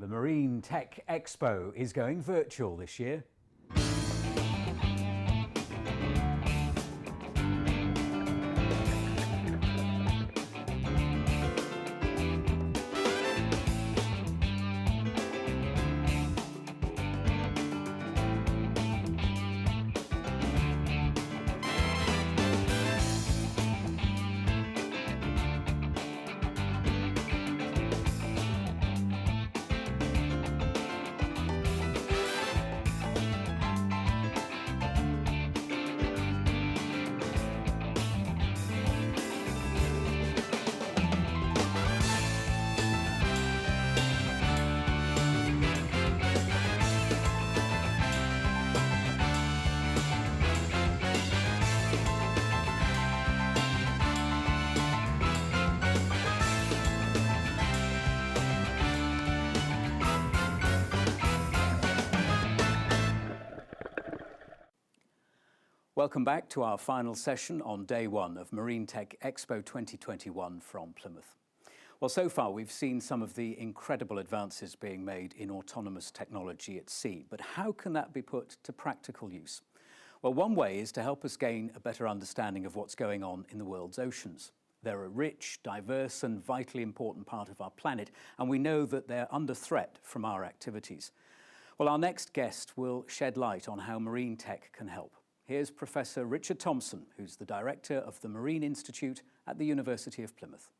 The Marine Tech Expo is going virtual this year. Welcome back to our final session on day one of Marine Tech Expo 2021 from Plymouth. Well, so far we've seen some of the incredible advances being made in autonomous technology at sea, but how can that be put to practical use? Well, one way is to help us gain a better understanding of what's going on in the world's oceans. They're a rich, diverse and vitally important part of our planet, and we know that they're under threat from our activities. Well, our next guest will shed light on how marine tech can help. Here's Professor Richard Thompson, who's the Director of the Marine Institute at the University of Plymouth.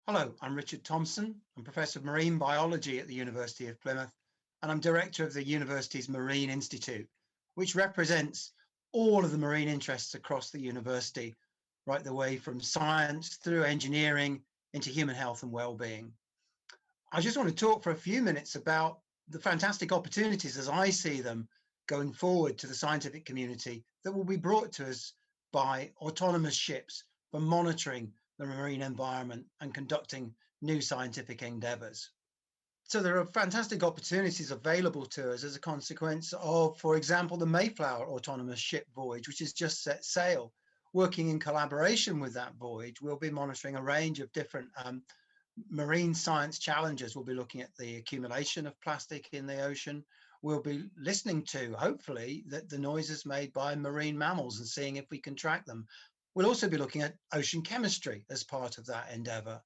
Hello, I'm Richard Thompson. I'm Professor of Marine Biology at the University of Plymouth, and I'm Director of the University's Marine Institute, which represents all of the marine interests across the university, right the way from science through engineering into human health and well-being. I just want to talk for a few minutes about the fantastic opportunities as I see them going forward to the scientific community that will be brought to us by autonomous ships for monitoring the marine environment and conducting new scientific endeavours. So there are fantastic opportunities available to us as a consequence of, for example, the Mayflower autonomous ship voyage, which has just set sail. Working in collaboration with that voyage, we'll be monitoring a range of different marine science challenges. We'll be looking at the accumulation of plastic in the ocean. We'll be listening to, hopefully, the noises made by marine mammals and seeing if we can track them. We'll also be looking at ocean chemistry as part of that endeavour.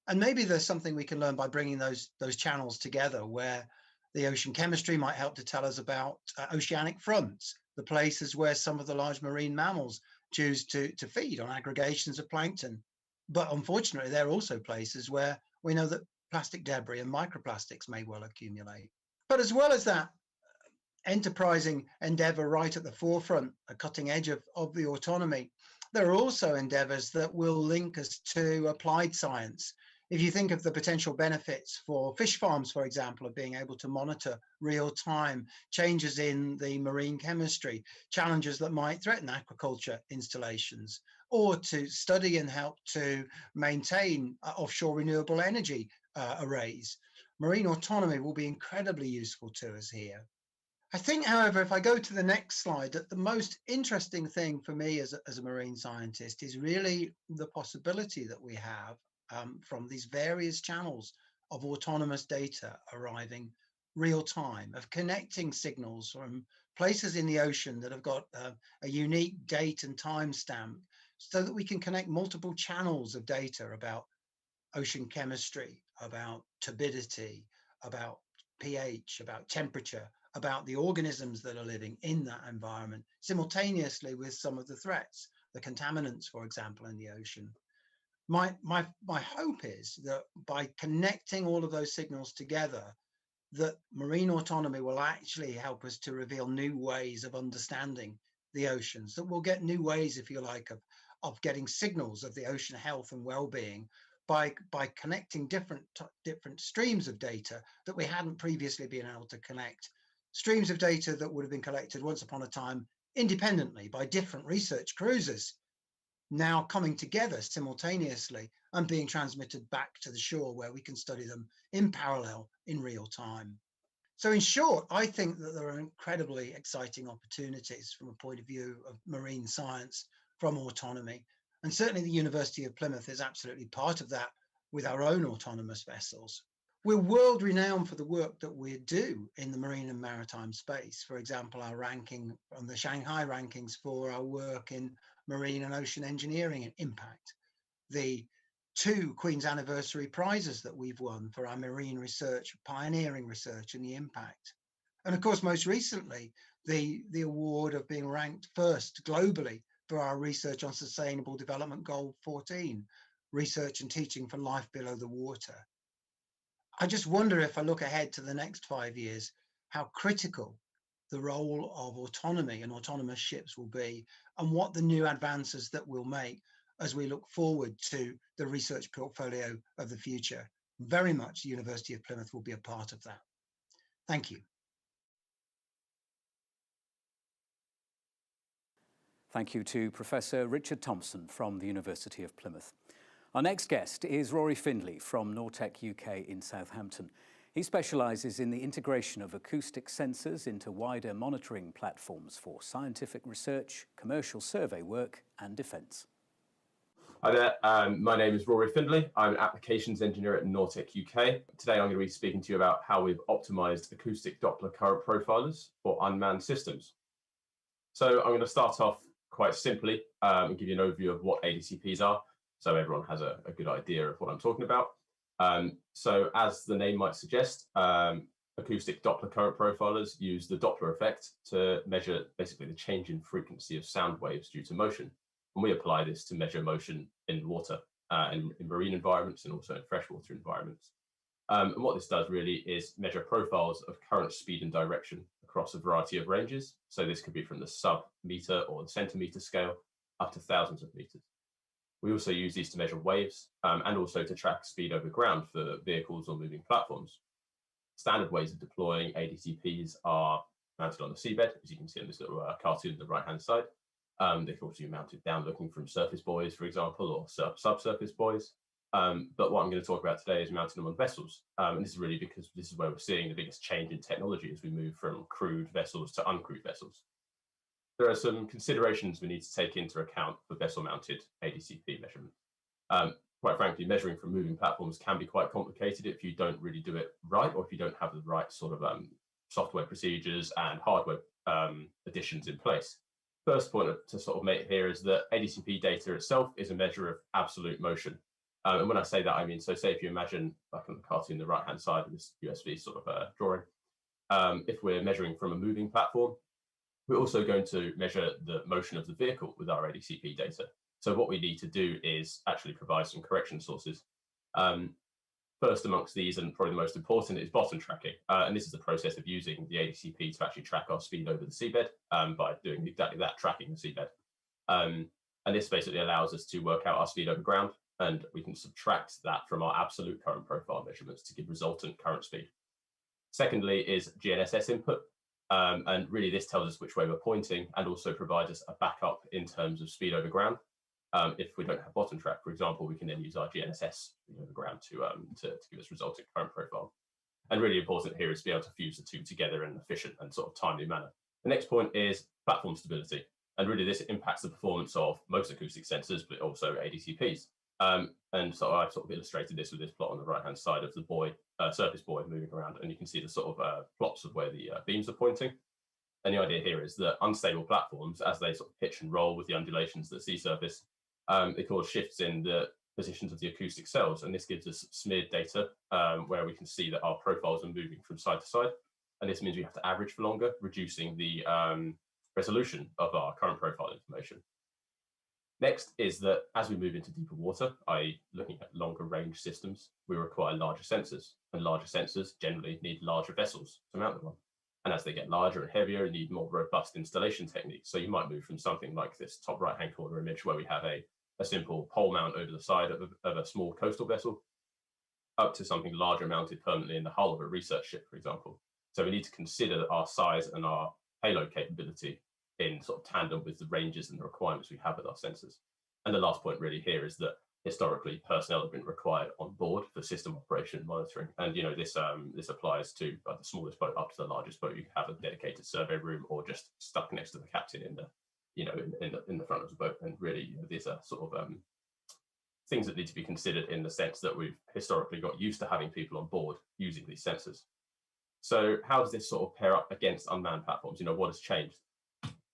And maybe there's something we can learn by bringing those channels together, where the ocean chemistry might help to tell us about oceanic fronts, the places where some of the large marine mammals choose to feed on aggregations of plankton. But unfortunately, there are also places where we know that plastic debris and microplastics may well accumulate. But as well as that enterprising endeavour right at the forefront, a cutting edge of the autonomy, there are also endeavours that will link us to applied science. If you think of the potential benefits for fish farms, for example, of being able to monitor real-time changes in the marine chemistry, challenges that might threaten aquaculture installations, or to study and help to maintain offshore renewable energy arrays, marine autonomy will be incredibly useful to us here. I think, however, if I go to the next slide, that the most interesting thing for me as a marine scientist is really the possibility that we have from these various channels of autonomous data arriving real time, of connecting signals from places in the ocean that have got a unique date and time stamp, so that we can connect multiple channels of data about ocean chemistry, about turbidity, about pH, about temperature, about the organisms that are living in that environment, simultaneously with some of the threats, the contaminants, for example, in the ocean. My hope is that by connecting all of those signals together, that marine autonomy will actually help us to reveal new ways of understanding the oceans, that we'll get new ways, if you like, of getting signals of the ocean health and well-being by connecting different streams of data that we hadn't previously been able to connect. Streams of data that would have been collected once upon a time independently by different research cruisers, now coming together simultaneously and being transmitted back to the shore, where we can study them in parallel in real time. So in short, I think that there are incredibly exciting opportunities from a point of view of marine science from autonomy. And certainly the University of Plymouth is absolutely part of that with our own autonomous vessels. We're world renowned for the work that we do in the marine and maritime space. For example, our ranking on the Shanghai rankings for our work in marine and ocean engineering and impact. The 2 Queen's Anniversary prizes that we've won for our marine research, pioneering research and the impact. And of course, most recently, the award of being ranked first globally for our research on Sustainable Development Goal 14, research and teaching for life below the water. I just wonder, if I look ahead to the next 5 years, how critical the role of autonomy and autonomous ships will be, and what the new advances that we'll make as we look forward to the research portfolio of the future. Very much the University of Plymouth will be a part of that. Thank you. Thank you to Professor Richard Thompson from the University of Plymouth. Our next guest is Rory Findlay from Nortec UK in Southampton. He specialises in the integration of acoustic sensors into wider monitoring platforms for scientific research, commercial survey work and defence. Hi there, my name is Rory Findlay. I'm an applications engineer at Nortec UK. Today I'm going to be speaking to you about how we've optimised acoustic Doppler current profilers for unmanned systems. So I'm going to start off quite simply and give you an overview of what ADCPs are, so everyone has a good idea of what I'm talking about. So as the name might suggest, acoustic Doppler current profilers use the Doppler effect to measure basically the change in frequency of sound waves due to motion. And we apply this to measure motion in water, in marine environments and also in freshwater environments. And what this does really is measure profiles of current speed and direction across a variety of ranges. So this could be from the sub-meter or the centimeter scale up to thousands of meters. We also use these to measure waves and also to track speed over ground for vehicles or moving platforms. Standard ways of deploying ADCPs are mounted on the seabed, as you can see on this little cartoon on the right-hand side. They can also be mounted down looking from surface buoys, for example, or subsurface buoys. But what I'm going to talk about today is mounting them on vessels. And this is really because this is where we're seeing the biggest change in technology as we move from crewed vessels to uncrewed vessels. There are some considerations we need to take into account for vessel-mounted ADCP measurement. Quite frankly, measuring from moving platforms can be quite complicated if you don't really do it right, or if you don't have the right sort of software procedures and hardware additions in place. First point to sort of make here is that ADCP data itself is a measure of absolute motion. And when I say that, I mean, so say if you imagine, like on the cartoon on the right-hand side of this USV sort of drawing, if we're measuring from a moving platform, we're also going to measure the motion of the vehicle with our ADCP data. So what we need to do is actually provide some correction sources. First amongst these, and probably the most important, is bottom tracking. And this is the process of using the ADCP to actually track our speed over the seabed by doing exactly that, tracking the seabed. And this basically allows us to work out our speed over ground, and we can subtract that from our absolute current profile measurements to give resultant current speed. Secondly is GNSS input. And really this tells us which way we're pointing and also provides us a backup in terms of speed over ground. If we don't have bottom track, for example, we can then use our GNSS over ground to give us resultant current profile. And really important here is to be able to fuse the two together in an efficient and sort of timely manner. The next point is platform stability. And really this impacts the performance of most acoustic sensors, but also ADCPs. And so I've sort of illustrated this with this plot on the right-hand side of the buoy, surface buoy moving around, and you can see the sort of plots of where the beams are pointing. And the idea here is that unstable platforms, as they sort of pitch and roll with the undulations that sea surface, they cause shifts in the positions of the acoustic cells, and this gives us smeared data where we can see that our profiles are moving from side to side. And this means we have to average for longer, reducing the resolution of our current profile information. Next is that as we move into deeper water, i.e. looking at longer range systems, we require larger sensors, and larger sensors generally need larger vessels to mount them on. And as they get larger and heavier, you need more robust installation techniques. So you might move from something like this top right-hand corner image where we have a simple pole mount over the side of a small coastal vessel, up to something larger mounted permanently in the hull of a research ship, for example. So we need to consider our size and our payload capability in sort of tandem with the ranges and the requirements we have with our sensors. And the last point really here is that historically personnel have been required on board for system operation monitoring. And you know, this applies to the smallest boat up to the largest boat. You have a dedicated survey room or just stuck next to the captain in the, you know, in the front of the boat. And really, you know, these are sort of things that need to be considered in the sense that we've historically got used to having people on board using these sensors. So how does this sort of pair up against unmanned platforms? What has changed?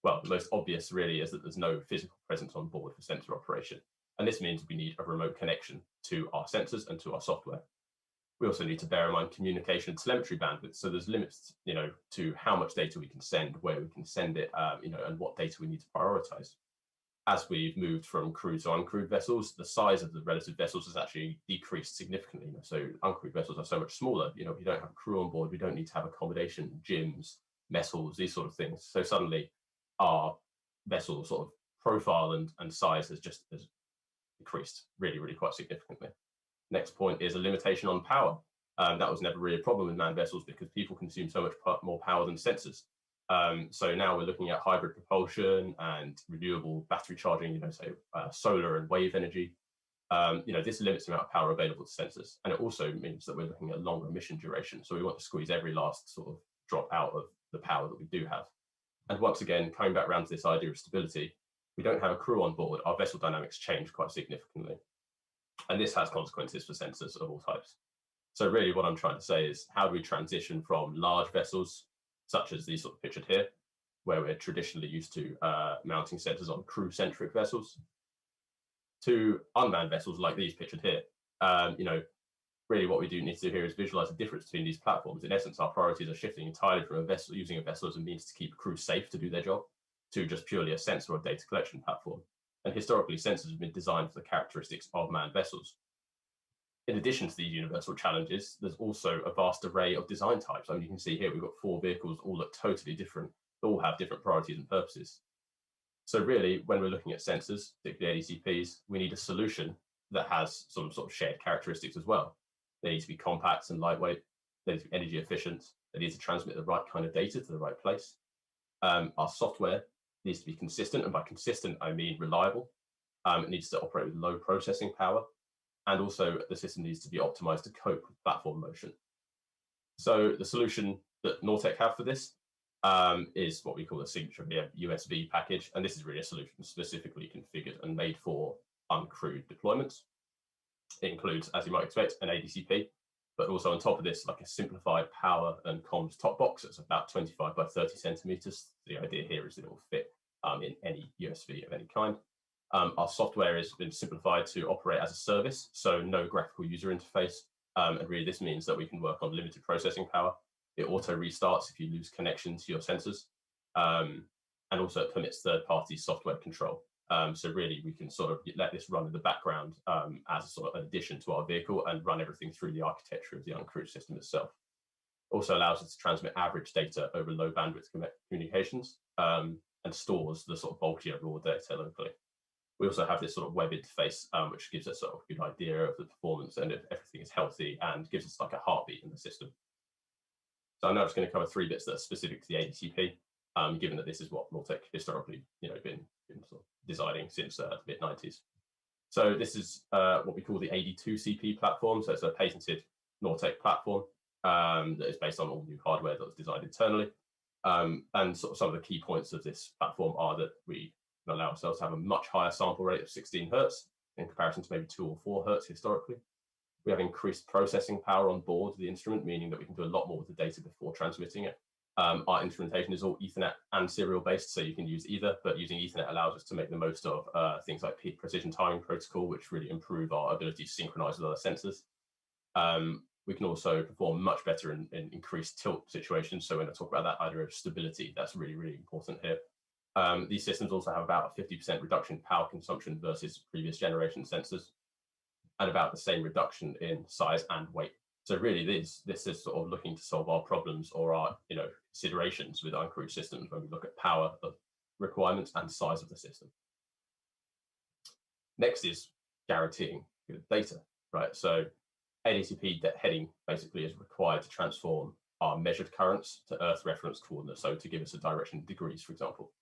Well, the most obvious really is that there's no physical presence on board for sensor operation. And this means we need a remote connection to our sensors and to our software. We also need to bear in mind communication and telemetry bandwidth. So there's limits, to how much data we can send, where we can send it, and what data we need to prioritize. As we've moved from crewed to uncrewed vessels, the size of the relative vessels has actually decreased significantly. So uncrewed vessels are so much smaller. We don't have a crew on board. We don't need to have accommodation, gyms, mess halls, these sort of things. So suddenly our vessel sort of profile and size has decreased really, really quite significantly. Next point is a limitation on power. That was never really a problem with manned vessels because people consume so much more power than sensors. So now we're looking at hybrid propulsion and renewable battery charging, solar and wave energy. This limits the amount of power available to sensors. And it also means that we're looking at longer mission duration. So we want to squeeze every last sort of drop out of the power that we do have. And once again, coming back around to this idea of stability, we don't have a crew on board. Our vessel dynamics change quite significantly. And this has consequences for sensors of all types. So really what I'm trying to say is how do we transition from large vessels, such as these sort of pictured here, where we're traditionally used to mounting sensors on crew-centric vessels, to unmanned vessels like these pictured here. Really what we do need to do here is visualize the difference between these platforms. In essence, our priorities are shifting entirely from using a vessel as a means to keep crew safe to do their job, to just purely a sensor or data collection platform. And historically, sensors have been designed for the characteristics of manned vessels. In addition to these universal challenges, there's also a vast array of design types. You can see here, we've got 4 vehicles, all look totally different, they all have different priorities and purposes. So really, when we're looking at sensors, particularly ADCPs, we need a solution that has some sort of shared characteristics as well. They need to be compact and lightweight, they need to be energy efficient, they need to transmit the right kind of data to the right place. Our software needs to be consistent, and by consistent, I mean reliable. It needs to operate with low processing power, and also the system needs to be optimized to cope with platform motion. So the solution that Nortec have for this is what we call a signature USB package, and this is really a solution specifically configured and made for uncrewed deployments. It includes, as you might expect, an ADCP, but also on top of this, like a simplified power and comms top box that's about 25 by 30 centimeters. The idea here is that it will fit in any USB of any kind. Our software has been simplified to operate as a service, so no graphical user interface. And really this means that we can work on limited processing power. It auto restarts if you lose connection to your sensors. And also it permits third-party software control. So really we can sort of let this run in the background as a sort of an addition to our vehicle and run everything through the architecture of the uncrewed system itself. Also allows us to transmit average data over low bandwidth communications and stores the sort of bulkier raw data locally. We also have this sort of web interface, which gives us sort of a good idea of the performance and if everything is healthy and gives us like a heartbeat in the system. So I'm now just going to cover 3 bits that are specific to the ADCP, given that this is what Nortec historically, been sort of designing since the mid-90s. So this is what we call the AD2CP platform. So it's a patented Nortec platform that is based on all new hardware that was designed internally. And sort of some of the key points of this platform are that we can allow ourselves to have a much higher sample rate of 16 hertz in comparison to maybe 2 or 4 hertz historically. We have increased processing power on board the instrument, meaning that we can do a lot more with the data before transmitting it. Our instrumentation is all Ethernet and serial based, so you can use either, but using Ethernet allows us to make the most of things like precision timing protocol, which really improve our ability to synchronize with other sensors. We can also perform much better in increased tilt situations. So when I talk about that idea of stability, that's really, really important here. These systems also have about a 50% reduction in power consumption versus previous generation sensors, and about the same reduction in size and weight. So really this is sort of looking to solve our problems or our considerations with uncrewed systems when we look at power of requirements and size of the system. Next is guaranteeing good data, right? So ADCP heading basically is required to transform our measured currents to Earth reference coordinates, so to give us a direction in degrees, for example.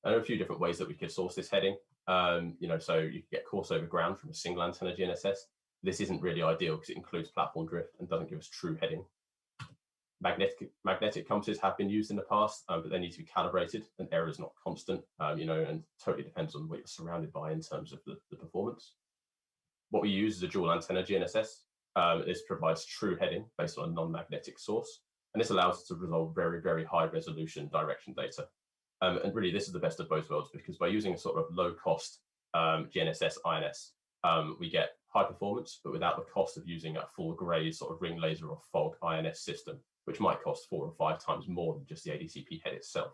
And there are a few different ways that we could source this heading. So you could get course over ground from a single antenna GNSS. This isn't really ideal because it includes platform drift and doesn't give us true heading. Magnetic compasses have been used in the past, but they need to be calibrated, and error is not constant, and totally depends on what you're surrounded by in terms of the performance. What we use is a dual antenna GNSS. This provides true heading based on a non-magnetic source. And this allows us to resolve very, very high resolution direction data. And really, this is the best of both worlds, because by using a sort of low cost GNSS INS, we get high performance, but without the cost of using a full grade sort of ring laser or fog INS system, which might cost 4 or 5 times more than just the ADCP head itself.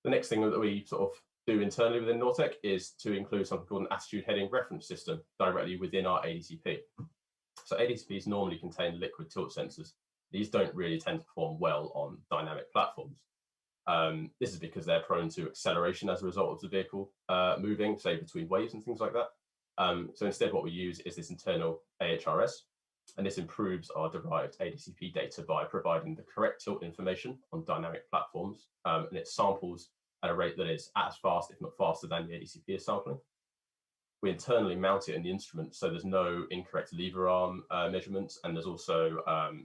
The next thing that we sort of do internally within Nortec is to include something called an attitude heading reference system directly within our ADCP. So ADCPs normally contain liquid tilt sensors. These don't really tend to perform well on dynamic platforms. This is because they're prone to acceleration as a result of the vehicle moving, say, between waves and things like that. So instead, what we use is this internal AHRS, and this improves our derived ADCP data by providing the correct tilt information on dynamic platforms, and it samples at a rate that is as fast, if not faster, than the ADCP is sampling. We internally mount it in the instrument, so there's no incorrect lever arm measurements, and there's also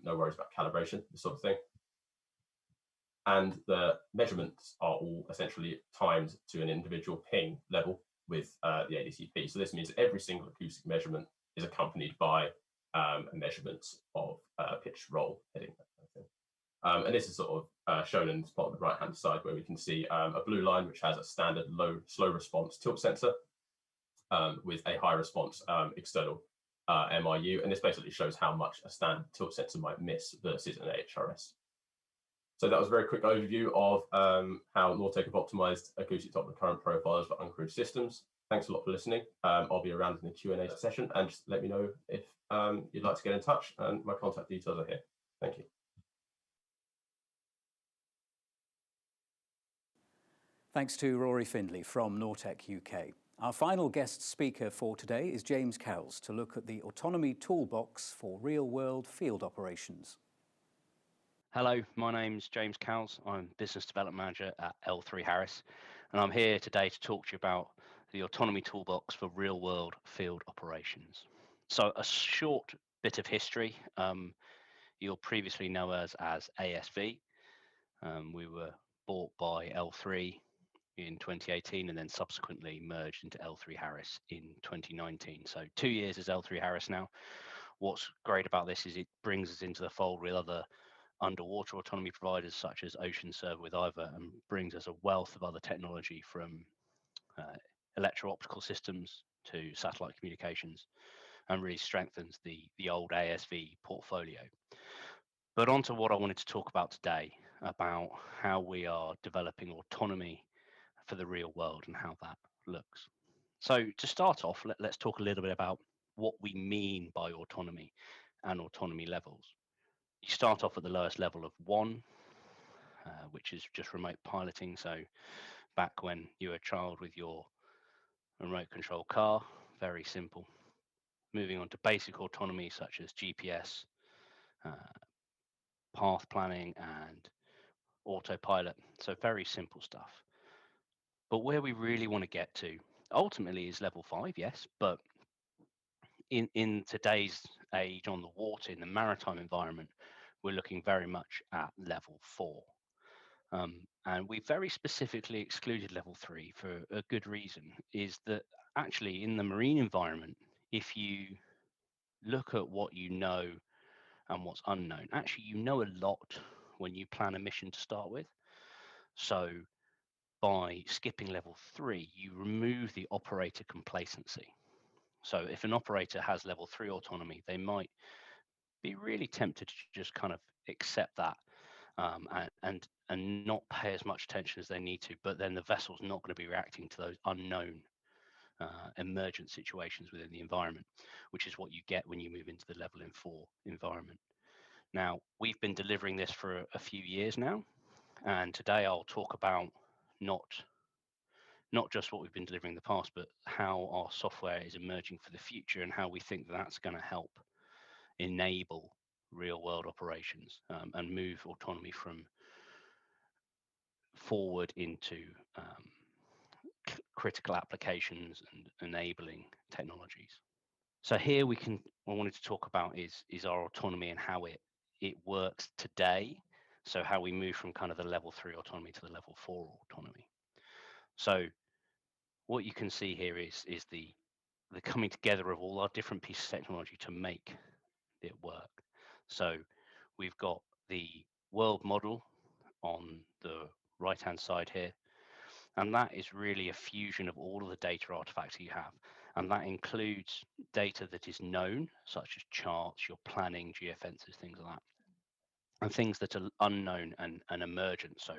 no worries about calibration, this sort of thing. And the measurements are all essentially timed to an individual ping level with the ADCP. So this means that every single acoustic measurement is accompanied by a measurement of pitch, roll, heading, that kind of thing. And this is sort of shown in the spot on the right-hand side, where we can see a blue line, which has a standard slow response tilt sensor with a high response external MRU. And this basically shows how much a standard tilt sensor might miss versus an AHRS. So that was a very quick overview of how Nortec have optimized acoustic Doppler current profiles for uncrewed systems. Thanks a lot for listening. I'll be around in the Q&A session, and just let me know if you'd like to get in touch, and my contact details are here. Thank you. Thanks to Rory Findlay from Nortec UK. Our final guest speaker for today is James Cowles to look at the autonomy toolbox for real-world field operations. Hello, my name's James Cowles. I'm Business Development Manager at L3 Harris, and I'm here today to talk to you about the autonomy toolbox for real-world field operations. So a short bit of history. You'll previously know us as ASV. We were bought by L3 in 2018 and then subsequently merged into L3 Harris in 2019. So 2 years as L3 Harris now. What's great about this is it brings us into the fold with other underwater autonomy providers such as Ocean Server with Iva, and brings us a wealth of other technology from electro-optical systems to satellite communications, and really strengthens the old ASV portfolio. But on to what I wanted to talk about today, about how we are developing autonomy for the real world and how that looks. So to start off, let's talk a little bit about what we mean by autonomy and autonomy levels. You start off at the lowest level of 1, which is just remote piloting. So back when you were a child with your remote control car, very simple. Moving on to basic autonomy such as GPS, path planning and autopilot. So very simple stuff. But where we really want to get to ultimately is level 5, yes, but in today's age on the water, in the maritime environment, we're looking very much at level 4. And we very specifically excluded level 3 for a good reason, is that actually in the marine environment, if you look at what you know and what's unknown, actually you know a lot when you plan a mission to start with. So by skipping level 3, you remove the operator complacency. So if an operator has level 3 autonomy, they might be really tempted to just kind of accept that and not pay as much attention as they need to, but then the vessel's not going to be reacting to those unknown emergent situations within the environment, which is what you get when you move into the level 4 environment. Now, we've been delivering this for a few years now, and today I'll talk about not just what we've been delivering in the past, but how our software is emerging for the future and how we think that's going to help enable real world operations and move autonomy from forward into critical applications and enabling technologies. So here what I wanted to talk about is our autonomy and how it works today. So how we move from kind of the level 3 autonomy to the level 4 autonomy. So what you can see here is the the coming together of all our different pieces of technology to make it work. So we've got the world model on the right-hand side here, and that is really a fusion of all of the data artifacts that you have. And that includes data that is known, such as charts, your planning, geofences, things like that, and things that are unknown and emergent, so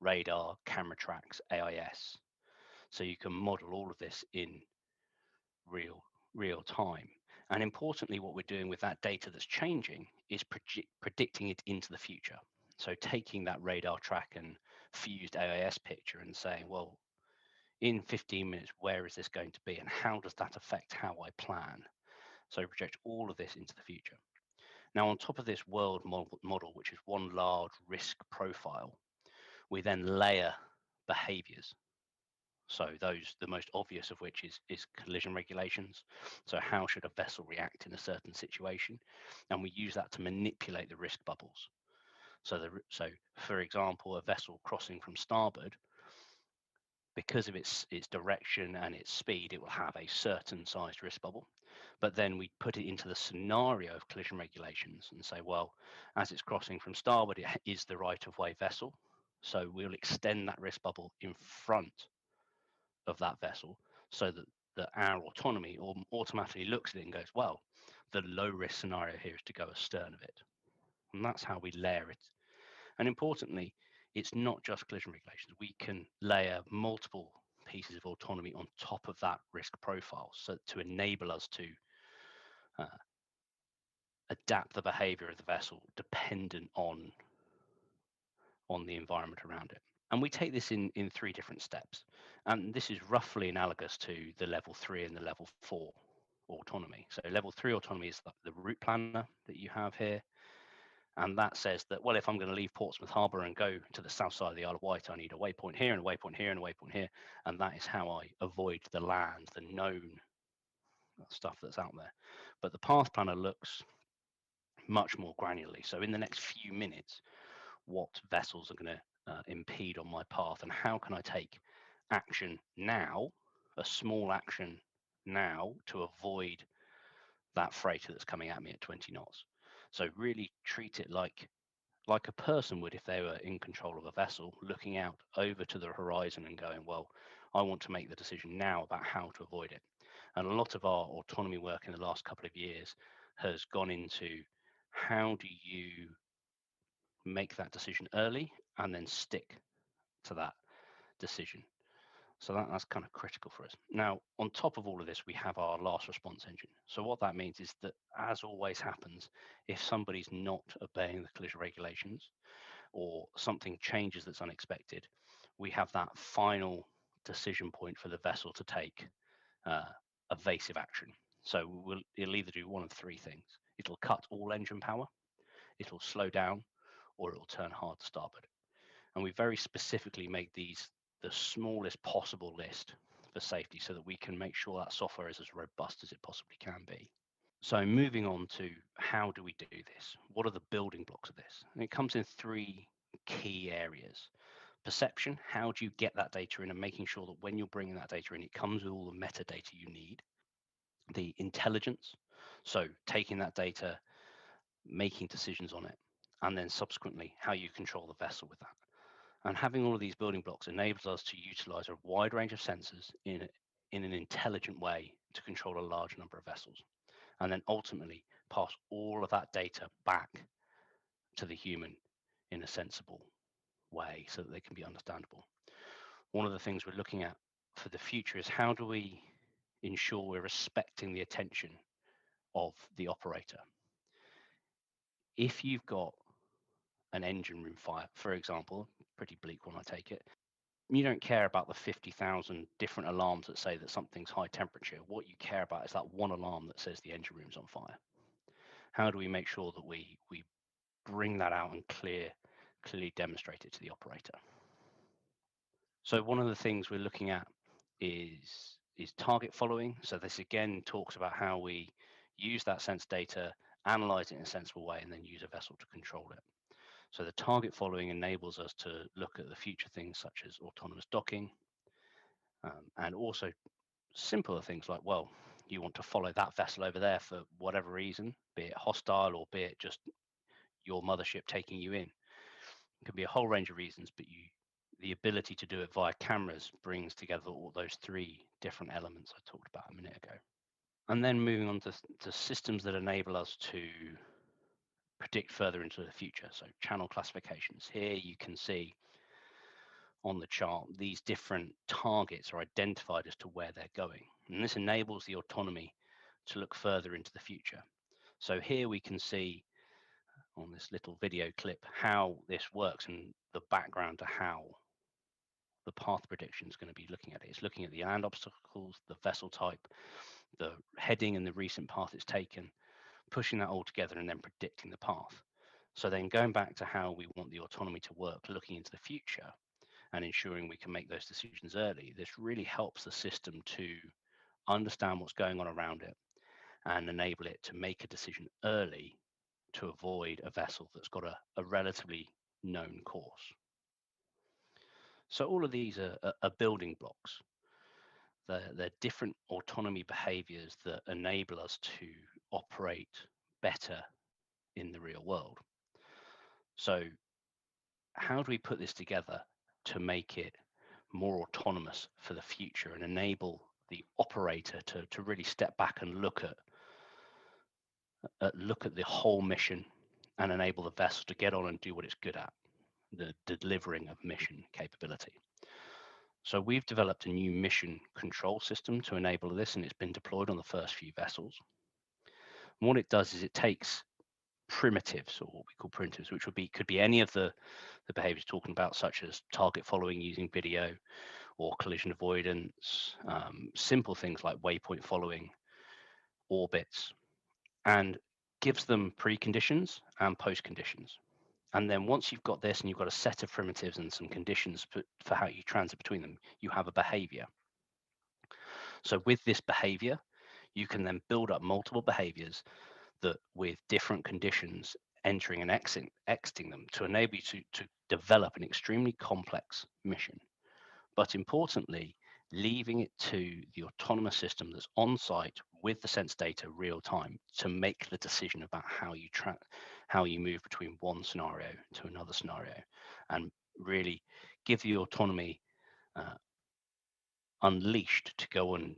radar, camera tracks, AIS. So you can model all of this in real time. And importantly, what we're doing with that data that's changing is predicting it into the future. So taking that radar track and fused AIS picture and saying, well, in 15 minutes, where is this going to be and how does that affect how I plan? So project all of this into the future. Now, on top of this world model, which is one large risk profile, we then layer behaviors. So those, the most obvious of which is collision regulations. So how should a vessel react in a certain situation? And we use that to manipulate the risk bubbles. So for example, a vessel crossing from starboard, because of its direction and its speed, it will have a certain sized risk bubble. But then we put it into the scenario of collision regulations and say, well, as it's crossing from starboard, it is the right of way vessel. So we'll extend that risk bubble in front of that vessel so that our autonomy automatically looks at it and goes, well, the low risk scenario here is to go astern of it. And that's how we layer it. And importantly, it's not just collision regulations. We can layer multiple pieces of autonomy on top of that risk profile, so to enable us to adapt the behavior of the vessel dependent on the environment around it. And we take this in 3 different steps. And this is roughly analogous to the level 3 and the level 4 autonomy. So level 3 autonomy is the route planner that you have here. And that says that, well, if I'm going to leave Portsmouth Harbour and go to the south side of the Isle of Wight, I need a waypoint here and a waypoint here and a waypoint here. And that is how I avoid the land, the known stuff that's out there. But the path planner looks much more granularly. So in the next few minutes, what vessels are going to impede on my path and how can I take action now, a small action now, to avoid that freighter that's coming at me at 20 knots. So really treat it like a person would if they were in control of a vessel, looking out over to the horizon and going, well, I want to make the decision now about how to avoid it. And a lot of our autonomy work in the last couple of years has gone into how do you make that decision early and then stick to that decision. So that's kind of critical for us. Now, on top of all of this, we have our last response engine. So what that means is that, as always happens, if somebody's not obeying the collision regulations or something changes that's unexpected, we have that final decision point for the vessel to take evasive action. So it'll either do one of 3 things. It'll cut all engine power, it'll slow down, or it'll turn hard to starboard. And we very specifically made these the smallest possible list for safety so that we can make sure that software is as robust as it possibly can be. So moving on to how do we do this? What are the building blocks of this? And it comes in 3 key areas. Perception, how do you get that data in and making sure that when you're bringing that data in, it comes with all the metadata you need. The intelligence, so taking that data, making decisions on it, and then subsequently how you control the vessel with that. And having all of these building blocks enables us to utilize a wide range of sensors in an intelligent way to control a large number of vessels, and then ultimately pass all of that data back to the human in a sensible way so that they can be understandable. One of the things we're looking at for the future is how do we ensure we're respecting the attention of the operator. If you've got an engine room fire, for example, pretty bleak one, I take it, you don't care about the 50,000 different alarms that say that something's high temperature. What you care about is that one alarm that says the engine room's on fire. How do we make sure that we bring that out and clearly demonstrate it to the operator? So one of the things we're looking at is target following. So this again talks about how we use that sense data, analyze it in a sensible way, and then use a vessel to control it. So the target following enables us to look at the future things such as autonomous docking, and also simpler things like, well, you want to follow that vessel over there for whatever reason, be it hostile or be it just your mothership taking you in. It could be a whole range of reasons, but the ability to do it via cameras brings together all those three different elements I talked about a minute ago. And then moving on to systems that enable us to predict further into the future. So channel classifications. Here you can see on the chart, these different targets are identified as to where they're going. And this enables the autonomy to look further into the future. So here we can see on this little video clip how this works and the background to how the path prediction is going to be looking at it. It's looking at the land obstacles, the vessel type, the heading and the recent path it's taken, pushing that all together and then predicting the path. So then going back to how we want the autonomy to work, looking into the future and ensuring we can make those decisions early, this really helps the system to understand what's going on around it and enable it to make a decision early to avoid a vessel that's got a relatively known course. So all of these are building blocks. They're different autonomy behaviors that enable us to operate better in the real world. So how do we put this together to make it more autonomous for the future and enable the operator to really step back and look at the whole mission and enable the vessel to get on and do what it's good at, the delivering of mission capability. So we've developed a new mission control system to enable this, and it's been deployed on the first few vessels. And what it does is it takes primitives, or what we call primitives, which could be any of the behaviors talking about, such as target following using video or collision avoidance, simple things like waypoint following, orbits, and gives them preconditions and post conditions. And then once you've got this and you've got a set of primitives and some conditions for how you transit between them, you have a behavior. So with this behavior, you can then build up multiple behaviors that with different conditions entering and exiting them to enable you to develop an extremely complex mission. But importantly, leaving it to the autonomous system that's on site with the sense data real time to make the decision about how you move between one scenario to another scenario, and really give the autonomy unleashed to go and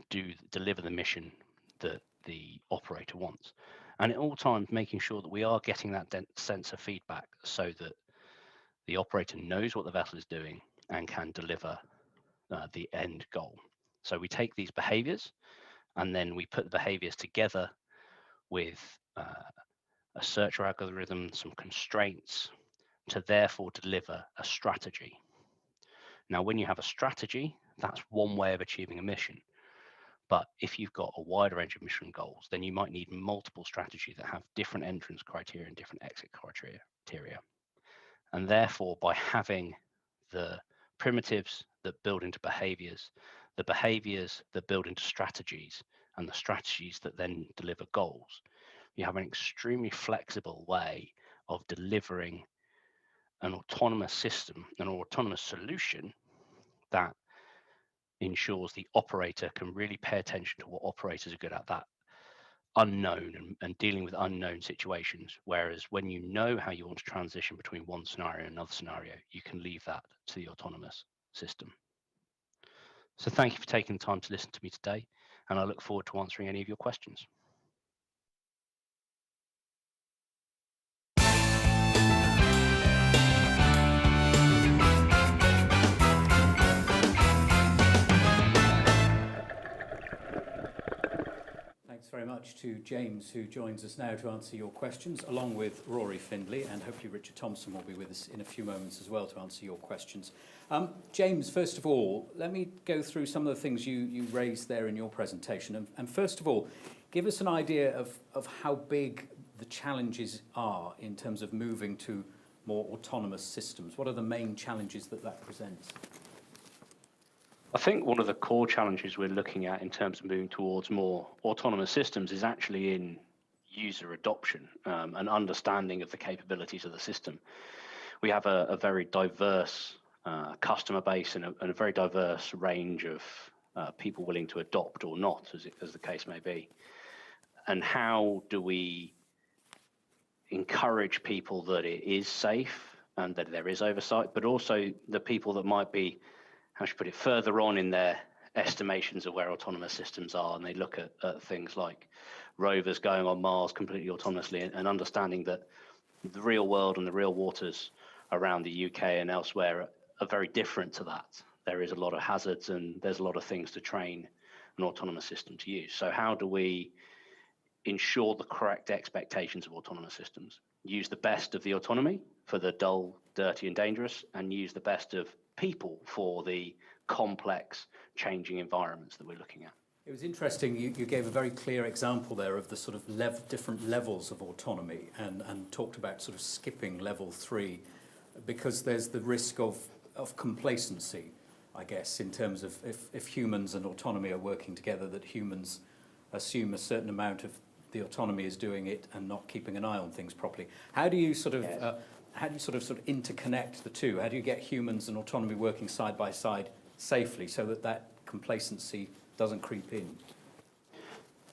deliver the mission that the operator wants. And at all times, making sure that we are getting that sense of feedback so that the operator knows what the vessel is doing and can deliver the end goal. So we take these behaviors and then we put the behaviors together with a search algorithm, some constraints to therefore deliver a strategy. Now, when you have a strategy, that's one way of achieving a mission. But if you've got a wider range of mission goals, then you might need multiple strategies that have different entrance criteria and different exit criteria. And therefore, by having the primitives that build into behaviors, the behaviors that build into strategies, and the strategies that then deliver goals, you have an extremely flexible way of delivering an autonomous system, an autonomous solution that ensures the operator can really pay attention to what operators are good at, that unknown and dealing with unknown situations. Whereas when you know how you want to transition between one scenario and another scenario, you can leave that to the autonomous system. So thank you for taking the time to listen to me today, and I look forward to answering any of your questions. Thanks very much to James, who joins us now to answer your questions, along with Rory Findlay, and hopefully Richard Thompson will be with us in a few moments as well to answer your questions. James, first of all, let me go through some of the things you raised there in your presentation. And first of all, give us an idea of how big the challenges are in terms of moving to more autonomous systems. What are the main challenges that presents? I think one of the core challenges we're looking at in terms of moving towards more autonomous systems is actually in user adoption and understanding of the capabilities of the system. We have a very diverse customer base and a very diverse range of people willing to adopt or not, as the case may be? And how do we encourage people that it is safe and that there is oversight, but also the people that might be, how should I put it, further on in their estimations of where autonomous systems are, and they look at things like rovers going on Mars completely autonomously, and understanding that the real world and the real waters around the UK and elsewhere are very different to that. There is a lot of hazards and there's a lot of things to train an autonomous system to use. So how do we ensure the correct expectations of autonomous systems? Use the best of the autonomy for the dull, dirty and dangerous, and use the best of people for the complex, changing environments that we're looking at. It was interesting, you gave a very clear example there of the sort of different levels of autonomy, and talked about sort of skipping level 3 because there's the risk of complacency, I guess, in terms of if humans and autonomy are working together, that humans assume a certain amount of the autonomy is doing it and not keeping an eye on things properly. How do you sort of interconnect the two? How do you get humans and autonomy working side by side safely so that complacency doesn't creep in?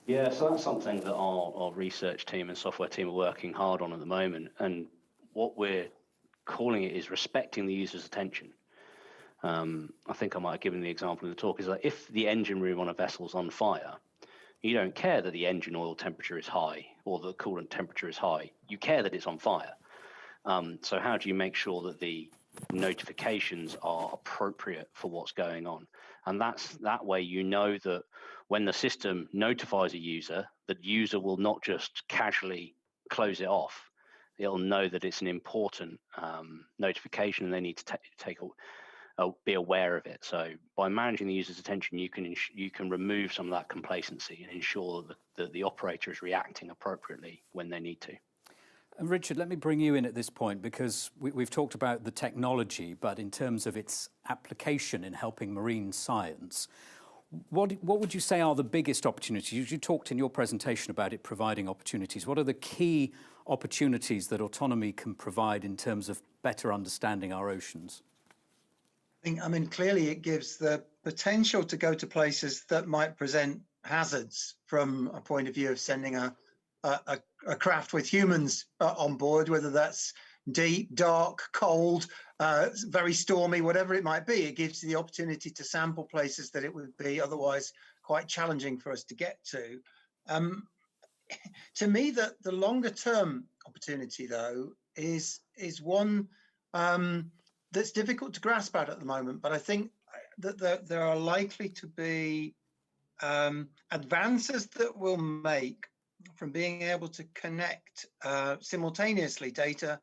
Yeah, so that's something that our research team and software team are working hard on at the moment. And what we're calling it is respecting the user's attention. I think I might have given the example in the talk, is that if the engine room on a vessel's on fire, you don't care that the engine oil temperature is high or the coolant temperature is high. You care that it's on fire. So how do you make sure that the notifications are appropriate for what's going on? And that way you know that when the system notifies a user, the user will not just casually close it off. They'll know that it's an important notification and they need to be aware of it. So by managing the user's attention, you can remove some of that complacency and ensure that the operator is reacting appropriately when they need to. And Richard, let me bring you in at this point, because we've talked about the technology, but in terms of its application in helping marine science, what would you say are the biggest opportunities? You talked in your presentation about it providing opportunities. What are the key opportunities that autonomy can provide in terms of better understanding our oceans? I mean, clearly it gives the potential to go to places that might present hazards from a point of view of sending a craft with humans on board, whether that's deep, dark, cold, very stormy, whatever it might be. It gives you the opportunity to sample places that it would be otherwise quite challenging for us to get to. To me, the longer term opportunity, though, is one that's difficult to grasp at the moment, but I think that there are likely to be advances that will make from being able to connect simultaneously data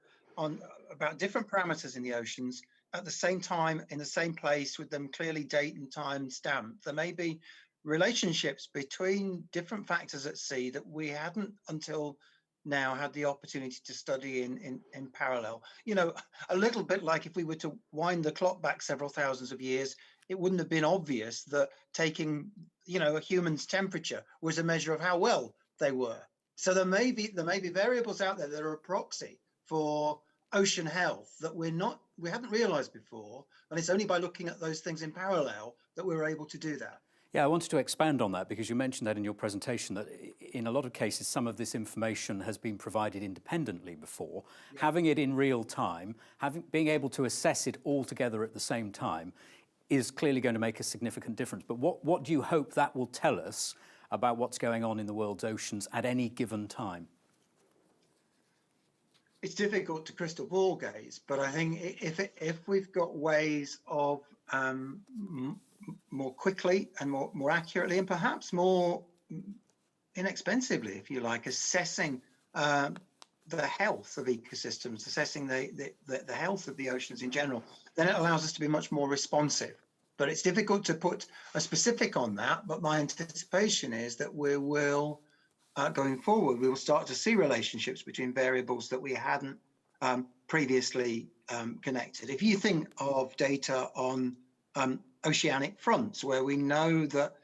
about different parameters in the oceans at the same time in the same place with them clearly date and time stamped. There may be relationships between different factors at sea that we hadn't until now had the opportunity to study in parallel. You know, a little bit like if we were to wind the clock back several thousands of years, it wouldn't have been obvious that taking, a human's temperature was a measure of how well they were. So there may be variables out there that are a proxy for ocean health that we haven't realized before, and it's only by looking at those things in parallel that we're able to do that. Yeah, I wanted to expand on that because you mentioned that in your presentation, that in a lot of cases, some of this information has been provided independently before. Yeah. Having it in real time, being able to assess it all together at the same time is clearly going to make a significant difference. But what do you hope that will tell us about what's going on in the world's oceans at any given time? It's difficult to crystal ball gaze, but I think if we've got ways of more quickly and more accurately and perhaps more inexpensively, if you like, assessing the health of ecosystems, assessing the health of the oceans in general, then it allows us to be much more responsive. But it's difficult to put a specific on that, but my anticipation is that we will, going forward, we will start to see relationships between variables that we hadn't previously connected. If you think of data on oceanic fronts, where we know that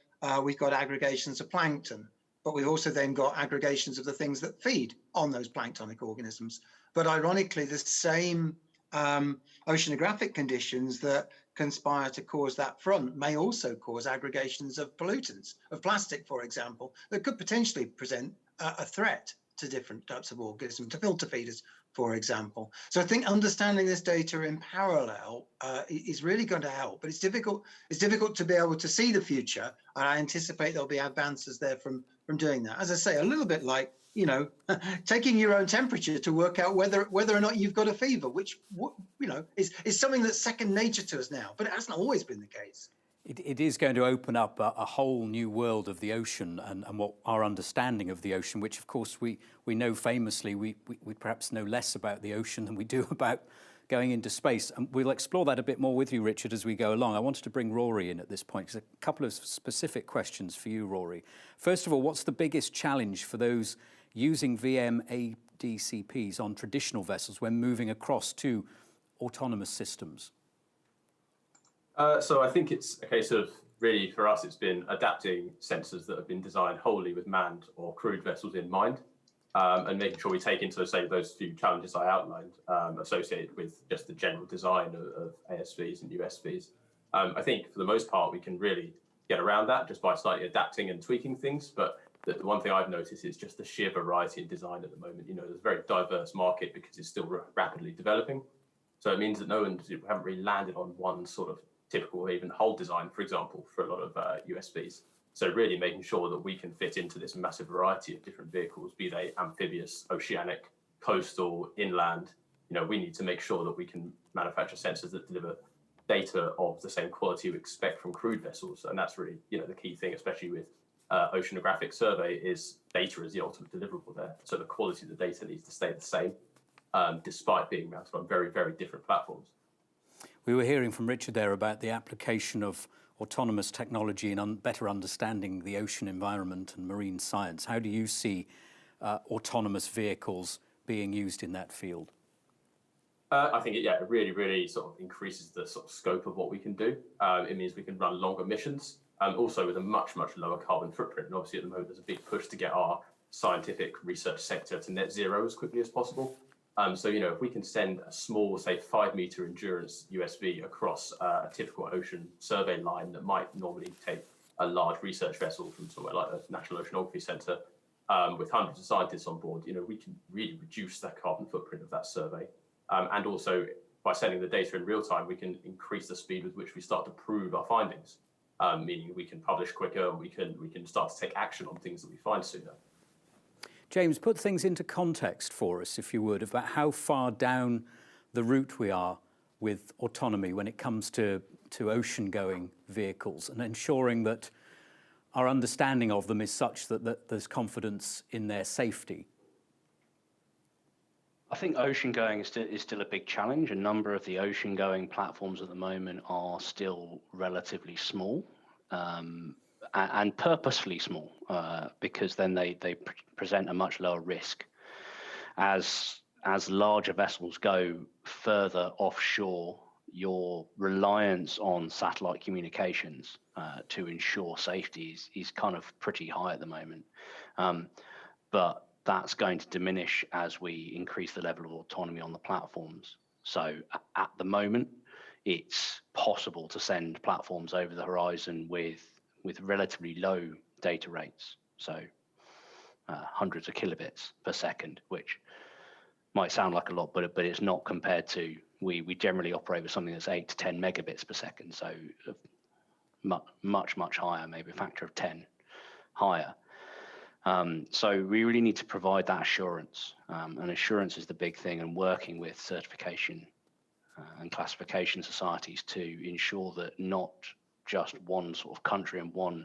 we've got aggregations of plankton, but we've also then got aggregations of the things that feed on those planktonic organisms. But ironically, the same oceanographic conditions that conspire to cause that front may also cause aggregations of pollutants, of plastic, for example, that could potentially present a threat to different types of organisms, to filter feeders, for example. So I think understanding this data in parallel is really going to help, but it's difficult to be able to see the future, and I anticipate there'll be advances there from doing that. As I say, a little bit like, you know, taking your own temperature to work out whether or not you've got a fever, which, you know, is something that's second nature to us now, but it hasn't always been the case. It is going to open up a whole new world of the ocean and what our understanding of the ocean, which of course we know famously, we perhaps know less about the ocean than we do about going into space. And we'll explore that a bit more with you, Richard, as we go along. I wanted to bring Rory in at this point, because a couple of specific questions for you, Rory. First of all, what's the biggest challenge for those using VMADCPs on traditional vessels when moving across to autonomous systems? So I think it's a case of, really for us, it's been adapting sensors that have been designed wholly with manned or crewed vessels in mind, and making sure we take into, say, those few challenges I outlined associated with just the general design of ASVs and USVs. I think for the most part, we can really get around that just by slightly adapting and tweaking things. But the one thing I've noticed is just the sheer variety in design at the moment. You know, there's a very diverse market because it's still rapidly developing. So it means that we haven't really landed on one sort of typical or even whole design, for example, for a lot of USVs. So really making sure that we can fit into this massive variety of different vehicles, be they amphibious, oceanic, coastal, inland. You know, we need to make sure that we can manufacture sensors that deliver data of the same quality we expect from crewed vessels. And that's really, you know, the key thing, especially with oceanographic survey, is data is the ultimate deliverable there. So the quality of the data needs to stay the same, despite being mounted on very, very different platforms. We were hearing from Richard there about the application of autonomous technology and better understanding the ocean environment and marine science. How do you see autonomous vehicles being used in that field? I think it really, really sort of increases the sort of scope of what we can do. It means we can run longer missions, also with a much, much lower carbon footprint. And obviously at the moment, there's a big push to get our scientific research sector to net zero as quickly as possible. So, you know, if we can send a small, say, 5-meter endurance USV across a typical ocean survey line that might normally take a large research vessel from somewhere like the National Oceanography Centre with hundreds of scientists on board, you know, we can really reduce the carbon footprint of that survey. And also, by sending the data in real time, we can increase the speed with which we start to prove our findings, meaning we can publish quicker, we can start to take action on things that we find sooner. James, put things into context for us, if you would, about how far down the route we are with autonomy when it comes to ocean-going vehicles, and ensuring that our understanding of them is such that there's confidence in their safety. I think ocean-going is still a big challenge. A number of the ocean-going platforms at the moment are still relatively small. And purposefully small, because then they present a much lower risk. As larger vessels go further offshore, your reliance on satellite communications to ensure safety is kind of pretty high at the moment. But that's going to diminish as we increase the level of autonomy on the platforms. So at the moment, it's possible to send platforms over the horizon with relatively low data rates, so hundreds of kilobits per second, which might sound like a lot, but it's not compared to, we generally operate with something that's 8 to 10 megabits per second, so much higher, maybe a factor of 10 higher. So we really need to provide that assurance, and assurance is the big thing, and working with certification and classification societies to ensure that not just one sort of country and one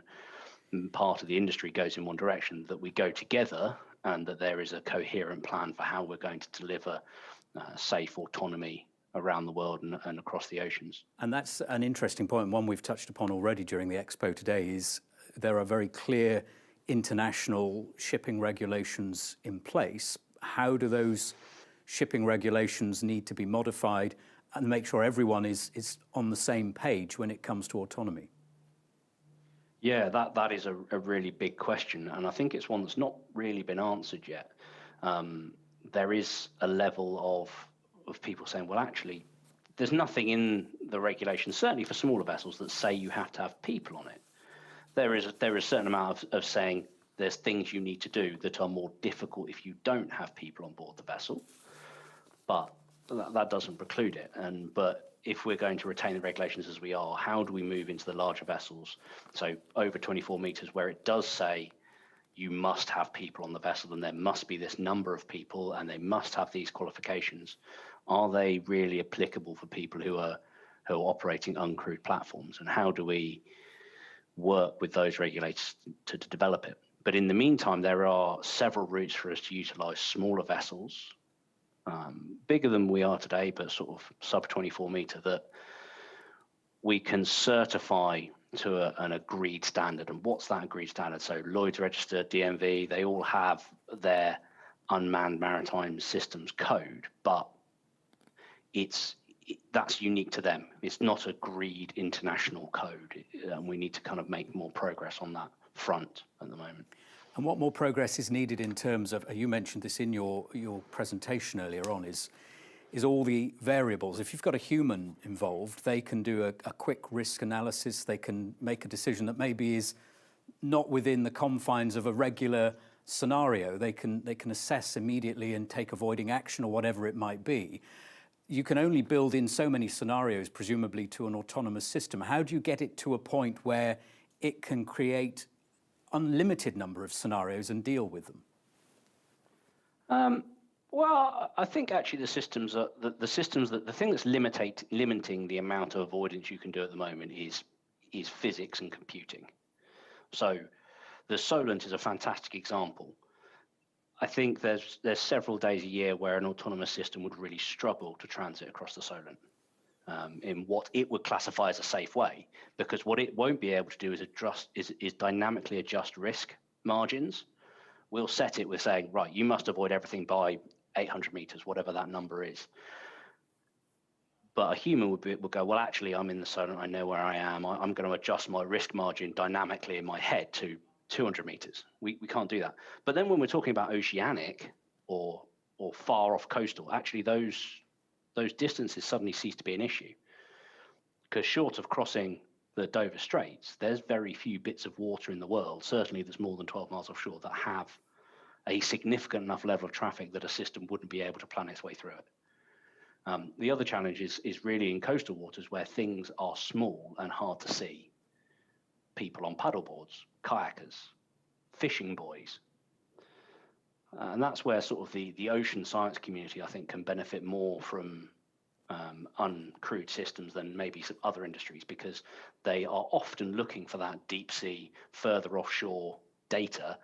part of the industry goes in one direction, that we go together and that there is a coherent plan for how we're going to deliver safe autonomy around the world and across the oceans. And that's an interesting point, one we've touched upon already during the Expo today, is there are very clear international shipping regulations in place. How do those shipping regulations need to be modified and make sure everyone is on the same page when it comes to autonomy? Yeah, that is a really big question, and I think it's one that's not really been answered yet. There is a level of people saying, well, actually, there's nothing in the regulations, certainly for smaller vessels, that say you have to have people on it. There is a certain amount of saying there's things you need to do that are more difficult if you don't have people on board the vessel, but that doesn't preclude it. But if we're going to retain the regulations as we are, how do we move into the larger vessels? So over 24 meters, where it does say you must have people on the vessel and there must be this number of people and they must have these qualifications. Are they really applicable for people who are operating uncrewed platforms? And how do we work with those regulators to develop it? But in the meantime, there are several routes for us to utilize smaller vessels, bigger than we are today, but sort of sub 24 meter, that we can certify to an agreed standard. And what's that agreed standard? So Lloyd's Register, DMV, they all have their unmanned maritime systems code, but that's unique to them. It's not agreed international code, and we need to kind of make more progress on that front at the moment. And what more progress is needed in terms of, you mentioned this in your presentation earlier on, is all the variables. If you've got a human involved, they can do a quick risk analysis. They can make a decision that maybe is not within the confines of a regular scenario. They can assess immediately and take avoiding action or whatever it might be. You can only build in so many scenarios, presumably, to an autonomous system. How do you get it to a point where it can create unlimited number of scenarios and deal with them? Well, I think actually the thing that's limiting the amount of avoidance you can do at the moment is physics and computing. So the Solent is a fantastic example. I think there's several days a year where an autonomous system would really struggle to transit across the Solent in what it would classify as a safe way, because what it won't be able to do is dynamically adjust risk margins. We'll set it with saying, right, you must avoid everything by 800 meters, whatever that number is. But a human would go, well, actually, I'm in the Solent, I know where I am. I'm going to adjust my risk margin dynamically in my head to 200 meters. We can't do that. But then when we're talking about oceanic or far off coastal, actually those distances suddenly cease to be an issue. Because short of crossing the Dover Straits, there's very few bits of water in the world, certainly there's more than 12 miles offshore, that have a significant enough level of traffic that a system wouldn't be able to plan its way through it. The other challenge is really in coastal waters where things are small and hard to see. People on paddleboards, kayakers, fishing buoys. And that's where sort of the ocean science community, I think, can benefit more from uncrewed systems than maybe some other industries, because they are often looking for that deep sea, further offshore data,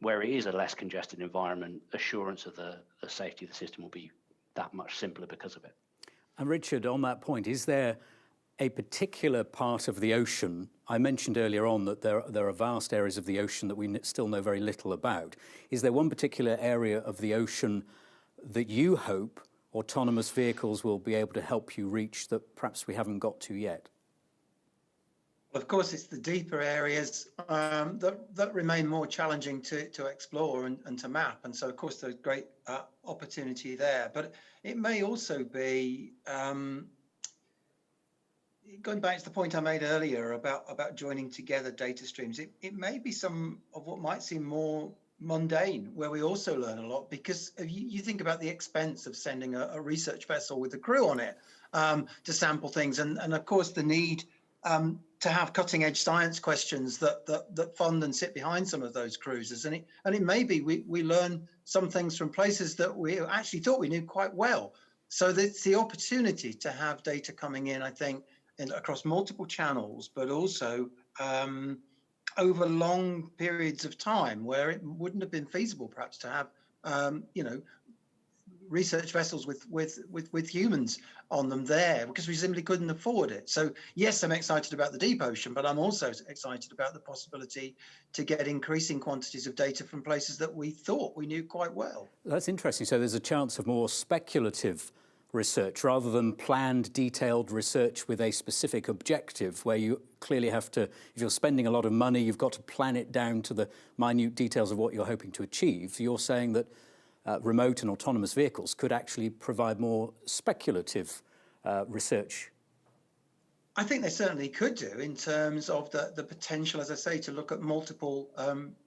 where it is a less congested environment. Assurance of the safety of the system will be that much simpler because of it. And Richard, on that point, is there a particular part of the ocean? I mentioned earlier on that there are vast areas of the ocean that we still know very little about. Is there one particular area of the ocean that you hope autonomous vehicles will be able to help you reach that perhaps we haven't got to yet? Well, of course, it's the deeper areas that remain more challenging to explore and to map. And so, of course, there's great opportunity there. But it may also be, going back to the point I made earlier about joining together data streams, it may be some of what might seem more mundane, where we also learn a lot, because you think about the expense of sending a research vessel with a crew on it to sample things, and of course the need to have cutting edge science questions that fund and sit behind some of those cruises, and it may be we learn some things from places that we actually thought we knew quite well. So it's the opportunity to have data coming in, I think, across multiple channels, but also over long periods of time where it wouldn't have been feasible perhaps to have research vessels with humans on them there, because we simply couldn't afford it. So yes, I'm excited about the deep ocean, but I'm also excited about the possibility to get increasing quantities of data from places that we thought we knew quite well. That's interesting. So there's a chance of more speculative research rather than planned, detailed research with a specific objective, where you clearly have to, if you're spending a lot of money, you've got to plan it down to the minute details of what you're hoping to achieve. So you're saying that remote and autonomous vehicles could actually provide more speculative research? I think they certainly could do in terms of the potential, as I say, to look at multiple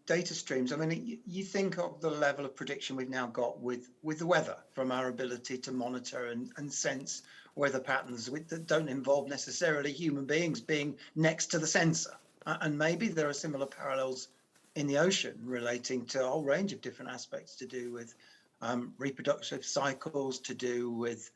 data streams. I mean, you think of the level of prediction we've now got with the weather, from our ability to monitor and sense weather patterns that don't involve necessarily human beings being next to the sensor. And maybe there are similar parallels in the ocean relating to a whole range of different aspects to do with reproductive cycles, to do with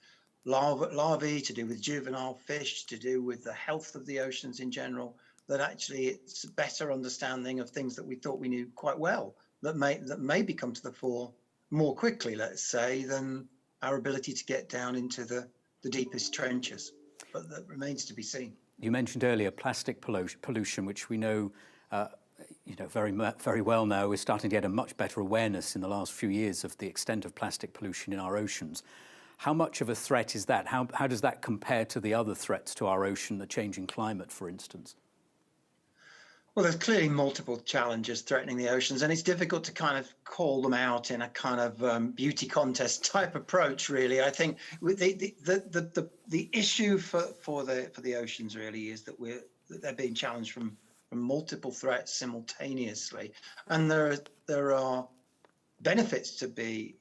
larvae, to do with juvenile fish, to do with the health of the oceans in general, that actually it's a better understanding of things that we thought we knew quite well that may come to the fore more quickly, let's say, than our ability to get down into the deepest trenches. But that remains to be seen. You mentioned earlier plastic pollution, which we know very well now. We're starting to get a much better awareness in the last few years of the extent of plastic pollution in our oceans. How much of a threat is that? How does that compare to the other threats to our ocean, the changing climate, for instance? Well, there's clearly multiple challenges threatening the oceans, and it's difficult to kind of call them out in a kind of beauty contest type approach, really. I think the issue for the oceans really is that they're being challenged from multiple threats simultaneously, and there are benefits to be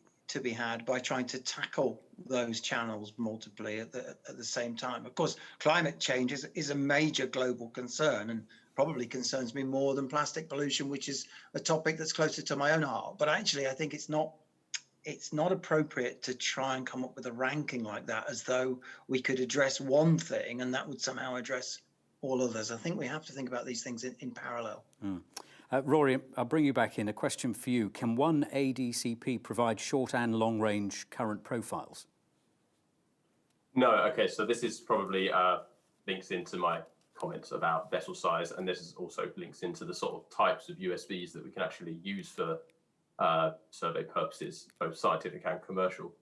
had by trying to tackle those channels multiply at the same time. Of course, climate change is a major global concern and probably concerns me more than plastic pollution, which is a topic that's closer to my own heart. But actually, I think it's not appropriate to try and come up with a ranking like that, as though we could address one thing and that would somehow address all others. I think we have to think about these things in parallel. Rory, I'll bring you back in. A question for you. Can one ADCP provide short and long-range current profiles? No. Okay, so this is probably links into my comments about vessel size, and this is also links into the sort of types of USVs that we can actually use for survey purposes, both scientific and commercial.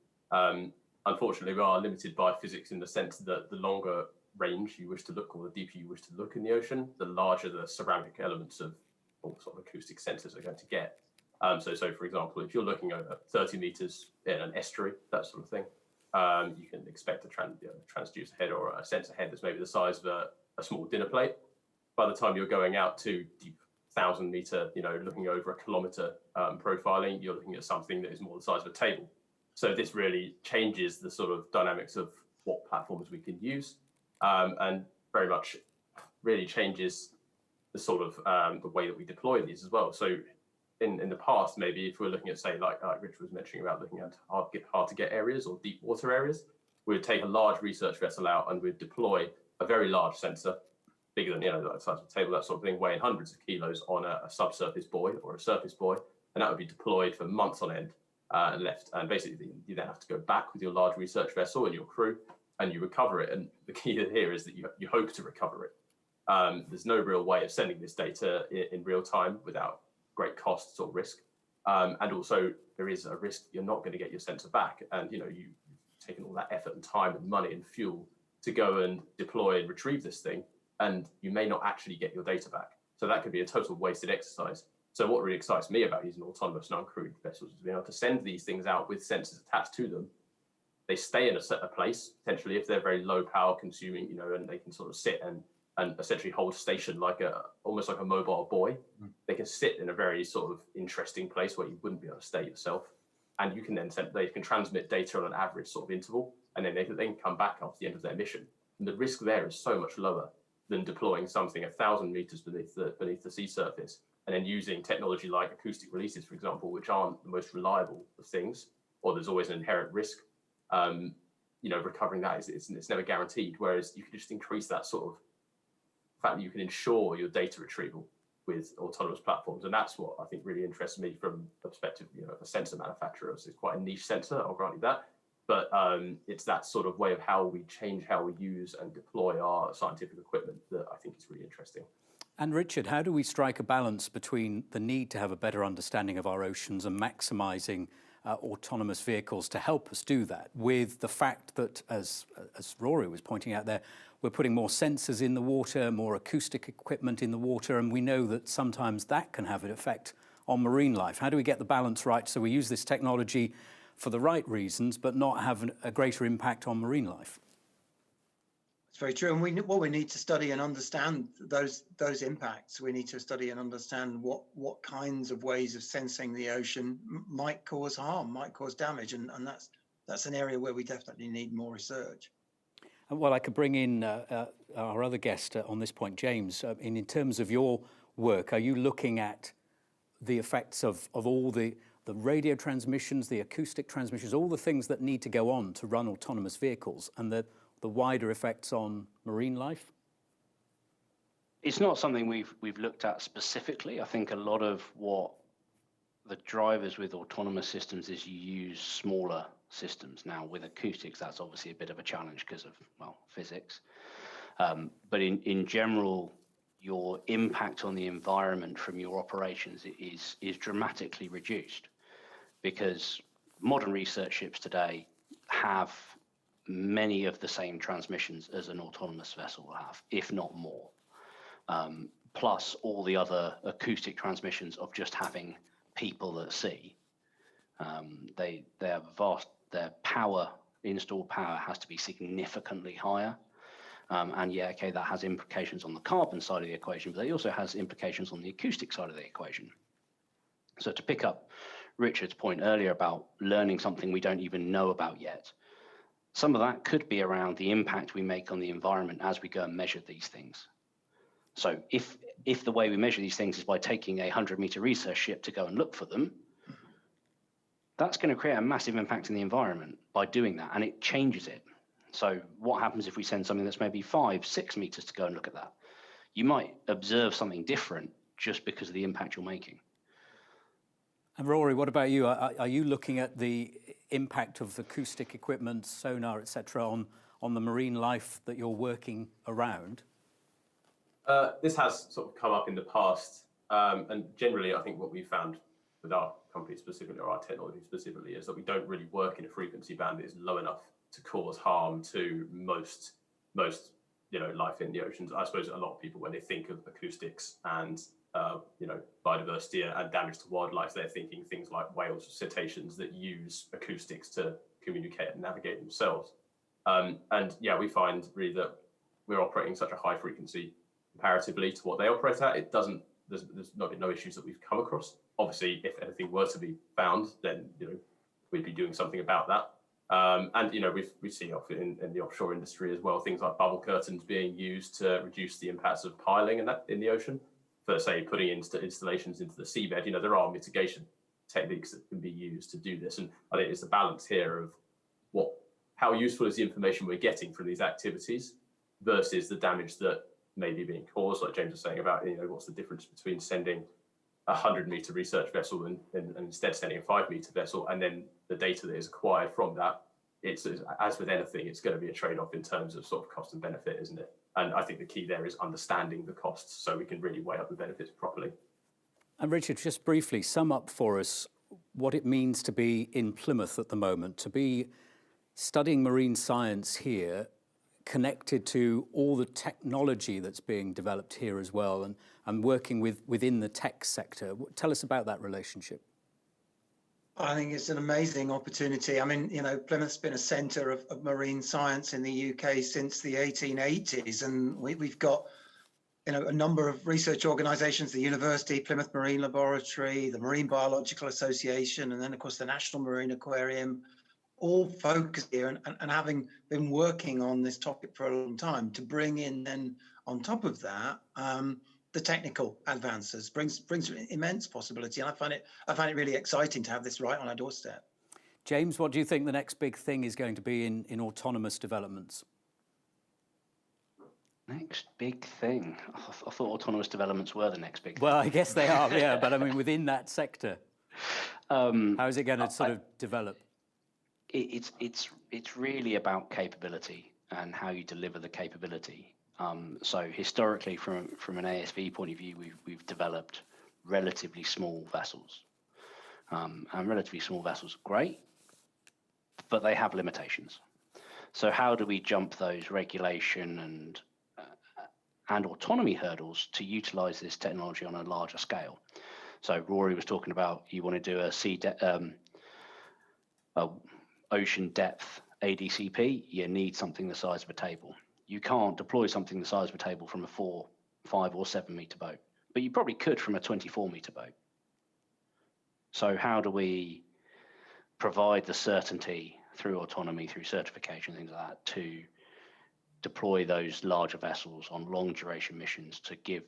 Unfortunately, we are limited by physics in the sense that the longer range you wish to look, or the deeper you wish to look in the ocean, the larger the ceramic elements of all sort of acoustic sensors are going to get. So for example, if you're looking over 30 meters in an estuary, that sort of thing, you can expect a transducer head or a sensor head that's maybe the size of a small dinner plate. By the time you're going out to deep 1,000 meter, looking over a kilometer profiling, you're looking at something that is more the size of a table. So this really changes the sort of dynamics of what platforms we can use, and very much really changes the sort of the way that we deploy these as well. So in the past, maybe if we're looking at, say, like Rich was mentioning about looking at hard to get areas or deep water areas, we would take a large research vessel out and we'd deploy a very large sensor, bigger than the size of a table, that sort of thing, weighing hundreds of kilos on a subsurface buoy or a surface buoy, and that would be deployed for months on end and left. And basically, you then have to go back with your large research vessel and your crew, and you recover it. And the key here is that you hope to recover it. There's no real way of sending this data in real time without great costs or risk. And also, there is a risk you're not going to get your sensor back. And you've taken all that effort and time and money and fuel to go and deploy and retrieve this thing, and you may not actually get your data back. So that could be a total wasted exercise. So what really excites me about using autonomous and uncrewed vessels is being able to send these things out with sensors attached to them. They stay in a place, potentially, if they're very low power consuming, and they can sort of sit and essentially hold station almost like a mobile buoy. They can sit in a very sort of interesting place where you wouldn't be able to stay yourself. And you can then they can transmit data on an average sort of interval, and then they can come back after the end of their mission. And the risk there is so much lower than deploying something 1,000 meters beneath the sea surface, and then using technology like acoustic releases, for example, which aren't the most reliable of things, or there's always an inherent risk. Recovering that it's never guaranteed. Whereas you can just increase that sort of fact that you can ensure your data retrieval with autonomous platforms, and that's what I think really interests me from the perspective of a sensor manufacturer. It's quite a niche sensor, I'll grant you that, but it's that sort of way of how we change how we use and deploy our scientific equipment that I think is really interesting. And Richard, how do we strike a balance between the need to have a better understanding of our oceans and maximising autonomous vehicles to help us do that, with the fact that, as Rory was pointing out there, we're putting more sensors in the water, more acoustic equipment in the water, and we know that sometimes that can have an effect on marine life. How do we get the balance right so we use this technology for the right reasons, but not have a greater impact on marine life? It's very true, and we need to study and understand those impacts. We need to study and understand what kinds of ways of sensing the ocean might cause harm, might cause damage, and that's an area where we definitely need more research. Well, I could bring in our other guest on this point, James. In terms of your work, are you looking at the effects of all the radio transmissions, the acoustic transmissions, all the things that need to go on to run autonomous vehicles, and the wider effects on marine life? It's not something we've looked at specifically. I think a lot of what the drivers with autonomous systems is you use smaller systems. Now with acoustics, that's obviously a bit of a challenge because of, well, physics. But in general, your impact on the environment from your operations is dramatically reduced, because modern research ships today have many of the same transmissions as an autonomous vessel will have, if not more. Plus all the other acoustic transmissions of just having people at sea. They're vast. Their power, installed power, has to be significantly higher. And yeah, okay, that has implications on the carbon side of the equation, but it also has implications on the acoustic side of the equation. So to pick up Richard's point earlier about learning something we don't even know about yet, some of that could be around the impact we make on the environment as we go and measure these things. So if the way we measure these things is by taking a 100-meter research ship to go and look for them, that's going to create a massive impact in the environment by doing that, and it changes it. So what happens if we send something that's maybe 5-6 meters to go and look at that? You might observe something different just because of the impact you're making. And Rory, what about you? Are you looking at the impact of acoustic equipment, sonar, etc., on the marine life that you're working around? This has sort of come up in the past, and generally I think what we found with our company specifically, or our technology specifically, is that we don't really work in a frequency band that is low enough to cause harm to most life in the oceans. I suppose a lot of people, when they think of acoustics and biodiversity and damage to wildlife, they're thinking things like whales, cetaceans that use acoustics to communicate and navigate themselves. And yeah, we find really that we're operating such a high frequency comparatively to what they operate at. There's no issues that we've come across. Obviously, if anything were to be found, then we'd be doing something about that. And we see in the offshore industry as well, things like bubble curtains being used to reduce the impacts of piling and that in the ocean. For say putting installations into the seabed, there are mitigation techniques that can be used to do this. And I think it's the balance here of how useful is the information we're getting from these activities versus the damage that may be being caused, like James was saying about what's the difference between sending a 100-meter research vessel and instead sending a 5-meter vessel, and then the data that is acquired from that. It's, as with anything, it's going to be a trade-off in terms of sort of cost and benefit, isn't it? And I think the key there is understanding the costs so we can really weigh up the benefits properly. And Richard, just briefly sum up for us what it means to be in Plymouth at the moment, to be studying marine science here, connected to all the technology that's being developed here as well, and working within the tech sector. Tell us about that relationship. I think it's an amazing opportunity. I mean, Plymouth's been a centre of marine science in the UK since the 1880s, and we've got, a number of research organisations: the University, Plymouth Marine Laboratory, the Marine Biological Association, and then of course the National Marine Aquarium, all focused here and having been working on this topic for a long time, to bring in then on top of that the technical advances brings immense possibility, and I find it really exciting to have this right on our doorstep. James, what do you think the next big thing is going to be in autonomous developments? Next big thing? I thought autonomous developments were the next big thing. Well, I guess they are, yeah, but I mean within that sector, how is it going to sort of develop? It's really about capability and how you deliver the capability. So historically, from an ASV point of view, we've developed relatively small vessels, and relatively small vessels are great, but they have limitations. So how do we jump those regulation and autonomy hurdles to utilize this technology on a larger scale? So Rory was talking about you want to do a ocean depth ADCP. You need something the size of a table. You can't deploy something the size of a table from a 4, 5 or 7 meter boat, but you probably could from a 24 meter boat. So how do we provide the certainty through autonomy, through certification, things like that, to deploy those larger vessels on long duration missions to give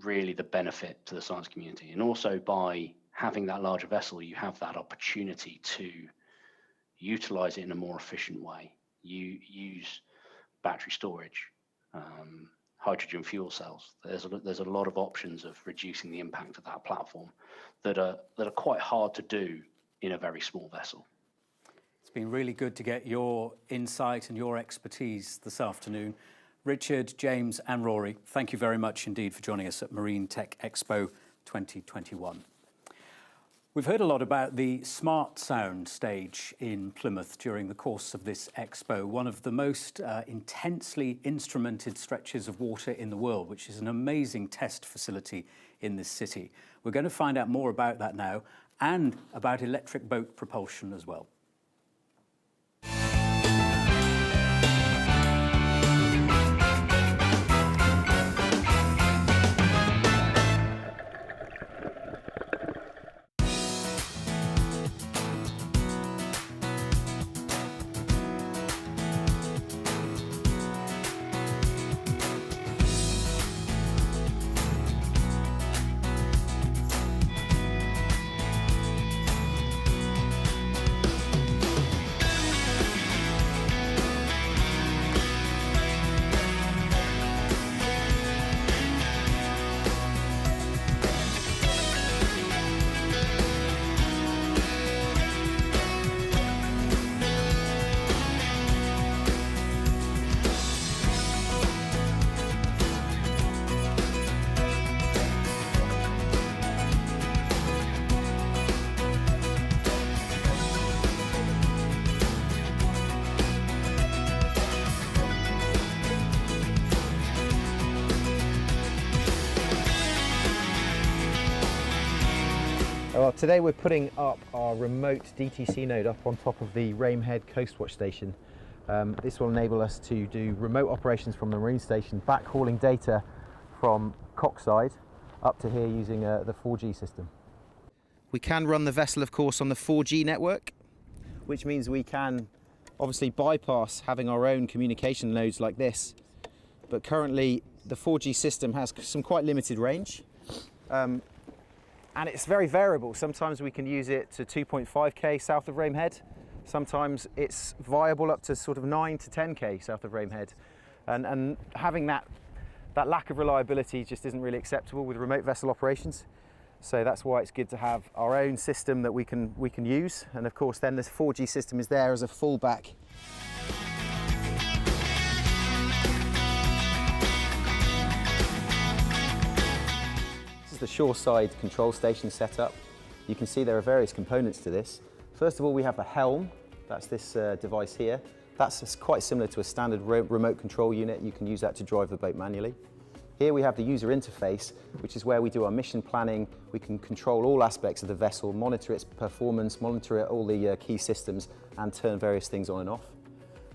really the benefit to the science community? And also by having that larger vessel, you have that opportunity to utilize it in a more efficient way. You use battery storage, hydrogen fuel cells. There's a lot of options of reducing the impact of that platform that are quite hard to do in a very small vessel. It's been really good to get your insight and your expertise this afternoon. Richard, James and Rory, thank you very much indeed for joining us at Marine Tech Expo 2021. We've heard a lot about the Smart Sound stage in Plymouth during the course of this expo, one of the most intensely instrumented stretches of water in the world, which is an amazing test facility in this city. We're going to find out more about that now and about electric boat propulsion as well. Well, today we're putting up our remote DTC node up on top of the Ramehead Coastwatch station. This will enable us to do remote operations from the marine station, backhauling data from Coxside up to here using the 4G system. We can run the vessel, of course, on the 4G network, which means we can obviously bypass having our own communication nodes like this. But currently the 4G system has some quite limited range. And it's very variable. Sometimes we can use it to 2.5k south of Ramehead. Sometimes it's viable up to sort of 9 to 10k south of Ramehead. And having that lack of reliability just isn't really acceptable with remote vessel operations. So that's why it's good to have our own system that we can use. And of course then this 4G system is there as a fallback. The shoreside control station setup. You can see there are various components to this. First of all, we have the helm. That's this device here. That's quite similar to a standard remote control unit. You can use that to drive the boat manually. Here we have the user interface, which is where we do our mission planning. We can control all aspects of the vessel, monitor its performance, monitor all the key systems, and turn various things on and off.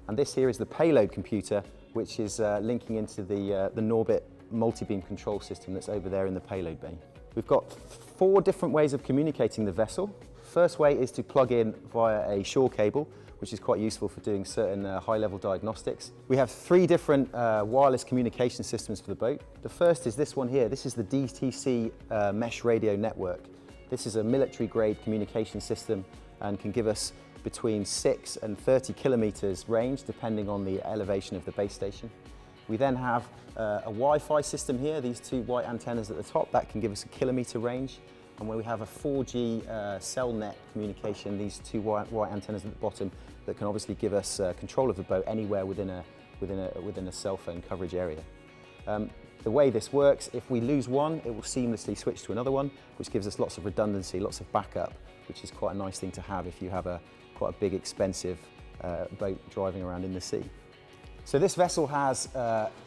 And this here is the payload computer, which is linking into the Norbit multi-beam control system that's over there in the payload bay. We've got 4 different ways of communicating the vessel. First way is to plug in via a shore cable, which is quite useful for doing certain high-level diagnostics. We have 3 different wireless communication systems for the boat. The first is this one here. This is the DTC mesh radio network. This is a military-grade communication system and can give us between 6 and 30 kilometers range, depending on the elevation of the base station. We then have a Wi-Fi system here, these 2 white antennas at the top, that can give us a kilometer range. And where we have a 4G cell net communication, these 2 white antennas at the bottom that can obviously give us control of the boat anywhere within a cell phone coverage area. The way this works, if we lose one, it will seamlessly switch to another one, which gives us lots of redundancy, lots of backup, which is quite a nice thing to have if you have quite a big, expensive boat driving around in the sea. So this vessel has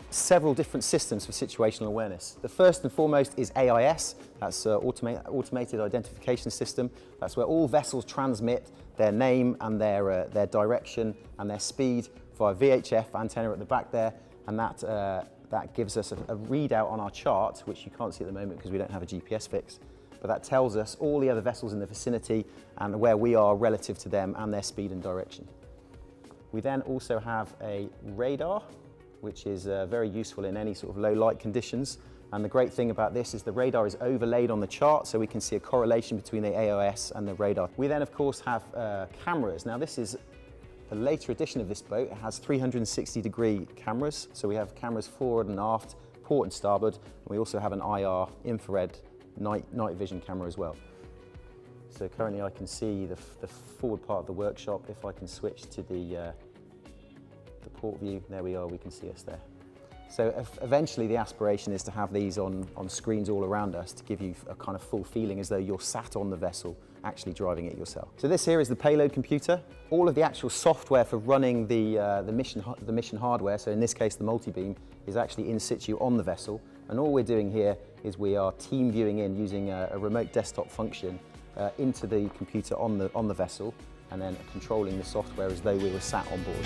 several different systems for situational awareness. The first and foremost is AIS, that's Automated Identification System. That's where all vessels transmit their name and their direction and their speed via VHF antenna at the back there, and that gives us a readout on our chart, which you can't see at the moment because we don't have a GPS fix, but that tells us all the other vessels in the vicinity and where we are relative to them and their speed and direction. We then also have a radar, which is very useful in any sort of low light conditions. And the great thing about this is the radar is overlaid on the chart, so we can see a correlation between the AOS and the radar. We then, of course, have cameras. Now, this is a later edition of this boat. It has 360-degree cameras, so we have cameras forward and aft, port and starboard, and we also have an IR infrared night vision camera as well. So currently I can see the forward part of the workshop. If I can switch to the port view, there we are, we can see us there. So eventually the aspiration is to have these on screens all around us to give you a kind of full feeling as though you're sat on the vessel, actually driving it yourself. So this here is the payload computer. All of the actual software for running the mission hardware, so in this case the multi-beam, is actually in situ on the vessel. And all we're doing here is we are team viewing in using a remote desktop function into the computer on the vessel, and then controlling the software as though we were sat on board.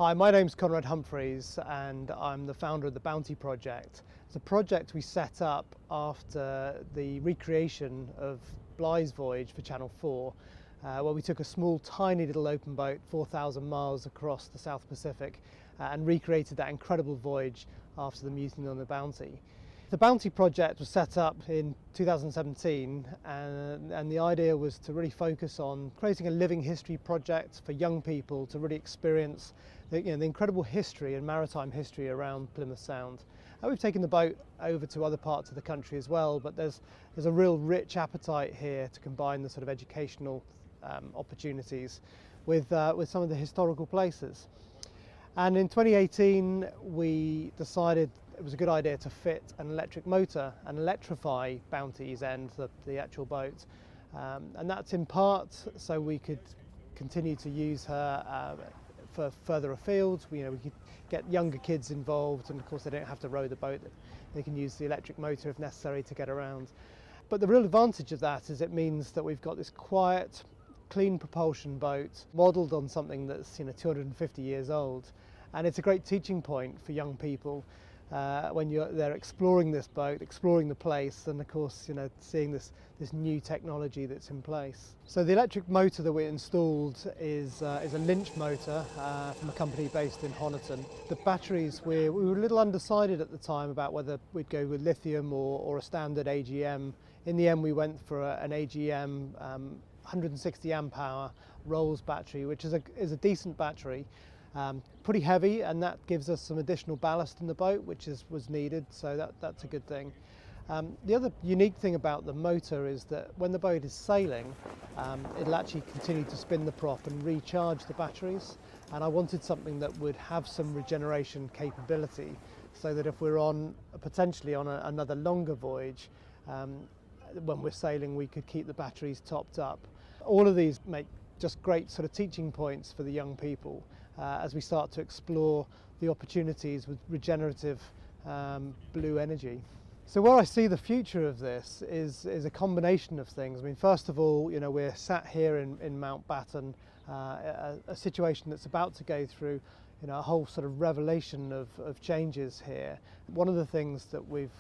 Hi, my name's Conrad Humphreys and I'm the founder of the Bounty Project. It's a project we set up after the recreation of Bly's voyage for Channel 4, where we took a small, tiny little open boat 4,000 miles across the South Pacific and recreated that incredible voyage after the mutiny on the Bounty. The Bounty Project was set up in 2017 and the idea was to really focus on creating a living history project for young people to really experience the incredible history and maritime history around Plymouth Sound. And we've taken the boat over to other parts of the country as well, but there's a real rich appetite here to combine the sort of educational opportunities with some of the historical places. And in 2018 we decided it was a good idea to fit an electric motor and electrify Bounty's End, the actual boat. And that's in part so we could continue to use her for further afield. We could get younger kids involved, and of course they don't have to row the boat. They can use the electric motor if necessary to get around. But the real advantage of that is it means that we've got this quiet, clean propulsion boat modelled on something that's 250 years old. And it's a great teaching point for young people when they're exploring this boat, exploring the place, and of course seeing this new technology that's in place. So the electric motor that we installed is a Lynch motor from a company based in Honiton. The batteries, we were a little undecided at the time about whether we'd go with lithium or a standard AGM. In the end we went for an AGM 160 amp hour Rolls battery, which is a decent battery. Pretty heavy, and that gives us some additional ballast in the boat, which was needed, so that's a good thing. The other unique thing about the motor is that when the boat is sailing, it'll actually continue to spin the prop and recharge the batteries, and I wanted something that would have some regeneration capability so that if we're potentially on another longer voyage, when we're sailing, we could keep the batteries topped up. All of these make just great sort of teaching points for the young people as we start to explore the opportunities with regenerative blue energy. So where I see the future of this is a combination of things. I mean, first of all, we're sat here in Mountbatten, a situation that's about to go through a whole sort of revelation of changes here. One of the things that we're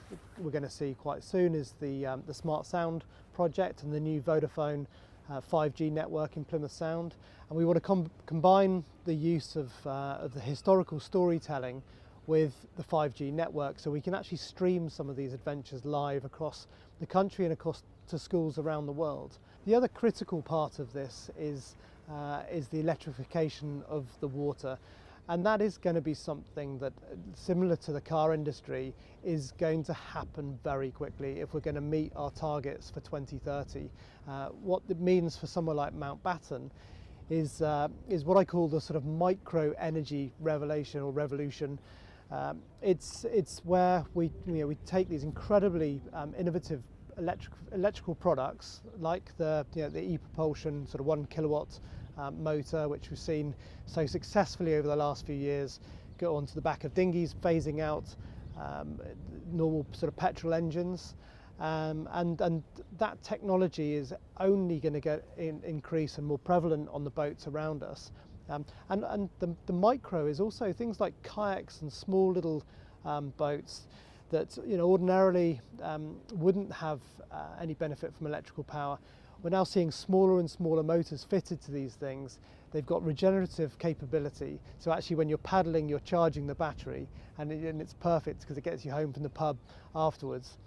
going to see quite soon is the Smart Sound project and the new Vodafone 5G network in Plymouth Sound, and we want to combine the use of the historical storytelling with the 5G network, so we can actually stream some of these adventures live across the country and across to schools around the world. The other critical part of this is the electrification of the water. And that is going to be something that, similar to the car industry, is going to happen very quickly if we're going to meet our targets for 2030. What it means for somewhere like Mountbatten is what I call the sort of micro energy revolution. It's where we take these incredibly innovative electrical products like the e-propulsion sort of 1 kilowatt motor, which we've seen so successfully over the last few years, go onto the back of dinghies, phasing out normal sort of petrol engines, and that technology is only going to increase and more prevalent on the boats around us. And the micro is also things like kayaks and small little boats that ordinarily wouldn't have any benefit from electrical power. We're now seeing smaller and smaller motors fitted to these things. They've got regenerative capability, so actually when you're paddling you're charging the battery, and it's perfect because it gets you home from the pub afterwards.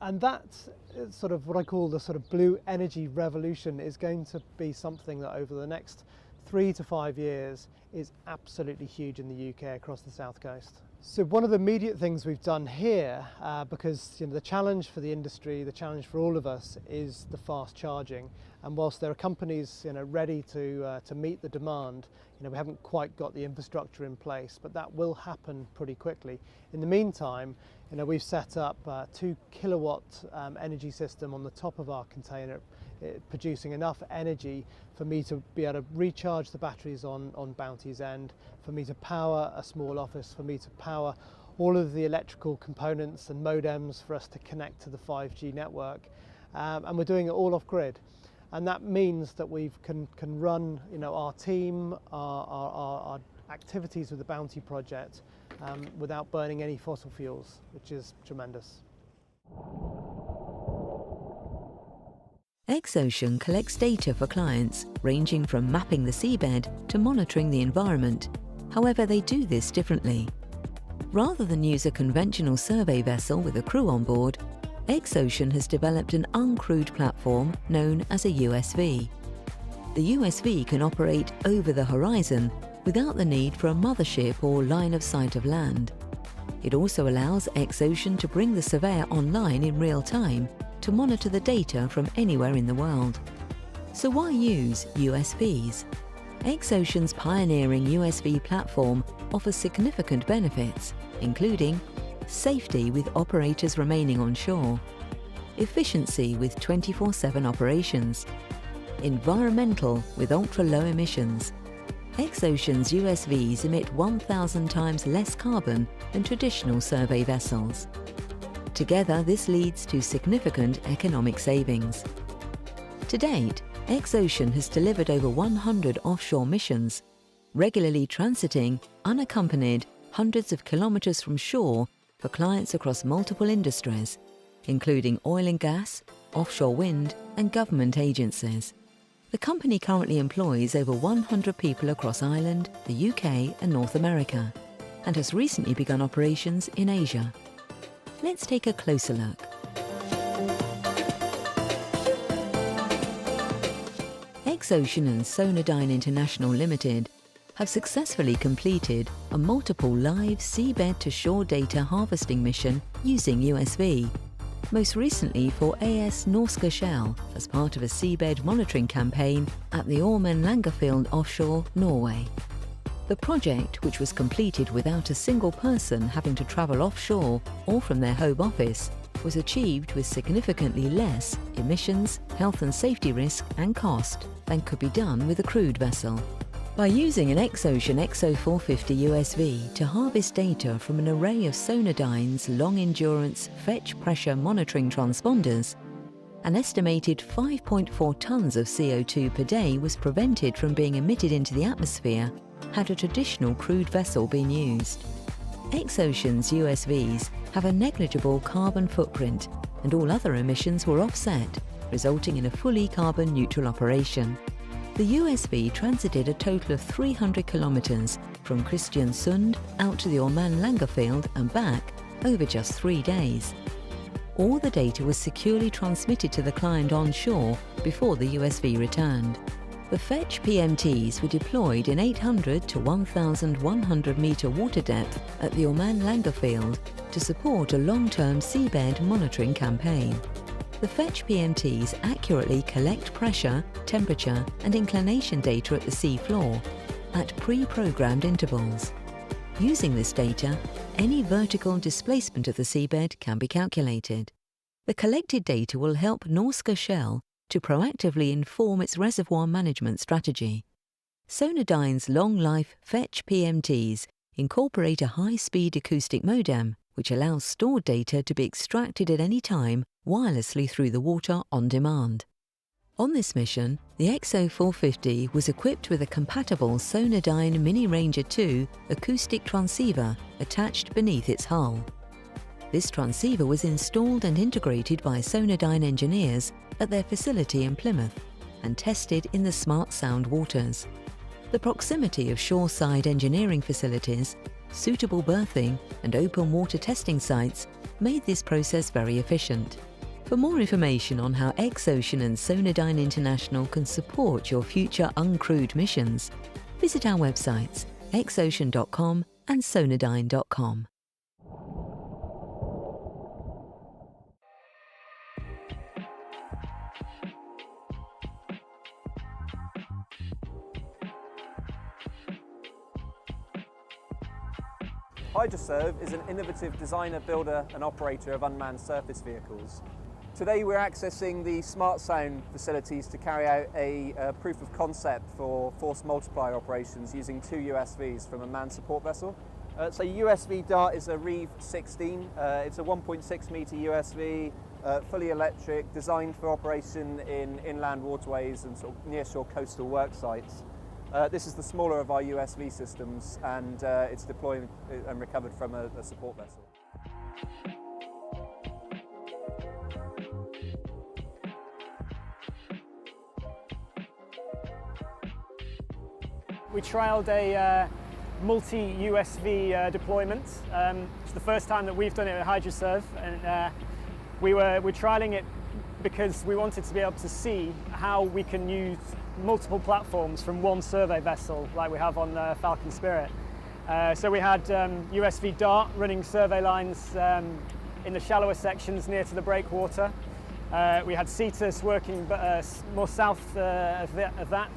And that's sort of what I call the sort of blue energy revolution is going to be something that over the next 3 to 5 years is absolutely huge in the UK across the South Coast. So one of the immediate things we've done here, because the challenge for the industry, the challenge for all of us, is the fast charging. And whilst there are companies ready to meet the demand, we haven't quite got the infrastructure in place, but that will happen pretty quickly. In the meantime, we've set up a 2 kilowatt energy system on the top of our container, producing enough energy for me to be able to recharge the batteries on Bounty's End, for me to power a small office, for me to power all of the electrical components and modems for us to connect to the 5G network. And we're doing it all off grid. And that means that we can run our team, our activities with the Bounty project without burning any fossil fuels, which is tremendous. Exocean collects data for clients, ranging from mapping the seabed to monitoring the environment. However, they do this differently. Rather than use a conventional survey vessel with a crew on board, Exocean has developed an uncrewed platform known as a USV. The USV can operate over the horizon without the need for a mothership or line of sight of land. It also allows Exocean to bring the surveyor online in real time to monitor the data from anywhere in the world. So why use USVs? Exocean's pioneering USV platform offers significant benefits, including safety with operators remaining on shore, efficiency with 24/7 operations, environmental with ultra-low emissions. Exocean's USVs emit 1,000 times less carbon than traditional survey vessels. Together, this leads to significant economic savings. To date, Exocean has delivered over 100 offshore missions, regularly transiting, unaccompanied, hundreds of kilometres from shore for clients across multiple industries, including oil and gas, offshore wind, and government agencies. The company currently employs over 100 people across Ireland, the UK, and North America, and has recently begun operations in Asia. Let's take a closer look. Exocean and Sonodyne International Limited have successfully completed a multiple live seabed-to-shore data harvesting mission using USV, most recently for AS Norske Shell as part of a seabed monitoring campaign at the Ormen Langefield offshore Norway. The project, which was completed without a single person having to travel offshore or from their home office, was achieved with significantly less emissions, health and safety risk and cost than could be done with a crewed vessel. By using an Exocean XO450 USV to harvest data from an array of Sonodyne's long-endurance fetch pressure monitoring transponders, an estimated 5.4 tonnes of CO2 per day was prevented from being emitted into the atmosphere had a traditional crewed vessel been used. Exocean's USVs have a negligible carbon footprint, and all other emissions were offset, resulting in a fully carbon neutral operation. The USV transited a total of 300 kilometres from Kristiansund out to the Ormen Langefield and back over just 3 days. All the data was securely transmitted to the client on shore before the USV returned. The Fetch PMTs were deployed in 800 to 1,100 metre water depth at the Ormen Langefield to support a long-term seabed monitoring campaign. The Fetch PMTs accurately collect pressure, temperature and inclination data at the sea floor at pre-programmed intervals. Using this data, any vertical displacement of the seabed can be calculated. The collected data will help Norske Shell to proactively inform its reservoir management strategy. Sonodyne's long-life Fetch PMTs incorporate a high-speed acoustic modem, which allows stored data to be extracted at any time wirelessly through the water on demand. On this mission, the XO450 was equipped with a compatible Sonodyne Mini Ranger 2 acoustic transceiver attached beneath its hull. This transceiver was installed and integrated by Sonodyne engineers at their facility in Plymouth and tested in the Smart Sound waters. The proximity of shoreside engineering facilities, suitable berthing and open water testing sites made this process very efficient. For more information on how Exocean and Sonodyne International can support your future uncrewed missions, visit our websites exocean.com and sonodyne.com. Hydroserve is an innovative designer, builder and operator of unmanned surface vehicles. Today we're accessing the Smart Sound facilities to carry out a proof of concept for force multiplier operations using 2 USVs from a manned support vessel. So USV Dart is a Reeve 16. It's a 1.6 metre USV, fully electric, designed for operation in inland waterways and sort of nearshore coastal work sites. This is the smaller of our USV systems, and it's deployed and recovered from a support vessel. We trialled a multi-USV deployment. It's the first time that we've done it at HydroServe, and we're trialling it because we wanted to be able to see how we can use multiple platforms from one survey vessel like we have on Falcon Spirit. So we had USV Dart running survey lines in the shallower sections near to the breakwater. We had Cetus working more south of that,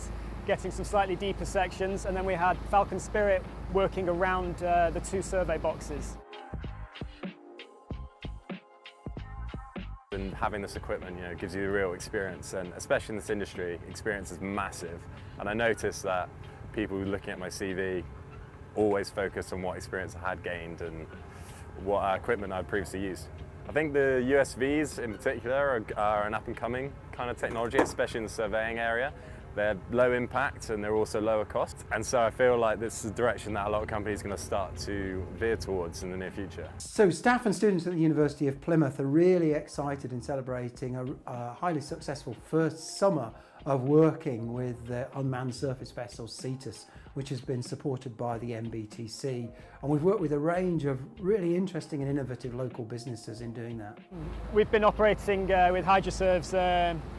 getting some slightly deeper sections, and then we had Falcon Spirit working around the two survey boxes. And having this equipment, gives you a real experience, and especially in this industry, experience is massive. And I noticed that people looking at my CV always focus on what experience I had gained and what equipment I'd previously used. I think the USVs in particular are an up-and-coming kind of technology, especially in the surveying area. They're low impact and they're also lower cost. And so I feel like this is the direction that a lot of companies are going to start to veer towards in the near future. So staff and students at the University of Plymouth are really excited in celebrating a highly successful first summer of working with the unmanned surface vessel Cetus, which has been supported by the MBTC. And we've worked with a range of really interesting and innovative local businesses in doing that. We've been operating with HydroServe's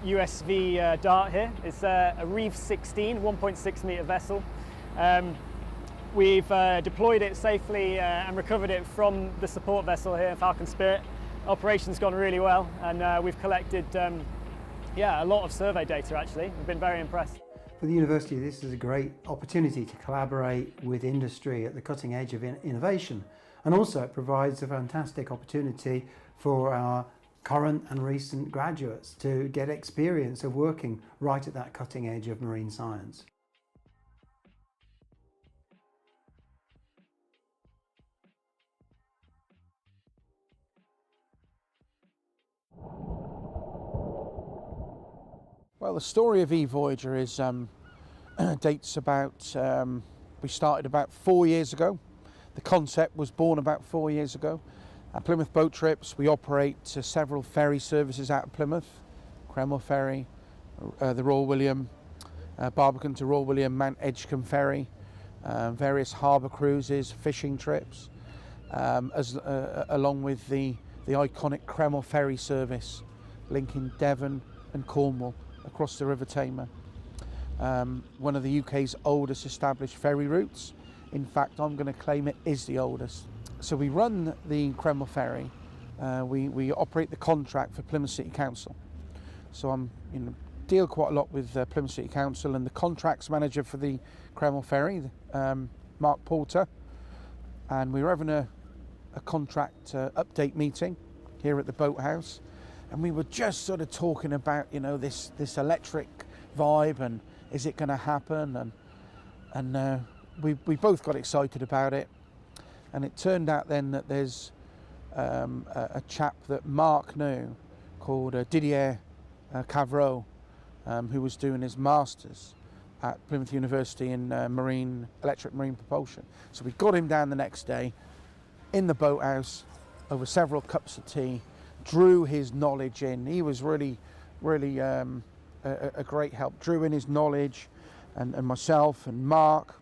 USV Dart here. It's a Reeve 16, 1.6 metre vessel. We've deployed it safely and recovered it from the support vessel here, Falcon Spirit. Operation's gone really well, and we've collected a lot of survey data actually. We've been very impressed. For the university, this is a great opportunity to collaborate with industry at the cutting edge of innovation, and also it provides a fantastic opportunity for our current and recent graduates to get experience of working right at that cutting edge of marine science. Well, the story of eVoyager is dates about, we started about 4 years ago. The concept was born about 4 years ago. At Plymouth Boat Trips, we operate several ferry services out of Plymouth. Cremel Ferry, the Royal William, Barbican to Royal William, Mount Edgecombe Ferry, various harbour cruises, fishing trips, along with the iconic Cremel Ferry service linking Devon and Cornwall across the River Tamar. One of the UK's oldest established ferry routes. In fact, I'm going to claim it is the oldest. So we run the Cremel Ferry. We operate the contract for Plymouth City Council. So I'm deal quite a lot with Plymouth City Council, and the contracts manager for the Cremel Ferry, Mark Porter. And we were having a contract update meeting here at the boathouse. And we were just sort of talking about, this electric vibe, and is it going to happen? And we both got excited about it. And it turned out then that there's a chap that Mark knew called Didier Cavreau, who was doing his masters at Plymouth University in electric marine propulsion. So we got him down the next day in the boathouse over several cups of tea. Drew his knowledge in. He was really a great help. Drew in his knowledge, and myself and Mark,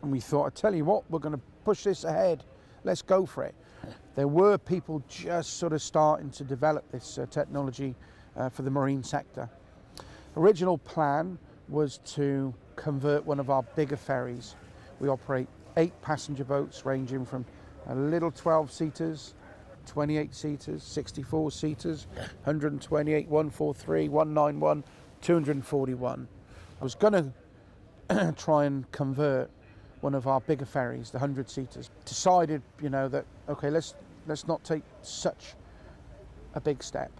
and we thought, I tell you what, we're going to push this ahead. Let's go for it. There were people just sort of starting to develop this technology for the marine sector. Original plan was to convert one of our bigger ferries. We operate 8 passenger boats ranging from a little 12-seaters, 28-seaters, 64-seaters, 128, 143, 191, 241. I was going to try and convert one of our bigger ferries, the 100-seaters. Decided, that, okay, let's not take such a big step.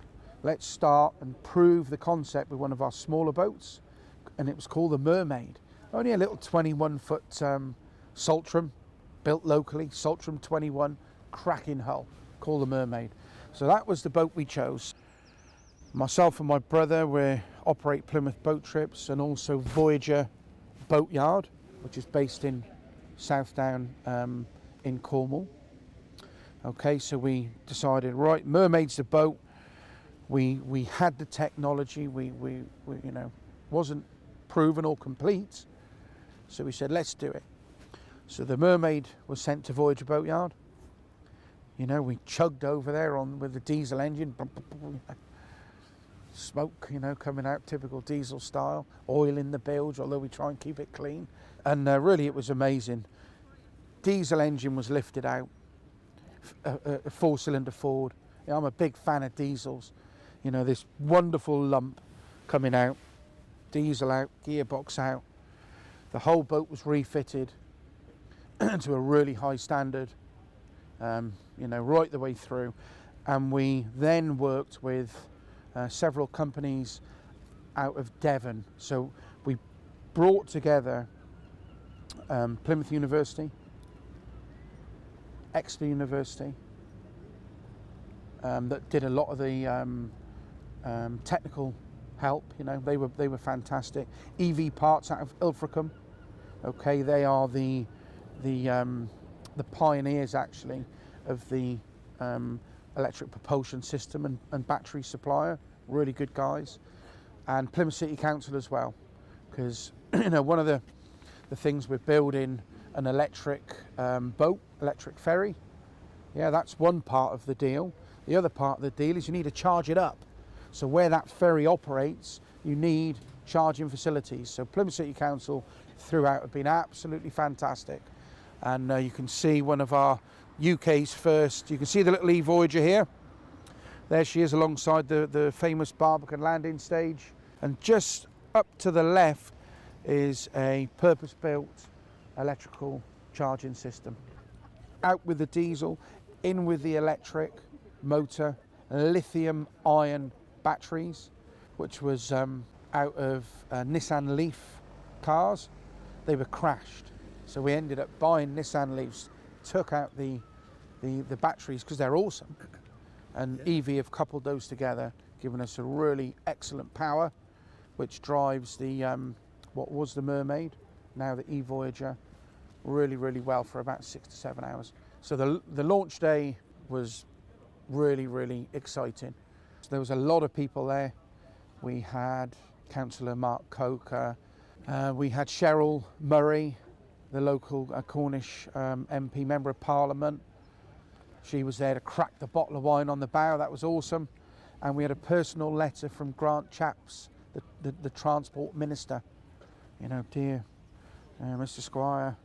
Let's start and prove the concept with one of our smaller boats, and it was called the Mermaid. Only a little 21-foot Saltram, built locally, Saltram 21, cracking hull, called the Mermaid. So that was the boat we chose. Myself and my brother, we operate Plymouth Boat Trips and also Voyager boatyard, which is based in Southdown in Cornwall. Okay, so we decided, right, Mermaid's the boat. We had the technology. We you know, wasn't proven or complete, so we said, let's do it. So the Mermaid was sent to Voyager Boatyard. You know, we chugged over there with the diesel engine, smoke, you know, coming out, typical diesel style, oil in the bilge, although we try and keep it clean. And really, it was amazing. Diesel engine was lifted out, a 4-cylinder Ford. You know, I'm a big fan of diesels. You know, this wonderful lump coming out, diesel out, gearbox out. The whole boat was refitted to a really high standard, you know, right the way through. And we then worked with several companies out of Devon. So we brought together Plymouth University, Expo University, that did a lot of the technical help. You know, they were fantastic. EV Parts out of Ilfracombe. Okay, they are the pioneers actually of the electric propulsion system and battery supplier. Really good guys. And Plymouth City Council as well, because you know, one of the things we're building an electric boat, electric ferry. Yeah, that's one part of the deal. The other part of the deal is you need to charge it up. So where that ferry operates, you need charging facilities. So Plymouth City Council throughout have been absolutely fantastic. And you can see one of our UK's first, you can see the little E-Voyager here. There she is alongside the famous Barbican landing stage. And just up to the left is a purpose-built electrical charging system. Out with the diesel, in with the electric motor, lithium-ion batteries, which was out of Nissan Leaf cars. They were crashed. So we ended up buying Nissan Leafs, took out the batteries because they're awesome. And EV have coupled those together, giving us a really excellent power, which drives the what was the Mermaid, now the E-Voyager, really, really well for about 6 to 7 hours. So the launch day was really, really exciting. So there was a lot of people there. We had Councillor Mark Coker, we had Cheryl Murray, the local Cornish MP, Member of Parliament. She was there to crack the bottle of wine on the bow. That was awesome. And we had a personal letter from Grant Chaps, the Transport Minister. You know, dear Mr. Squire,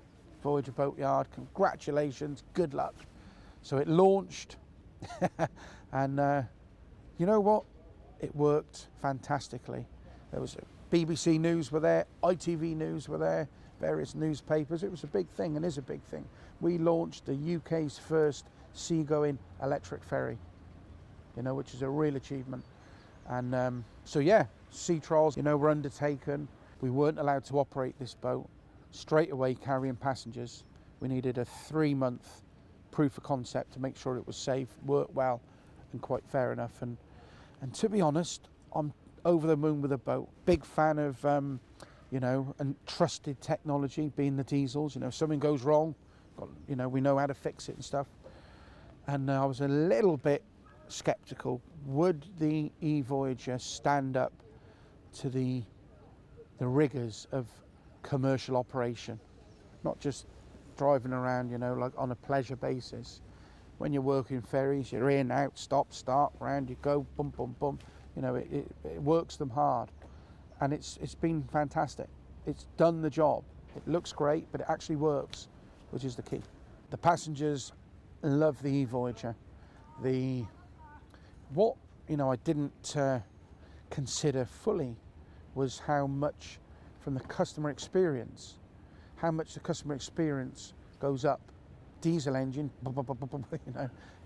Voyager Boatyard, congratulations, good luck. So it launched, and you know what? It worked fantastically. There was BBC News were there, ITV News were there, various newspapers. It was a big thing and is a big thing. We launched the UK's first seagoing electric ferry, you know, which is a real achievement. And so yeah, sea trials, you know, were undertaken. We weren't allowed to operate this boat straight away carrying passengers. We needed a 3-month proof of concept to make sure it was safe, worked well, and quite fair enough. And to be honest, I'm over the moon with the boat. Big fan of, you know, and trusted technology, being the diesels. You know, if something goes wrong, you know, we know how to fix it and stuff. And I was a little bit skeptical. Would the E-Voyager stand up to the rigours of commercial operation? Not just driving around, you know, like on a pleasure basis. When you're working ferries, you're in, out, stop, start, round you go, bum, bum, bum. You know, it works them hard. And it's been fantastic. It's done the job. It looks great, but it actually works, which is the key. The passengers love the E-Voyager. What, you know, I didn't consider fully was how much from the customer experience, how much the customer experience goes up. Diesel engine, you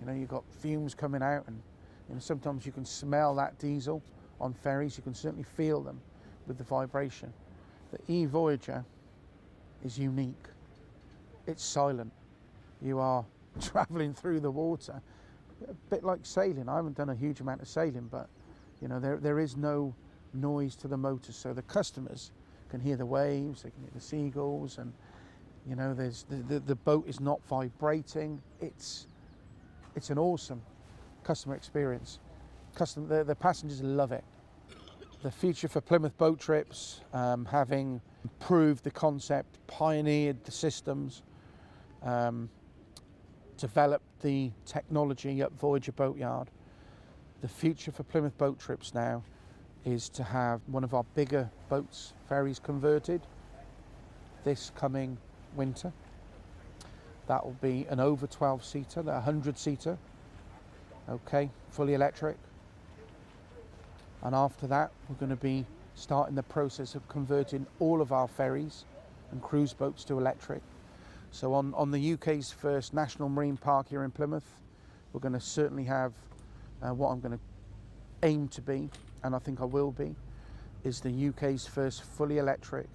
know, you've got fumes coming out, and you know, sometimes you can smell that diesel on ferries. You can certainly feel them with the vibration. The E-Voyager is unique. It's silent. You are traveling through the water, a bit like sailing. I haven't done a huge amount of sailing, but you know, there is no noise to the motors, so the customers can hear the waves, they can hear the seagulls, and you know, there's the boat is not vibrating. It's an awesome customer experience. The passengers love it. The future for Plymouth boat trips, having improved the concept, pioneered the systems, developed the technology at Voyager Boatyard. The future for Plymouth boat trips now is to have one of our bigger boats, ferries, converted this coming winter. That will be an over 12-seater, a 100-seater, okay, fully electric. And after that, we're going to be starting the process of converting all of our ferries and cruise boats to electric. So on the UK's first National Marine Park here in Plymouth, we're going to certainly have what I'm going to aim to be, and I think I will be, is the UK's first fully electric,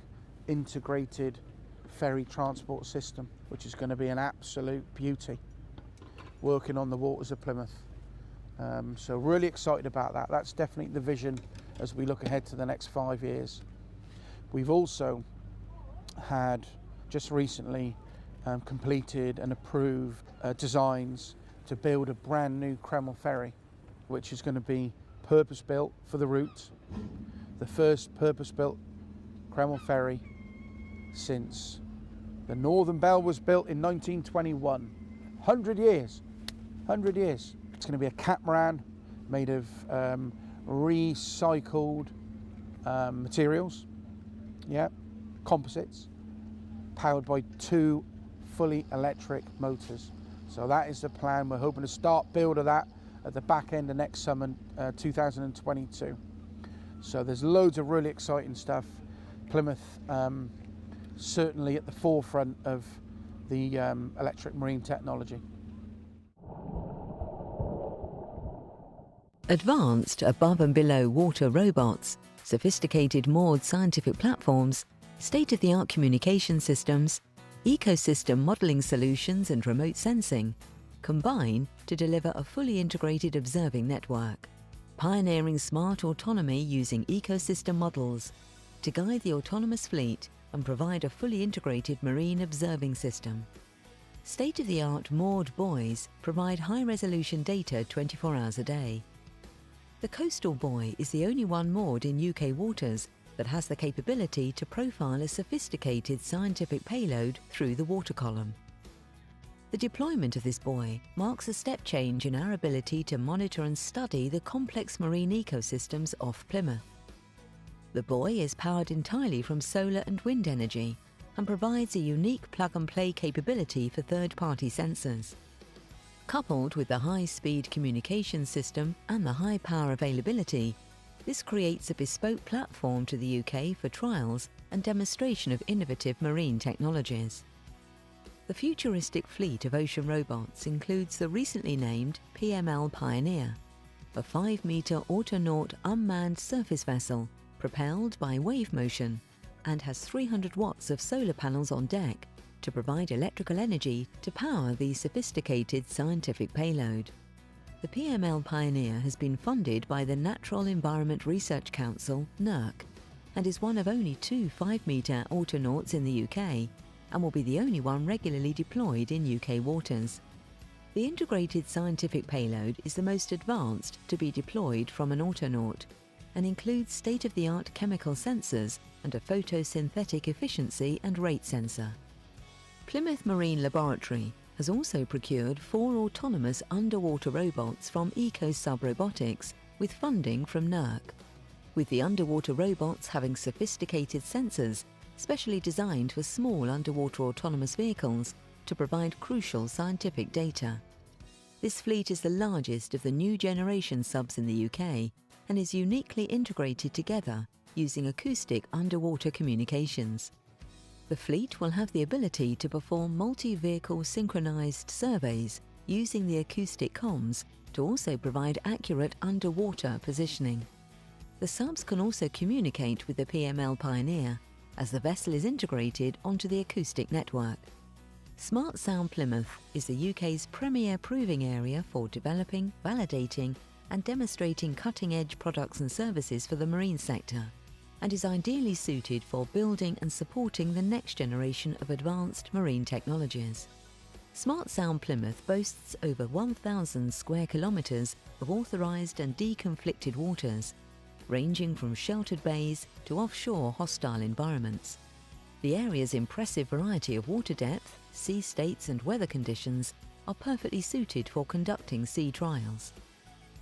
integrated ferry transport system, which is going to be an absolute beauty, working on the waters of Plymouth. So really excited about that. That's definitely the vision as we look ahead to the next 5 years. We've also had just recently completed and approved designs to build a brand new Kreml ferry, which is going to be purpose-built for the route. The first purpose-built Kreml ferry since the Northern Belle was built in 1921. 100 years, 100 years. It's going to be a catamaran made of recycled materials, yeah, composites, powered by 2 fully electric motors. So that is the plan. We're hoping to start build of that at the back end of next summer, 2022. So there's loads of really exciting stuff. Plymouth certainly at the forefront of the electric marine technology. Advanced above and below water robots, sophisticated moored scientific platforms, state-of-the-art communication systems, ecosystem modelling solutions and remote sensing combine to deliver a fully integrated observing network, pioneering smart autonomy using ecosystem models to guide the autonomous fleet and provide a fully integrated marine observing system. State-of-the-art moored buoys provide high-resolution data 24 hours a day. The coastal buoy is the only one moored in UK waters that has the capability to profile a sophisticated scientific payload through the water column. The deployment of this buoy marks a step change in our ability to monitor and study the complex marine ecosystems off Plymouth. The buoy is powered entirely from solar and wind energy and provides a unique plug-and-play capability for third-party sensors. Coupled with the high-speed communication system and the high power availability, this creates a bespoke platform to the UK for trials and demonstration of innovative marine technologies. The futuristic fleet of ocean robots includes the recently named PML Pioneer, a 5-metre autonaut unmanned surface vessel propelled by wave motion and has 300 watts of solar panels on deck to provide electrical energy to power the sophisticated scientific payload. The PML Pioneer has been funded by the Natural Environment Research Council, NERC, and is one of only 2 5-metre autonauts in the UK and will be the only one regularly deployed in UK waters. The integrated scientific payload is the most advanced to be deployed from an autonaut and includes state-of-the-art chemical sensors and a photosynthetic efficiency and rate sensor. Plymouth Marine Laboratory has also procured 4 autonomous underwater robots from EcoSub Robotics with funding from NERC, with the underwater robots having sophisticated sensors specially designed for small underwater autonomous vehicles to provide crucial scientific data. This fleet is the largest of the new generation subs in the UK and is uniquely integrated together using acoustic underwater communications. The fleet will have the ability to perform multi-vehicle synchronized surveys using the acoustic comms to also provide accurate underwater positioning. The subs can also communicate with the PML Pioneer as the vessel is integrated onto the acoustic network. Smart Sound Plymouth is the UK's premier proving area for developing, validating and demonstrating cutting-edge products and services for the marine sector. and is ideally suited for building and supporting the next generation of advanced marine technologies. Smart Sound Plymouth boasts over 1,000 square kilometres of authorised and deconflicted waters, ranging from sheltered bays to offshore hostile environments. The area's impressive variety of water depth, sea states and weather conditions are perfectly suited for conducting sea trials.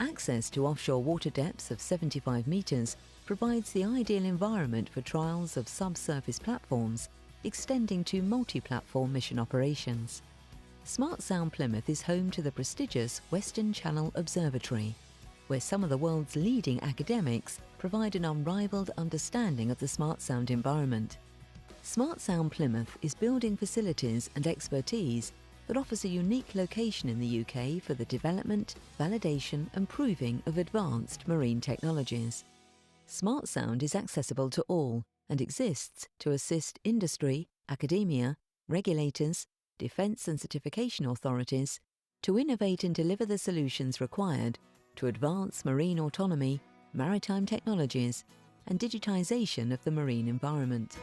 Access to offshore water depths of 75 metres provides the ideal environment for trials of subsurface platforms, extending to multi-platform mission operations. Smart Sound Plymouth is home to the prestigious Western Channel Observatory, where some of the world's leading academics provide an unrivaled understanding of the smart sound environment. Smart Sound Plymouth is building facilities and expertise that offers a unique location in the UK for the development, validation and proving of advanced marine technologies. Smart Sound is accessible to all and exists to assist industry, academia, regulators, defence and certification authorities to innovate and deliver the solutions required to advance marine autonomy, maritime technologies and digitisation of the marine environment.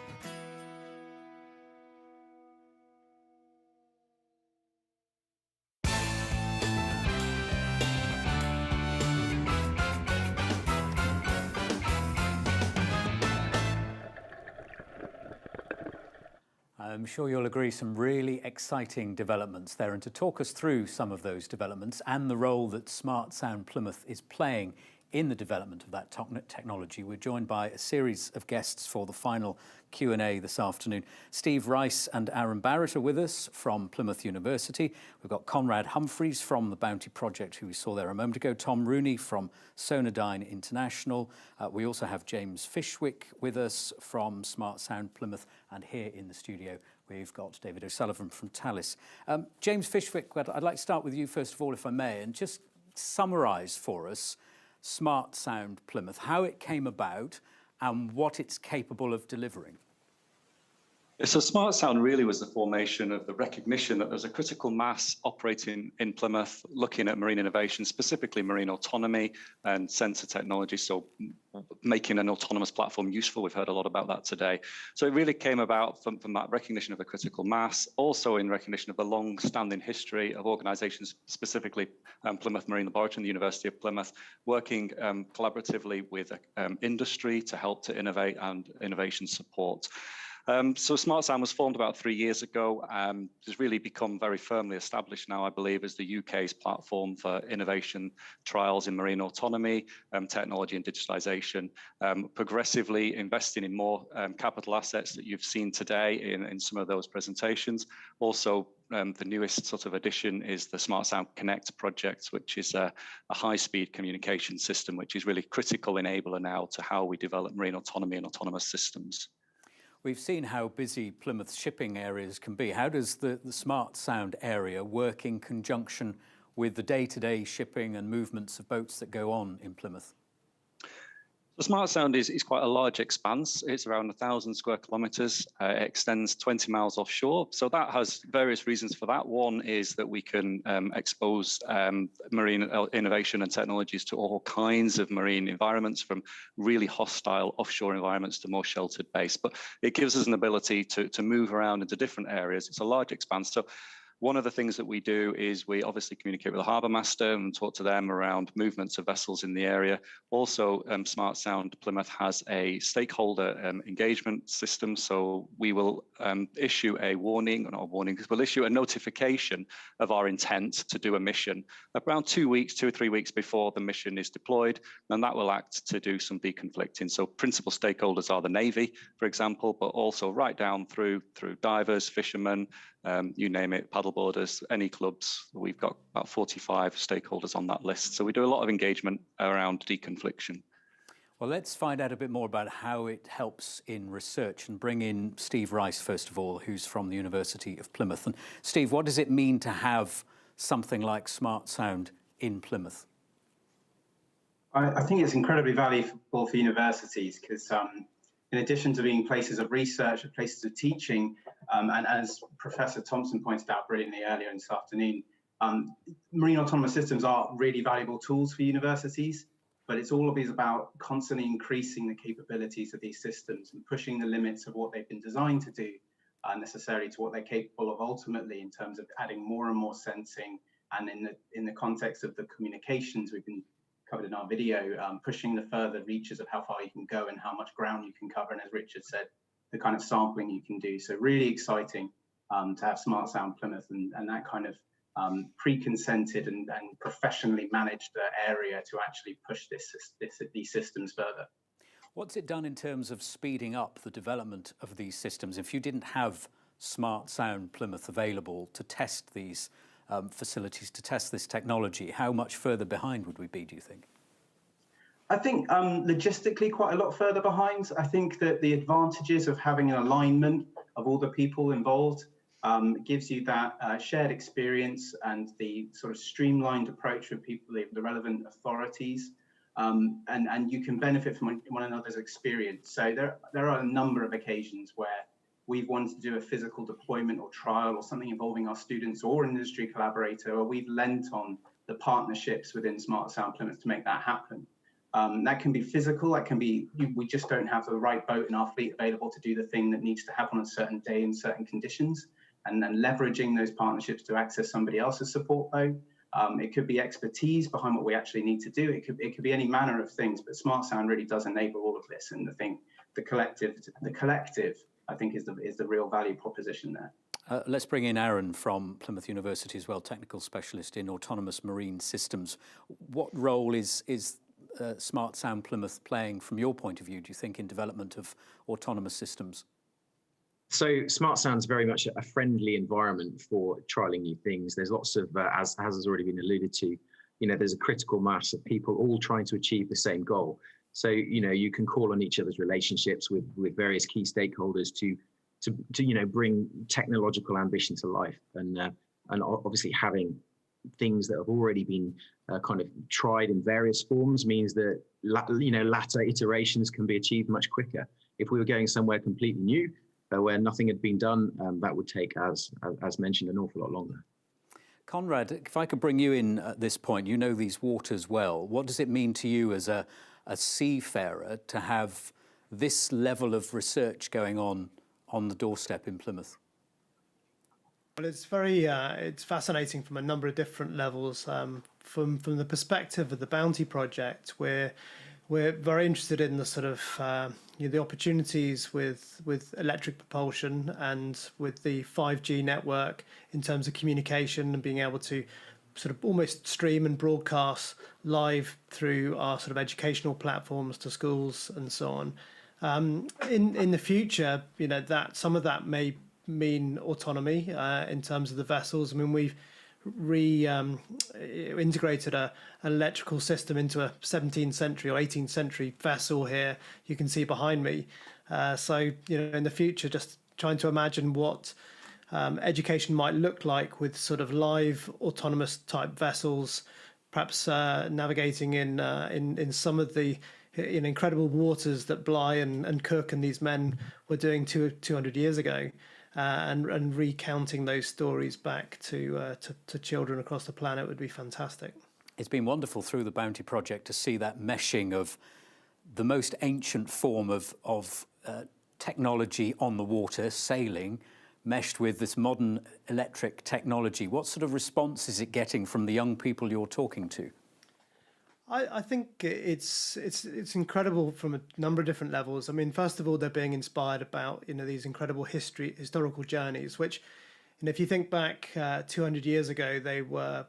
I'm sure you'll agree some really exciting developments there, and to talk us through some of those developments and the role that Smart Sound Plymouth is playing in the development of that technology, we're joined by a series of guests for the final Q&A this afternoon. Steve Rice and Aaron Barrett are with us from Plymouth University. We've got Conrad Humphreys from the Bounty Project, who we saw there a moment ago, Tom Rooney from Sonodyne International. We also have James Fishwick with us from Smart Sound Plymouth, and here in the studio we've got David O'Sullivan from Thales. James Fishwick, I'd like to start with you first of all, if I may, and just summarise for us Smart Sound Plymouth, how it came about and what it's capable of delivering. So Smart Sound really was the formation of the recognition that there's a critical mass operating in Plymouth, looking at marine innovation, specifically marine autonomy and sensor technology, so making an autonomous platform useful. We've heard a lot about that today. So it really came about from that recognition of a critical mass, also in recognition of the long-standing history of organisations, specifically Plymouth Marine Laboratory and the University of Plymouth, working collaboratively with industry to help to innovate and innovation support. So Smart Sound was formed about 3 years ago. It's really become very firmly established now, I believe, as the UK's platform for innovation trials in marine autonomy, technology and digitalisation, progressively investing in more capital assets that you've seen today in some of those presentations. Also, the newest sort of addition is the Smart Sound Connect project, which is a high-speed communication system, which is really critical enabler now to how we develop marine autonomy and autonomous systems. We've seen how busy Plymouth's shipping areas can be. How does the Smart Sound area work in conjunction with the day-to-day shipping and movements of boats that go on in Plymouth? The Smart Sound is quite a large expanse. It's around 1,000 square kilometres. It extends 20 miles offshore. So that has various reasons for that. One is that we can expose marine innovation and technologies to all kinds of marine environments, from really hostile offshore environments to more sheltered base. But it gives us an ability to move around into different areas. It's a large expanse. So one of the things that we do is we obviously communicate with the harbour master and talk to them around movements of vessels in the area. Also, Smart Sound Plymouth has a stakeholder engagement system. So we will issue a warning, not a warning, we'll issue a notification of our intent to do a mission around 2 weeks, 2 or 3 weeks before the mission is deployed. And that will act to do some deconflicting. So principal stakeholders are the Navy, for example, but also right down through divers, fishermen, you name it, paddleboarders, any clubs. We've got about 45 stakeholders on that list. So we do a lot of engagement around deconfliction. Well, let's find out a bit more about how it helps in research and bring in Steve Rice, first of all, who's from the University of Plymouth. And Steve, what does it mean to have something like Smart Sound in Plymouth? I think it's incredibly valuable for universities because in addition to being places of research, places of teaching, and as Professor Thompson pointed out brilliantly earlier this afternoon, marine autonomous systems are really valuable tools for universities. but it's always about constantly increasing the capabilities of these systems and pushing the limits of what they've been designed to do necessarily to what they're capable of ultimately, in terms of adding more and more sensing, and in the context of the communications we've been covered in our video, pushing the further reaches of how far you can go and how much ground you can cover, and as Richard said, the kind of sampling you can do. So really exciting to have Smart Sound Plymouth and that kind of pre-consented and professionally managed area to actually push these systems further. What's it done in terms of speeding up the development of these systems? If you didn't have Smart Sound Plymouth available to test these facilities, to test this technology, how much further behind would we be, do you think? I think logistically quite a lot further behind. I think that the advantages of having an alignment of all the people involved gives you that shared experience and the sort of streamlined approach with people, the relevant authorities, and you can benefit from one another's experience. So there are a number of occasions where we've wanted to do a physical deployment or trial or something involving our students or an industry collaborator, or we've lent on the partnerships within Smart Sound Plymouth to make that happen. That can be physical, that can be, we just don't have the right boat in our fleet available to do the thing that needs to happen on a certain day in certain conditions, and then leveraging those partnerships to access somebody else's support boat. It could be expertise behind what we actually need to do. It could be any manner of things, but Smart Sound really does enable all of this. And the collective, I think, is the real value proposition there. Let's bring in Aaron from Plymouth University as well, technical specialist in autonomous marine systems. What role is Smart Sound Plymouth playing from your point of view, do you think, in development of autonomous systems? So Smart Sound's very much a friendly environment for trialing new things. There's lots of, as has already been alluded to, there's a critical mass of people all trying to achieve the same goal. So, you can call on each other's relationships with various key stakeholders to bring technological ambition to life. And obviously having things that have already been kind of tried in various forms means that, latter iterations can be achieved much quicker. If we were going somewhere completely new, where nothing had been done, that would take, as mentioned, an awful lot longer. Conrad, if I could bring you in at this point, you know these waters well. What does it mean to you as a seafarer to have this level of research going on the doorstep in Plymouth? Well, it's very it's fascinating from a number of different levels. From the perspective of the Bounty Project, we're very interested in the sort of the opportunities with electric propulsion and with the 5G network in terms of communication and being able to sort of almost stream and broadcast live through our sort of educational platforms to schools and so on. In the future, that some of that may mean autonomy in terms of the vessels. I mean, we've integrated an electrical system into a 17th century or 18th century vessel here. You can see behind me. So, in the future, just trying to imagine what education might look like with sort of live autonomous type vessels, perhaps navigating in some of the incredible waters that Bligh and Cook and these men were doing 200 years ago. And recounting those stories back to children across the planet would be fantastic. It's been wonderful through the Bounty Project to see that meshing of the most ancient form of technology on the water, sailing, meshed with this modern electric technology. What sort of response is it getting from the young people you're talking to? I think it's incredible from a number of different levels. I mean, first of all, they're being inspired about these incredible historical journeys, which, if you think back 200 years ago, they were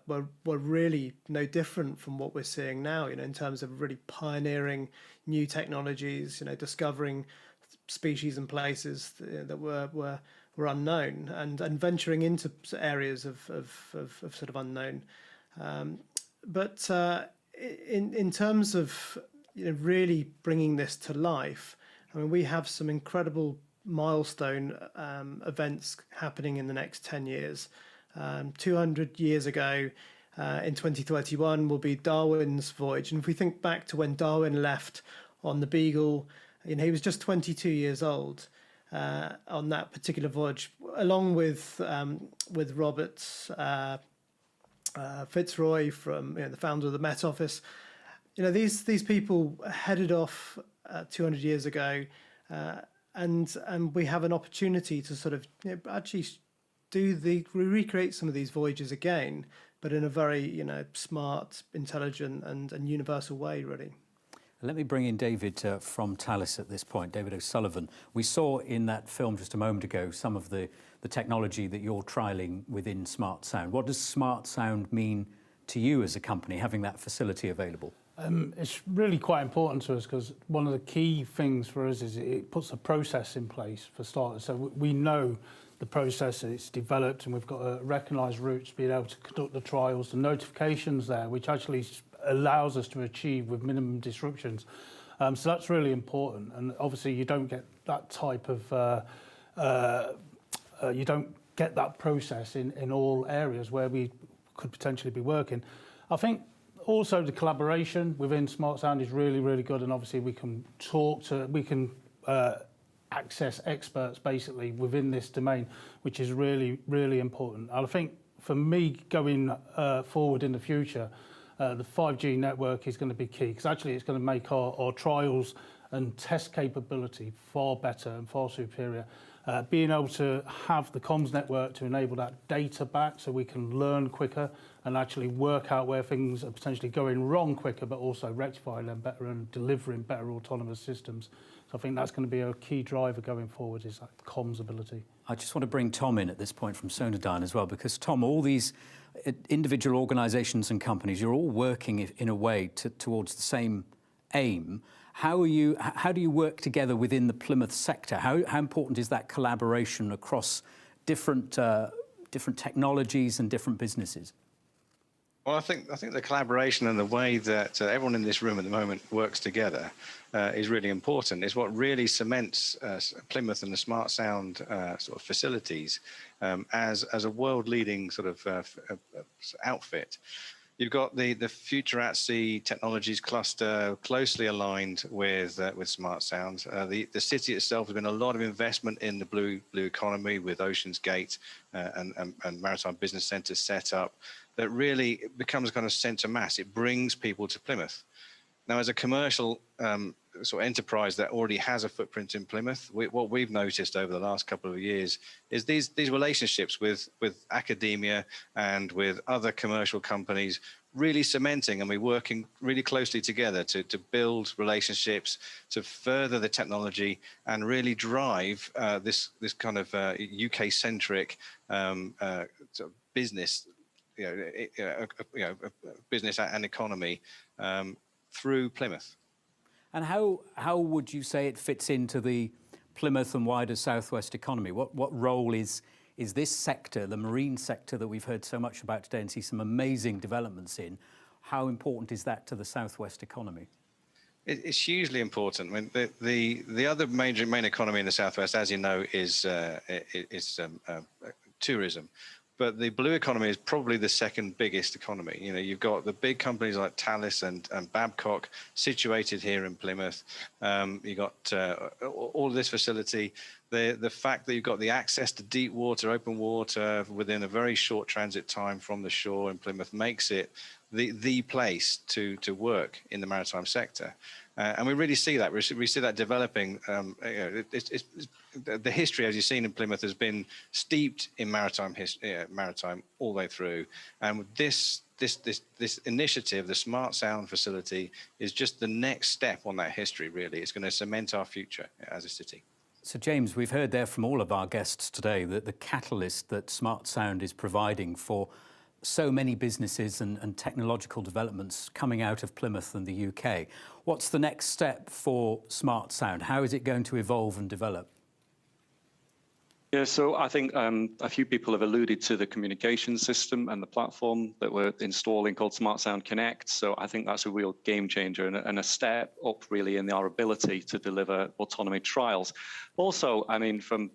really no different from what we're seeing now. In terms of really pioneering new technologies, discovering species and places that were unknown and venturing into areas of sort of unknown. But in terms of really bringing this to life, I mean, we have some incredible milestone events happening in the next 10 years. 200 years ago, in 2031, will be Darwin's voyage. And if we think back to when Darwin left on the Beagle, he was just 22 years old on that particular voyage, along with Robert Fitzroy, from the founder of the Met Office. You know, these people headed off 200 years ago, and we have an opportunity to sort of actually recreate some of these voyages again, but in a very smart, intelligent, and universal way, really. Let me bring in David from Thales at this point, David O'Sullivan. We saw in that film just a moment ago some of the technology that you're trialling within Smart Sound. What does Smart Sound mean to you as a company, having that facility available? It's really quite important to us because one of the key things for us is it puts a process in place for starters. So we know the process, it's developed, and we've got a recognised route to be able to conduct the trials, the notifications there, which actually allows us to achieve with minimum disruptions. So that's really important, and obviously you don't get that type of you don't get that process in all areas where we could potentially be working. I think also the collaboration within Smart Sound is really, really good, and obviously we can access experts basically within this domain, which is really, really important. I think for me going forward in the future, the 5G network is going to be key, because actually it's going to make our trials and test capability far better and far superior. Being able to have the comms network to enable that data back so we can learn quicker and actually work out where things are potentially going wrong quicker, but also rectifying them better and delivering better autonomous systems. So I think that's going to be a key driver going forward, is that comms ability. I just want to bring Tom in at this point from Sonodyne as well, because Tom, all these individual organisations and companies, you're all working in a way towards the same aim. How do you work together within the Plymouth sector? How important is that collaboration across different technologies and different businesses? Well, I think the collaboration and the way that everyone in this room at the moment works together is really important. It's what really cements Plymouth and the Smart Sound sort of facilities as a world-leading sort of outfit. You've got the Future at Sea Technologies Cluster closely aligned with Smart Sound. The city itself has been a lot of investment in the blue economy with Ocean's Gate and Maritime Business Centres set up. That really becomes a kind of centre mass. It brings people to Plymouth. Now, as a commercial sort of enterprise that already has a footprint in Plymouth, what we've noticed over the last couple of years is these relationships with academia and with other commercial companies really cementing, and we're working really closely together to build relationships, to further the technology and really drive this kind of UK-centric business, business and economy through Plymouth. And how would you say it fits into the Plymouth and wider southwest economy? What role is this sector, the marine sector that we've heard so much about today and see some amazing developments in, how important is that to the southwest economy? It's hugely important. I mean, the other main economy in the southwest, as you know, is tourism. But the blue economy is probably the second biggest economy. You know, you've got the big companies like Thales and Babcock situated here in Plymouth. You've got all of this facility. The fact that you've got the access to deep water, open water within a very short transit time from the shore in Plymouth makes it the place to work in the maritime sector. And we really see that. We see that developing. The history, as you've seen in Plymouth, has been steeped in maritime all the way through. And with this initiative, the Smart Sound facility, is just the next step on that history, really. It's going to cement our future as a city. So, James, we've heard there from all of our guests today that the catalyst that Smart Sound is providing for so many businesses and technological developments coming out of Plymouth and the UK. What's the next step for Smart Sound? How is it going to evolve and develop? Yeah, so I think a few people have alluded to the communication system and the platform that we're installing called Smart Sound Connect. So I think that's a real game changer and a step up really in our ability to deliver autonomy trials. Also, I mean, from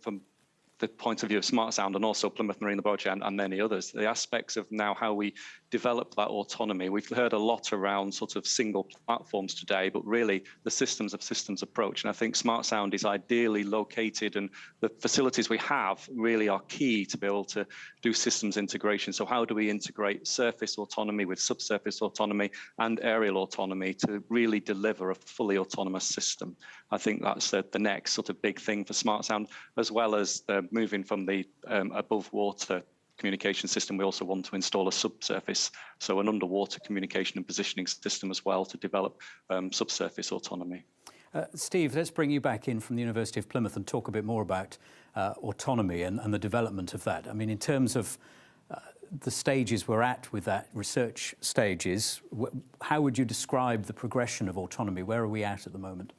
the point of view of Smart Sound and also Plymouth Marine Laboratory and many others, the aspects of now how we develop that autonomy. We've heard a lot around sort of single platforms today, but really the systems of systems approach. And I think Smart Sound is ideally located, and the facilities we have really are key to be able to do systems integration. So how do we integrate surface autonomy with subsurface autonomy and aerial autonomy to really deliver a fully autonomous system? I think that's the next sort of big thing for Smart Sound, as well as moving from the above water communication system. We also want to install a subsurface, so an underwater communication and positioning system as well, to develop subsurface autonomy. Steve, let's bring you back in from the University of Plymouth and talk a bit more about autonomy and the development of that. I mean, in terms of the stages we're at with that, research stages, how would you describe the progression of autonomy? Where are we at the moment?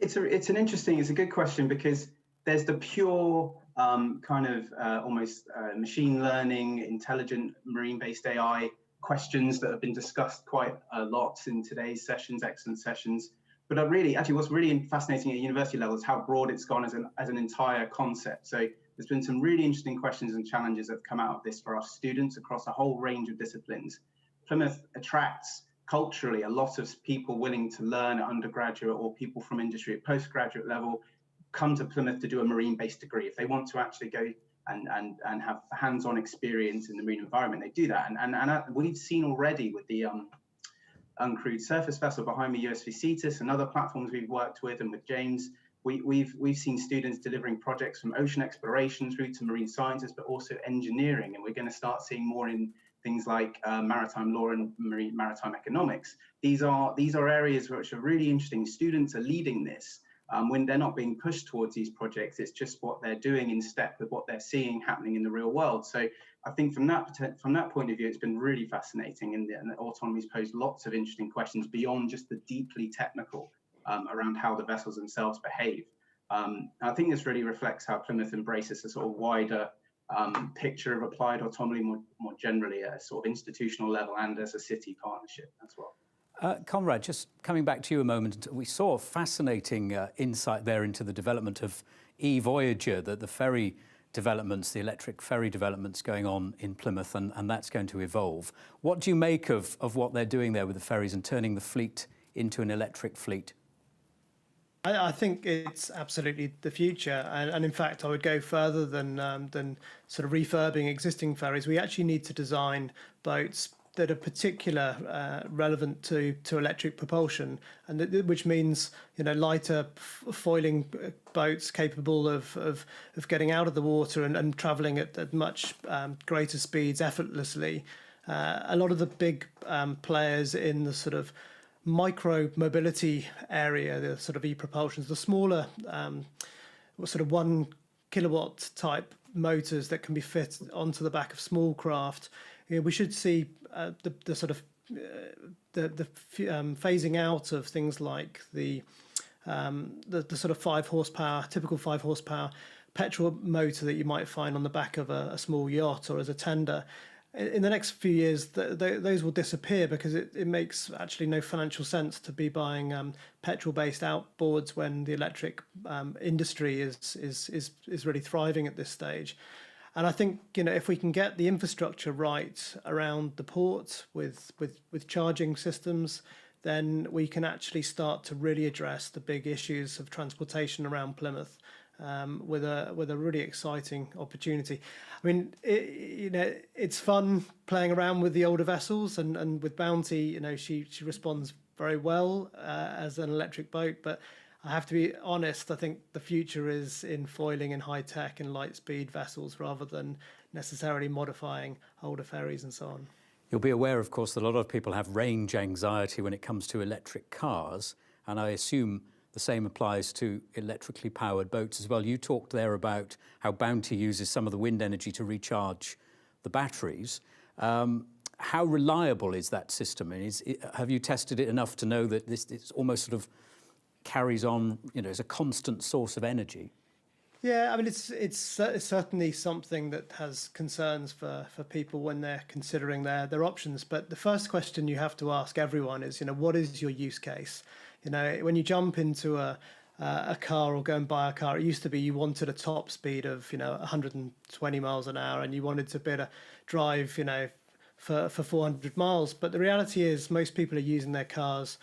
It's a good question, because there's the pure almost machine learning, intelligent marine-based AI questions that have been discussed quite a lot in today's sessions, excellent sessions. But what's really fascinating at university level is how broad it's gone as an entire concept. So there's been some really interesting questions and challenges that have come out of this for our students across a whole range of disciplines. Plymouth attracts culturally a lot of people willing to learn at undergraduate, or people from industry at postgraduate level come to Plymouth to do a marine-based degree. If they want to actually go and have hands-on experience in the marine environment, they do that. And we've seen already with the uncrewed surface vessel behind me, USV Cetus, and other platforms we've worked with, and with James, we've seen students delivering projects from ocean exploration through to marine sciences, but also engineering. And we're going to start seeing more in things like maritime law and maritime economics. These are areas which are really interesting. Students are leading this. When they're not being pushed towards these projects, it's just what they're doing in step with what they're seeing happening in the real world. So I think from that point of view, it's been really fascinating, and autonomy's posed lots of interesting questions beyond just the deeply technical around how the vessels themselves behave. I think this really reflects how Plymouth embraces a sort of wider picture of applied autonomy more generally at a sort of institutional level and as a city partnership as well. Conrad, just coming back to you a moment, we saw a fascinating insight there into the development of e-Voyager, the ferry developments, the electric ferry developments going on in Plymouth, and that's going to evolve. What do you make of what they're doing there with the ferries and turning the fleet into an electric fleet? I think it's absolutely the future, and in fact, I would go further than sort of refurbing existing ferries. We actually need to design boats that are particular relevant to electric propulsion, and which means lighter foiling boats capable of getting out of the water and travelling at much greater speeds effortlessly. A lot of the big players in the sort of micro mobility area, the sort of e-propulsions, the smaller sort of 1 kilowatt type motors that can be fit onto the back of small craft. We should see the sort of the phasing out of things like the sort of 5 horsepower, typical 5 horsepower petrol motor that you might find on the back of a small yacht or as a tender. In the next few years, those will disappear, because it makes actually no financial sense to be buying petrol-based outboards when the electric industry is really thriving at this stage. And I think if we can get the infrastructure right around the port with charging systems, then we can actually start to really address the big issues of transportation around Plymouth with a really exciting opportunity. I mean, it's fun playing around with the older vessels, and with Bounty, she responds very well as an electric boat, but I have to be honest, I think the future is in foiling and high tech and light speed vessels rather than necessarily modifying older ferries and so on. You'll be aware, of course, that a lot of people have range anxiety when it comes to electric cars, and I assume the same applies to electrically powered boats as well. You talked there about how Bounty uses some of the wind energy to recharge the batteries. How reliable is that system? Have you tested it enough to know that it's almost sort of carries on, as a constant source of energy? Yeah, I mean, it's certainly something that has concerns for people when they're considering their options. But the first question you have to ask everyone is, what is your use case? When you jump into a car or go and buy a car, it used to be you wanted a top speed of 120 miles an hour, and you wanted to be able to drive for 400 miles. But the reality is most people are using their cars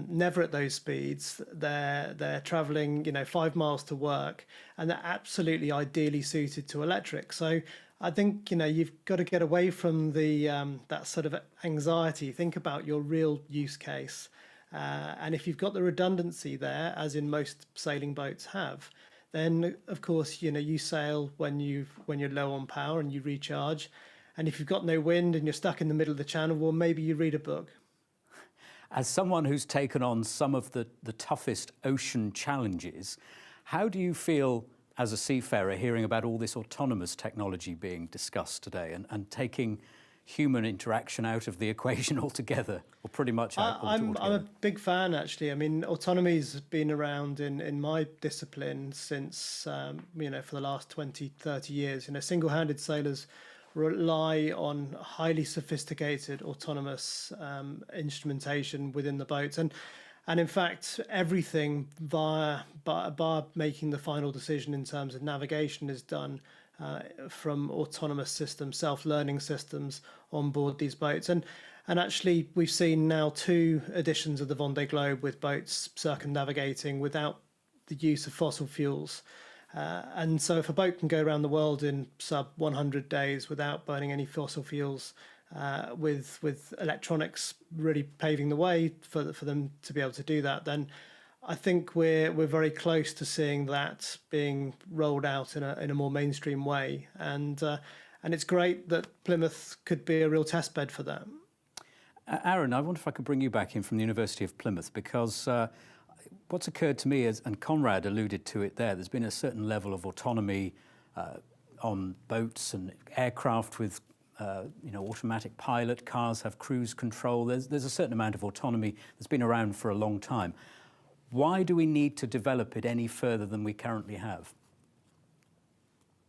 never at those speeds. They're traveling, 5 miles to work, and they're absolutely ideally suited to electric. So I think, you've got to get away from the that sort of anxiety. Think about your real use case. And if you've got the redundancy there, as in most sailing boats have, then of course, you sail when you're low on power and you recharge. And if you've got no wind and you're stuck in the middle of the channel, well, maybe you read a book. As someone who's taken on some of the toughest ocean challenges, how do you feel as a seafarer hearing about all this autonomous technology being discussed today and taking human interaction out of the equation altogether, or pretty much out altogether? I'm a big fan, actually. I mean, autonomy's been around in my discipline since, for the last 20, 30 years. Single-handed sailors rely on highly sophisticated autonomous instrumentation within the boats. And in fact, everything bar making the final decision in terms of navigation is done from autonomous systems, self-learning systems on board these boats. And actually, we've seen now 2 editions of the Vendée Globe with boats circumnavigating without the use of fossil fuels. And so if a boat can go around the world in sub 100 days without burning any fossil fuels, with electronics really paving the way for them to be able to do that, then I think we're very close to seeing that being rolled out in a more mainstream way, and it's great that Plymouth could be a real test bed for that. Aaron, I wonder if I could bring you back in from the University of Plymouth, because what's occurred to me is, and Conrad alluded to it there, there's been a certain level of autonomy on boats and aircraft with automatic pilot. Cars have cruise control. There's a certain amount of autonomy that's been around for a long time. Why do we need to develop it any further than we currently have?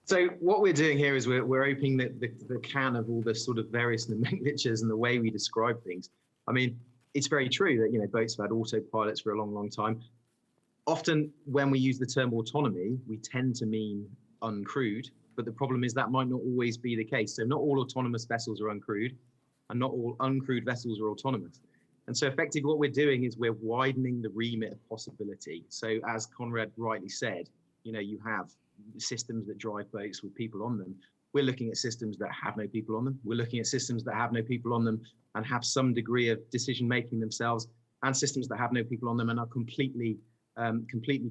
So what we're doing here is we're opening the can of all the sort of various nomenclatures and the way we describe things. I mean, it's very true that boats have had autopilots for a long, long time. Often when we use the term autonomy, we tend to mean uncrewed, but the problem is that might not always be the case. So not all autonomous vessels are uncrewed, and not all uncrewed vessels are autonomous. And so effectively what we're doing is we're widening the remit of possibility. So as Conrad rightly said, you have systems that drive boats with people on them. We're looking at systems that have no people on them. We're looking at systems that have no people on them and have some degree of decision making themselves, and systems that have no people on them and are completely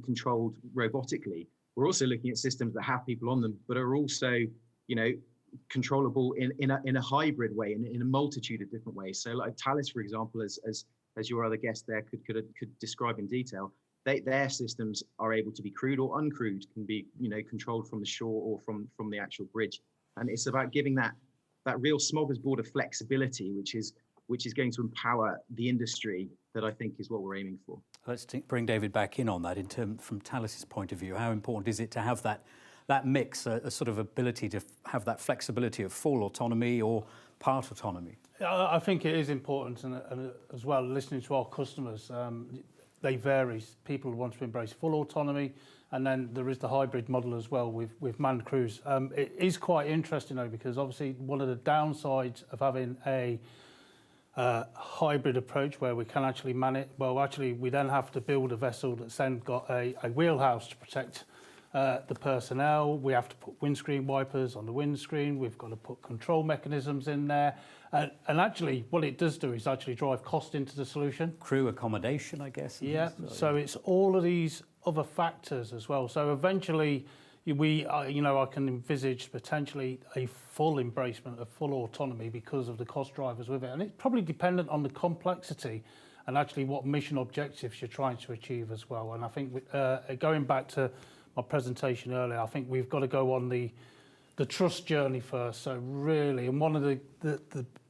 controlled robotically. We're also looking at systems that have people on them, but are also, controllable in a hybrid way, in a multitude of different ways. So like Thales, for example, as your other guest there could describe in detail, their systems are able to be crewed or uncrewed, can be controlled from the shore or from the actual bridge. And it's about giving that real smorgasbord of flexibility, which is going to empower the industry, that I think is what we're aiming for. Let's bring David back in on that from Thales's point of view. How important is it to have that mix, a sort of ability to have that flexibility of full autonomy or part autonomy? I think it is important, and as well, listening to our customers, they vary. People want to embrace full autonomy, and then there is the hybrid model as well with manned crews. It is quite interesting though, because obviously one of the downsides of having a hybrid approach where we can actually man it, well, actually we then have to build a vessel that's then got a wheelhouse to protect the personnel. We have to put windscreen wipers on the windscreen. We've got to put control mechanisms in there. And actually, what it does do is actually drive cost into the solution. Crew accommodation, I guess. Yeah, so it's all of these other factors as well. So eventually, I can envisage potentially a full embracement of full autonomy because of the cost drivers with it. And it's probably dependent on the complexity and actually what mission objectives you're trying to achieve as well. And I think going back to my presentation earlier, I think we've got to go on the trust journey first. So really, and one of the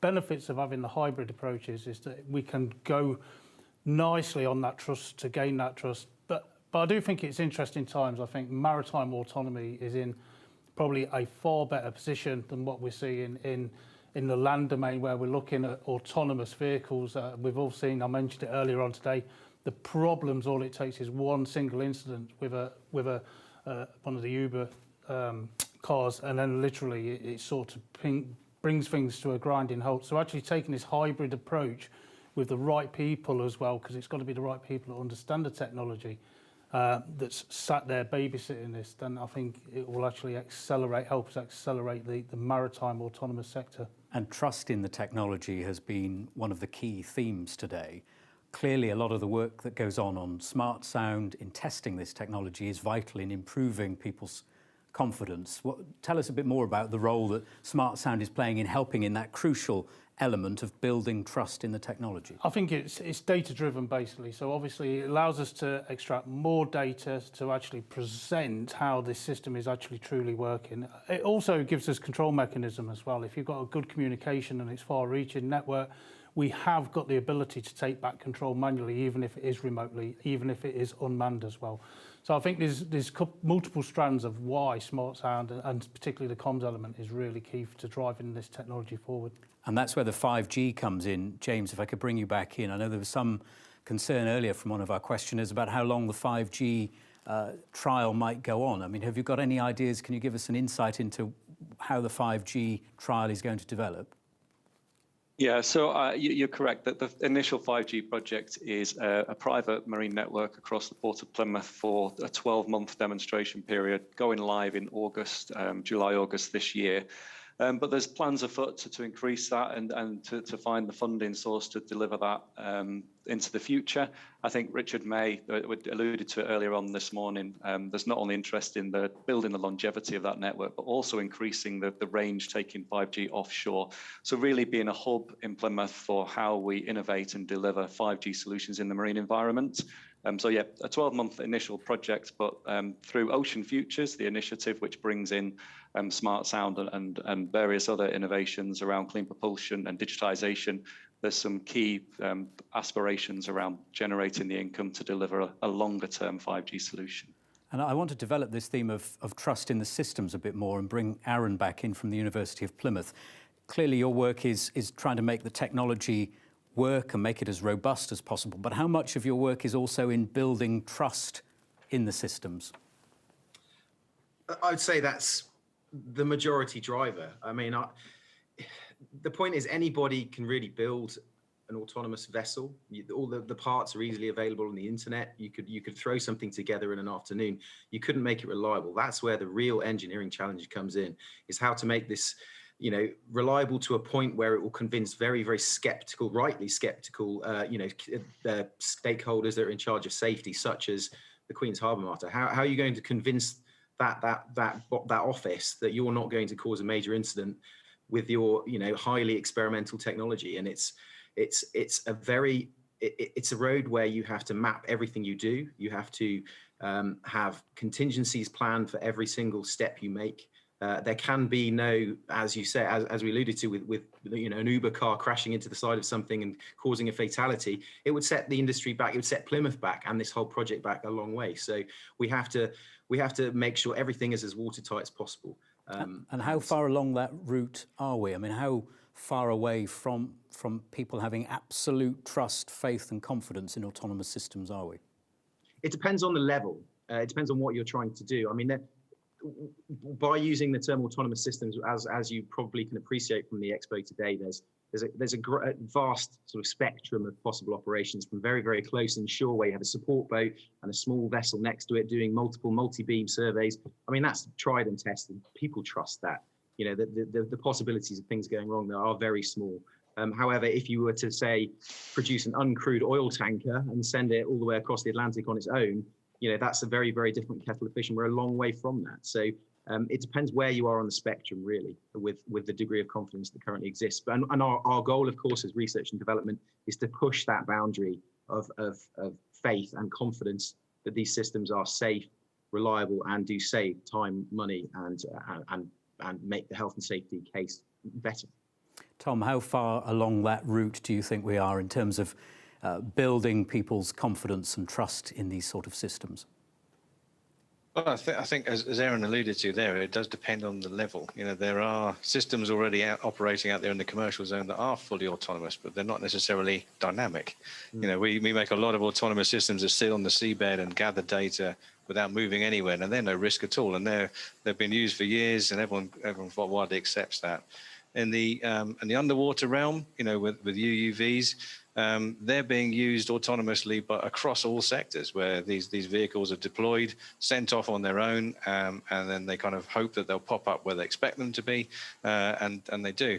benefits of having the hybrid approaches is that we can go nicely on that trust to gain that trust. But I do think it's interesting times. I think maritime autonomy is in probably a far better position than what we're seeing in the land domain, where we're looking at autonomous vehicles. We've all seen, I mentioned it earlier on today, the problems. All it takes is one single incident with one of the Uber cars, and then literally it sort of brings things to a grinding halt. So actually taking this hybrid approach with the right people as well, because it's got to be the right people that understand the technology, that's sat there babysitting this, then I think it will actually help us accelerate the maritime autonomous sector. And trust in the technology has been one of the key themes today. Clearly, a lot of the work that goes on smart sound, in testing this technology, is vital in improving people's confidence. Tell us a bit more about the role that smart sound is playing in helping in that crucial element of building trust in the technology. I think it's data-driven, basically. So obviously it allows us to extract more data to actually present how this system is actually truly working. It also gives us control mechanism as well. If you've got a good communication and it's far-reaching network, we have got the ability to take back control manually, even if it is remotely, even if it is unmanned as well. So I think there's multiple strands of why smart sound, and particularly the comms element, is really key to driving this technology forward. And that's where the 5G comes in. James, if I could bring you back in. I know there was some concern earlier from one of our questioners about how long the 5G trial might go on. I mean, have you got any ideas? Can you give us an insight into how the 5G trial is going to develop? Yeah, so you're correct that the initial 5G project is a private marine network across the Port of Plymouth for a 12-month demonstration period, going live in August, July, August this year. But there's plans afoot to increase that and to find the funding source to deliver that into the future. I think Richard May alluded to it earlier on this morning. There's not only interest in building the longevity of that network, but also increasing the range, taking 5G offshore. So really being a hub in Plymouth for how we innovate and deliver 5G solutions in the marine environment. So yeah, a 12-month initial project, but through Ocean Futures, the initiative which brings in smart sound and various other innovations around clean propulsion and digitization, there's some key aspirations around generating the income to deliver a longer-term 5G solution. And I want to develop this theme of trust in the systems a bit more and bring Aaron back in from the University of Plymouth. Clearly, your work is trying to make the technology work and make it as robust as possible. But how much of your work is also in building trust in the systems? I'd say that's the majority driver. I mean, the point is anybody can really build an autonomous vessel. All the parts are easily available on the internet. You could throw something together in an afternoon. You couldn't make it reliable. That's where the real engineering challenge comes in, is how to make this, reliable to a point where it will convince very, very skeptical, rightly skeptical, stakeholders that are in charge of safety, such as the Queen's Harbour Master. How are you going to convince that office that you're not going to cause a major incident with your, highly experimental technology? And it's a road where you have to map everything you do. You have to have contingencies planned for every single step you make. There can be no, as you say, as we alluded to, with an Uber car crashing into the side of something and causing a fatality. It would set the industry back. It would set Plymouth back and this whole project back a long way. So we have to make sure everything is as watertight as possible. And how far along that route are we? I mean, how far away from people having absolute trust, faith, and confidence in autonomous systems are we? It depends on the level. It depends on what you're trying to do. I mean, by using the term autonomous systems, as you probably can appreciate from the Expo today, there's a vast sort of spectrum of possible operations, from very, very close inshore where you have a support boat and a small vessel next to it doing multiple multi-beam surveys. I mean, that's tried and tested. People trust that. The possibilities of things going wrong there are very small. However, if you were to, say, produce an uncrewed oil tanker and send it all the way across the Atlantic on its own, that's a very, very different kettle of fish, and we're a long way from that. So it depends where you are on the spectrum, really, with the degree of confidence that currently exists. And our goal, of course, as research and development, is to push that boundary of faith and confidence that these systems are safe, reliable, and do save time, money, and make the health and safety case better. Tom, how far along that route do you think we are in terms of building people's confidence and trust in these sort of systems? Well, I think as Aaron alluded to there, it does depend on the level. There are systems already operating out there in the commercial zone that are fully autonomous, but they're not necessarily dynamic. We make a lot of autonomous systems that sit on the seabed and gather data without moving anywhere, and they're no risk at all. And they've been used for years, and everyone widely accepts that. In the underwater realm, with UUVs, they're being used autonomously, but across all sectors where these vehicles are deployed, sent off on their own, and then they kind of hope that they'll pop up where they expect them to be, and they do.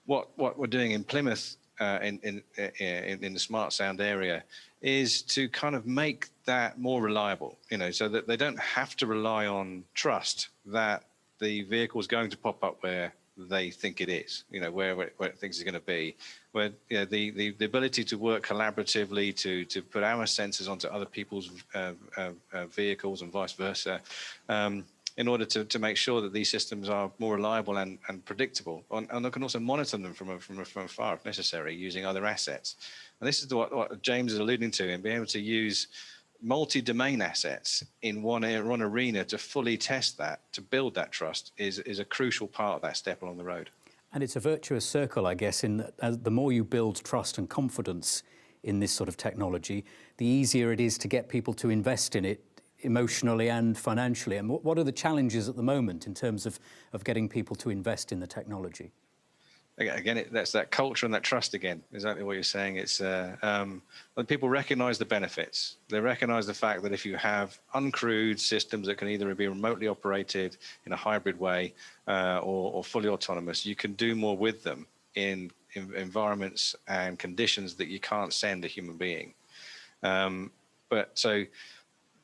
What we're doing in Plymouth in the smart sound area is to kind of make that more reliable, so that they don't have to rely on trust that the vehicle is going to pop up where they think it is, where it thinks it's going to be, where the ability to work collaboratively to put our sensors onto other people's vehicles and vice versa, in order to make sure that these systems are more reliable and predictable, and they can also monitor them from afar if necessary, using other assets. And this is what James is alluding to, and being able to use multi-domain assets in one arena to fully test that, to build that trust, is a crucial part of that step along the road. And it's a virtuous circle, I guess, in that the more you build trust and confidence in this sort of technology, the easier it is to get people to invest in it emotionally and financially. And what are the challenges at the moment in terms of getting people to invest in the technology? Again, that's that culture and that trust again, exactly what you're saying. It's when people recognize the benefits, they recognize the fact that if you have uncrewed systems that can either be remotely operated in a hybrid way or fully autonomous, you can do more with them in environments and conditions that you can't send a human being.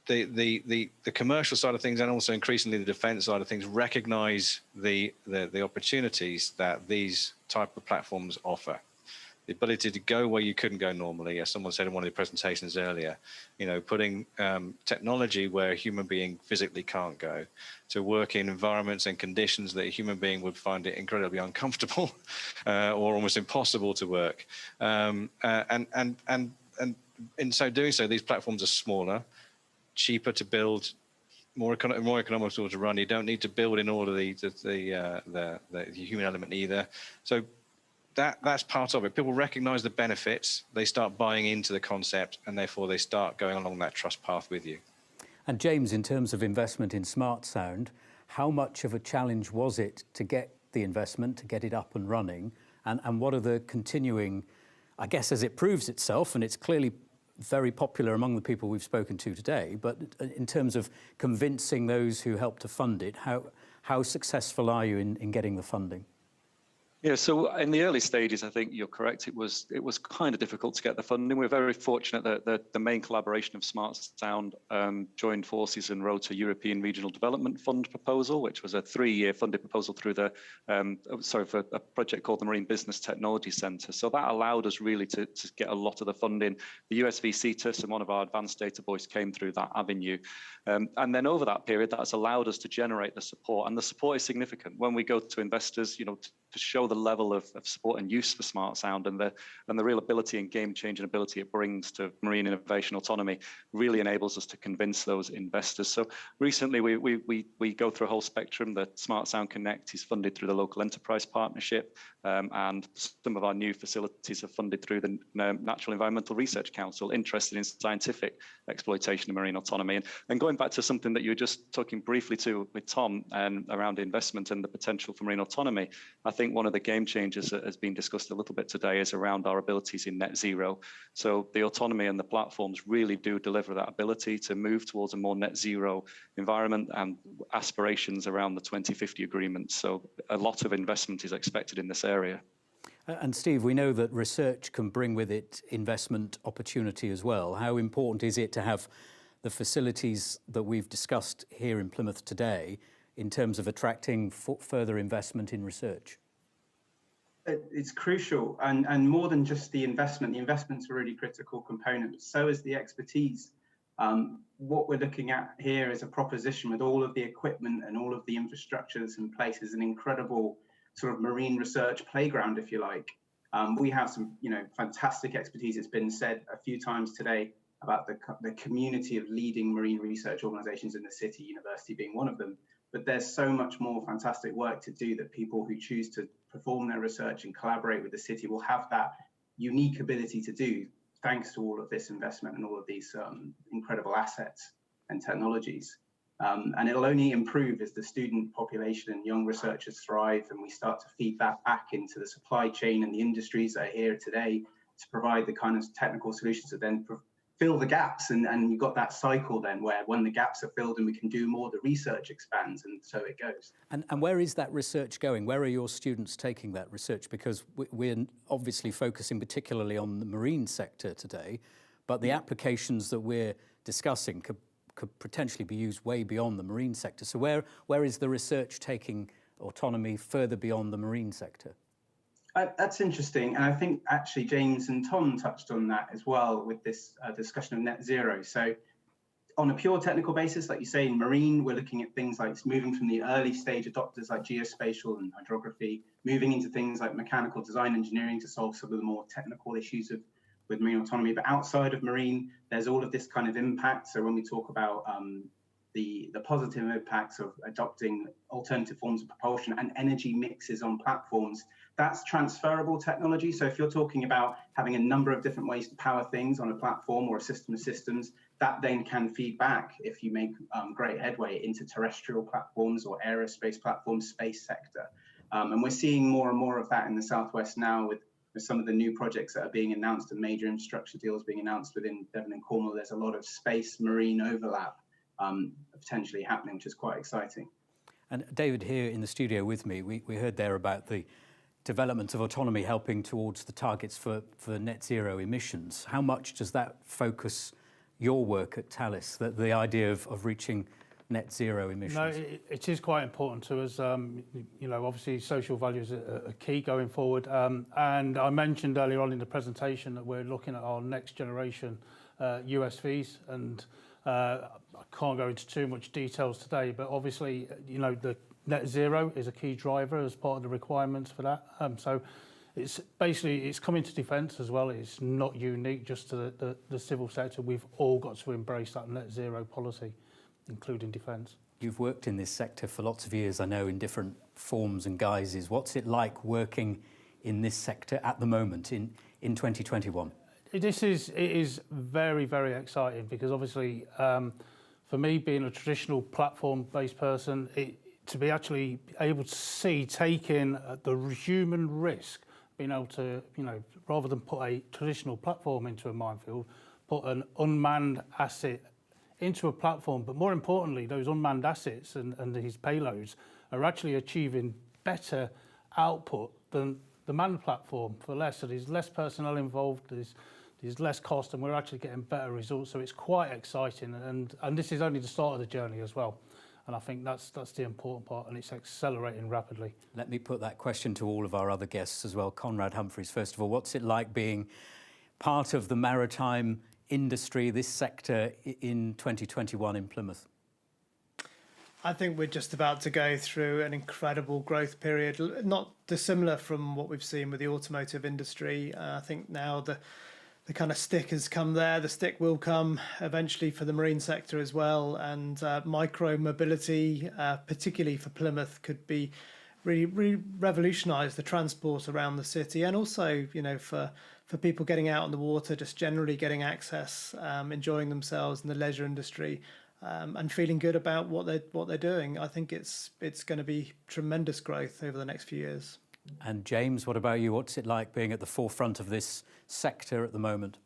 The commercial side of things, and also increasingly the defense side of things, recognize the opportunities that these type of platforms offer. The ability to go where you couldn't go normally, as someone said in one of the presentations earlier, putting technology where a human being physically can't go, to work in environments and conditions that a human being would find it incredibly uncomfortable or almost impossible to work. And in so doing so, these platforms are smaller, cheaper to build, more economical to run. You don't need to build in all of the human element either. So that's part of it. People recognize the benefits, they start buying into the concept, and therefore they start going along that trust path with you. And James, in terms of investment in smart sound, how much of a challenge was it to get the investment, to get it up and running? And what are the continuing, I guess, as it proves itself, and it's clearly very popular among the people we've spoken to today, but in terms of convincing those who helped to fund it, how successful are you in getting the funding? Yeah, so in the early stages, I think you're correct. It was kind of difficult to get the funding. We're very fortunate that the main collaboration of Smart Sound joined forces and wrote a European Regional Development Fund proposal, which was a 3-year funded proposal through for a project called the Marine Business Technology Centre. So that allowed us really to get a lot of the funding. The USV CETUS and one of our advanced data boys came through that avenue. And then over that period, that's allowed us to generate the support. And the support is significant. When we go to investors, to show the level of support and use for smart sound and the real ability and game-changing ability it brings to marine innovation autonomy really enables us to convince those investors. So recently we go through a whole spectrum. The Smart Sound Connect is funded through the local enterprise partnership, and some of our new facilities are funded through the Natural Environmental Research Council, interested in scientific exploitation of marine autonomy. And going back to something that you were just talking briefly to with Tom and around investment and the potential for marine autonomy, I think one of the game changers that has been discussed a little bit today is around our abilities in net zero. So the autonomy and the platforms really do deliver that ability to move towards a more net zero environment and aspirations around the 2050 agreement. So a lot of investment is expected in this area. And Steve, we know that research can bring with it investment opportunity as well. How important is it to have the facilities that we've discussed here in Plymouth today in terms of attracting further investment in research? It's crucial, and more than just the investment's a really critical component, but so is the expertise. What we're looking at here is a proposition with all of the equipment and all of the infrastructure that's in place is an incredible sort of marine research playground, if you like. We have some, fantastic expertise. It's been said a few times today about the community of leading marine research organizations in the city, university being one of them. But there's so much more fantastic work to do that people who choose to perform their research and collaborate with the city will have that unique ability to do, thanks to all of this investment and all of these incredible assets and technologies. And it'll only improve as the student population and young researchers thrive, and we start to feed that back into the supply chain and the industries that are here today to provide the kind of technical solutions that then fill the gaps. And you've got that cycle then where when the gaps are filled and we can do more, the research expands, and so it goes. And where is that research going? Where are your students taking that research? Because we're obviously focusing particularly on the marine sector today, but the applications that we're discussing could potentially be used way beyond the marine sector. So where is the research taking autonomy further beyond the marine sector? That's interesting. And I think actually James and Tom touched on that as well with this discussion of net zero. So on a pure technical basis, like you say, in marine, we're looking at things like moving from the early stage adopters like geospatial and hydrography, moving into things like mechanical design engineering to solve some of the more technical issues with marine autonomy. But outside of marine, there's all of this kind of impact. So when we talk about the positive impacts of adopting alternative forms of propulsion and energy mixes on platforms, that's transferable technology. So if you're talking about having a number of different ways to power things on a platform or a system of systems, that then can feed back, if you make great headway, into terrestrial platforms or aerospace platforms, space sector. And we're seeing more and more of that in the Southwest now with some of the new projects that are being announced and major infrastructure deals being announced within Devon and Cornwall. There's a lot of space marine overlap potentially happening, which is quite exciting. And David, here in the studio with me, we heard there about the development of autonomy helping towards the targets for net zero emissions. How much does that focus your work at Thales, the idea of reaching net zero emissions? No, it is quite important to us. Obviously social values are key going forward. And I mentioned earlier on in the presentation that we're looking at our next generation USVs, and I can't go into too much details today, but obviously, the net zero is a key driver as part of the requirements for that. So it's coming to defence as well. It's not unique just to the civil sector. We've all got to embrace that net zero policy, including defence. You've worked in this sector for lots of years, I know, in different forms and guises. What's it like working in this sector at the moment in 2021? It is very, very exciting because obviously for me, being a traditional platform-based person, to be actually able to see taking the human risk, being able to, rather than put a traditional platform into a minefield, put an unmanned asset into a platform, but more importantly, those unmanned assets and these payloads are actually achieving better output than the manned platform for less. So there's less personnel involved, there's less cost, and we're actually getting better results. So it's quite exciting, and this is only the start of the journey as well. And I think that's the important part, and it's accelerating rapidly. Let me put that question to all of our other guests as well. Conrad Humphreys, first of all, what's it like being part of the maritime industry, this sector, in 2021 in Plymouth? I think we're just about to go through an incredible growth period, not dissimilar from what we've seen with the automotive industry. I think now the kind of stick has come there. The stick will come eventually for the marine sector as well. And micro mobility, particularly for Plymouth, could be really revolutionise the transport around the city, and also, for people getting out on the water, just generally getting access, enjoying themselves in the leisure industry, and feeling good about what they're doing. I think it's going to be tremendous growth over the next few years. And James, what about you? What's it like being at the forefront of this sector at the moment?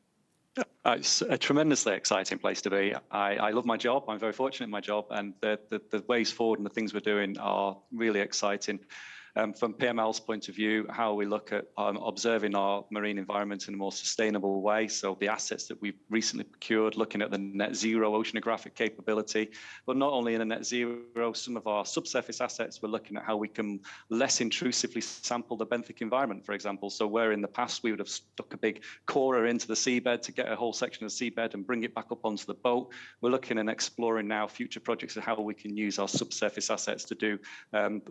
It's a tremendously exciting place to be. I love my job. I'm very fortunate in my job, and the ways forward and the things we're doing are really exciting. From PML's point of view, how we look at observing our marine environment in a more sustainable way. So the assets that we've recently procured, looking at the net zero oceanographic capability, but not only in a net zero, some of our subsurface assets, we're looking at how we can less intrusively sample the benthic environment, for example. So where in the past we would have stuck a big corer into the seabed to get a whole section of the seabed and bring it back up onto the boat, we're looking and exploring now future projects of how we can use our subsurface assets to do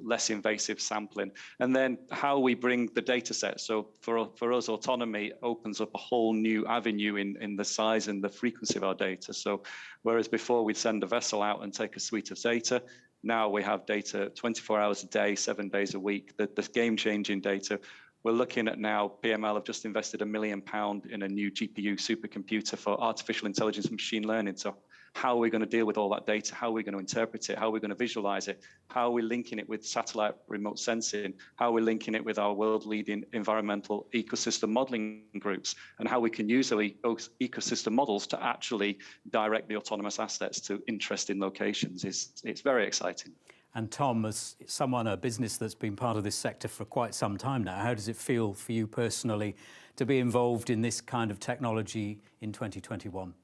less invasive sampling. And then how we bring the data set. So for us, autonomy opens up a whole new avenue in the size and the frequency of our data. So whereas before we'd send a vessel out and take a suite of data, now we have data 24 hours a day, 7 days a week, the game-changing data. We're looking at now, PML have just invested £1 million in a new GPU supercomputer for artificial intelligence and machine learning. So How are we going to deal with all that data? How are we going to interpret it? How are we going to visualize it? How are we linking it with satellite remote sensing? How are we linking it with our world-leading environmental ecosystem modeling groups? And how we can use those ecosystem models to actually direct the autonomous assets to interesting locations. It's very exciting. And Tom, as someone, a business that's been part of this sector for quite some time now, how does it feel for you personally to be involved in this kind of technology in 2021?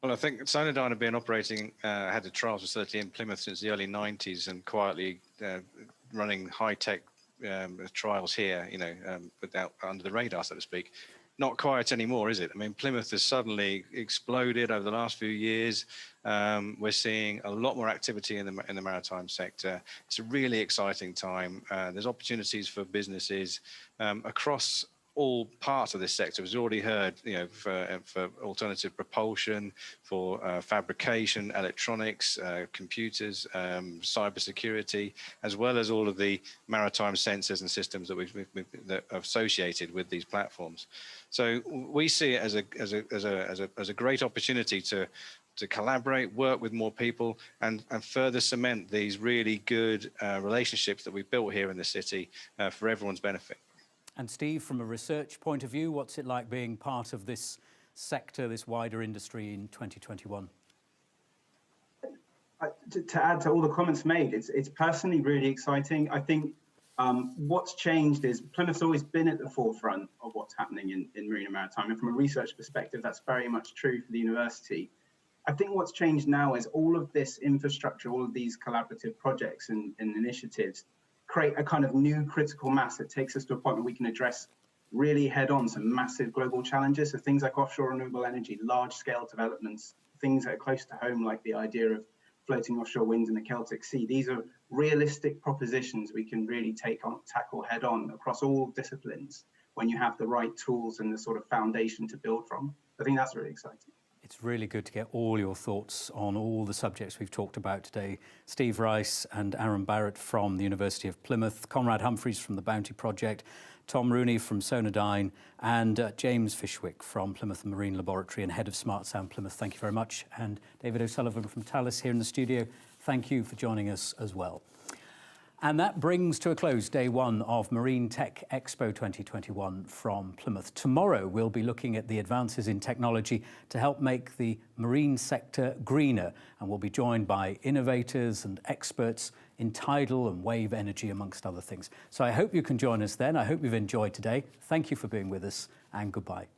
Well, I think Sonodyne have been operating, had a trials facility in Plymouth since the early 90s and quietly running high-tech trials here, without under the radar, so to speak. Not quiet anymore, is it? I mean, Plymouth has suddenly exploded over the last few years. We're seeing a lot more activity in the maritime sector. It's a really exciting time. There's opportunities for businesses across all parts of this sector. We've already heard, for alternative propulsion, for fabrication, electronics, computers, cybersecurity, as well as all of the maritime sensors and systems that are associated with these platforms. So we see it as a great opportunity to collaborate, work with more people, and further cement these really good relationships that we've built here in the city for everyone's benefit. And Steve, from a research point of view, what's it like being part of this sector, this wider industry in 2021? To add to all the comments made, it's personally really exciting. I think what's changed is Plymouth's always been at the forefront of what's happening in marine and maritime. And from a research perspective, that's very much true for the university. I think what's changed now is all of this infrastructure, all of these collaborative projects and initiatives create a kind of new critical mass that takes us to a point where we can address really head-on some massive global challenges. So things like offshore renewable energy, large-scale developments, things that are close to home, like the idea of floating offshore wind in the Celtic Sea. These are realistic propositions we can really tackle head-on across all disciplines when you have the right tools and the sort of foundation to build from. I think that's really exciting. It's really good to get all your thoughts on all the subjects we've talked about today. Steve Rice and Aaron Barrett from the University of Plymouth, Conrad Humphreys from the Bounty Project, Tom Rooney from Sonodyne, and James Fishwick from Plymouth Marine Laboratory and Head of Smart Sound Plymouth. Thank you very much. And David O'Sullivan from Thales here in the studio, thank you for joining us as well. And that brings to a close day one of Marine Tech Expo 2021 from Plymouth. Tomorrow, we'll be looking at the advances in technology to help make the marine sector greener. And we'll be joined by innovators and experts in tidal and wave energy, amongst other things. So I hope you can join us then. I hope you've enjoyed today. Thank you for being with us, and goodbye.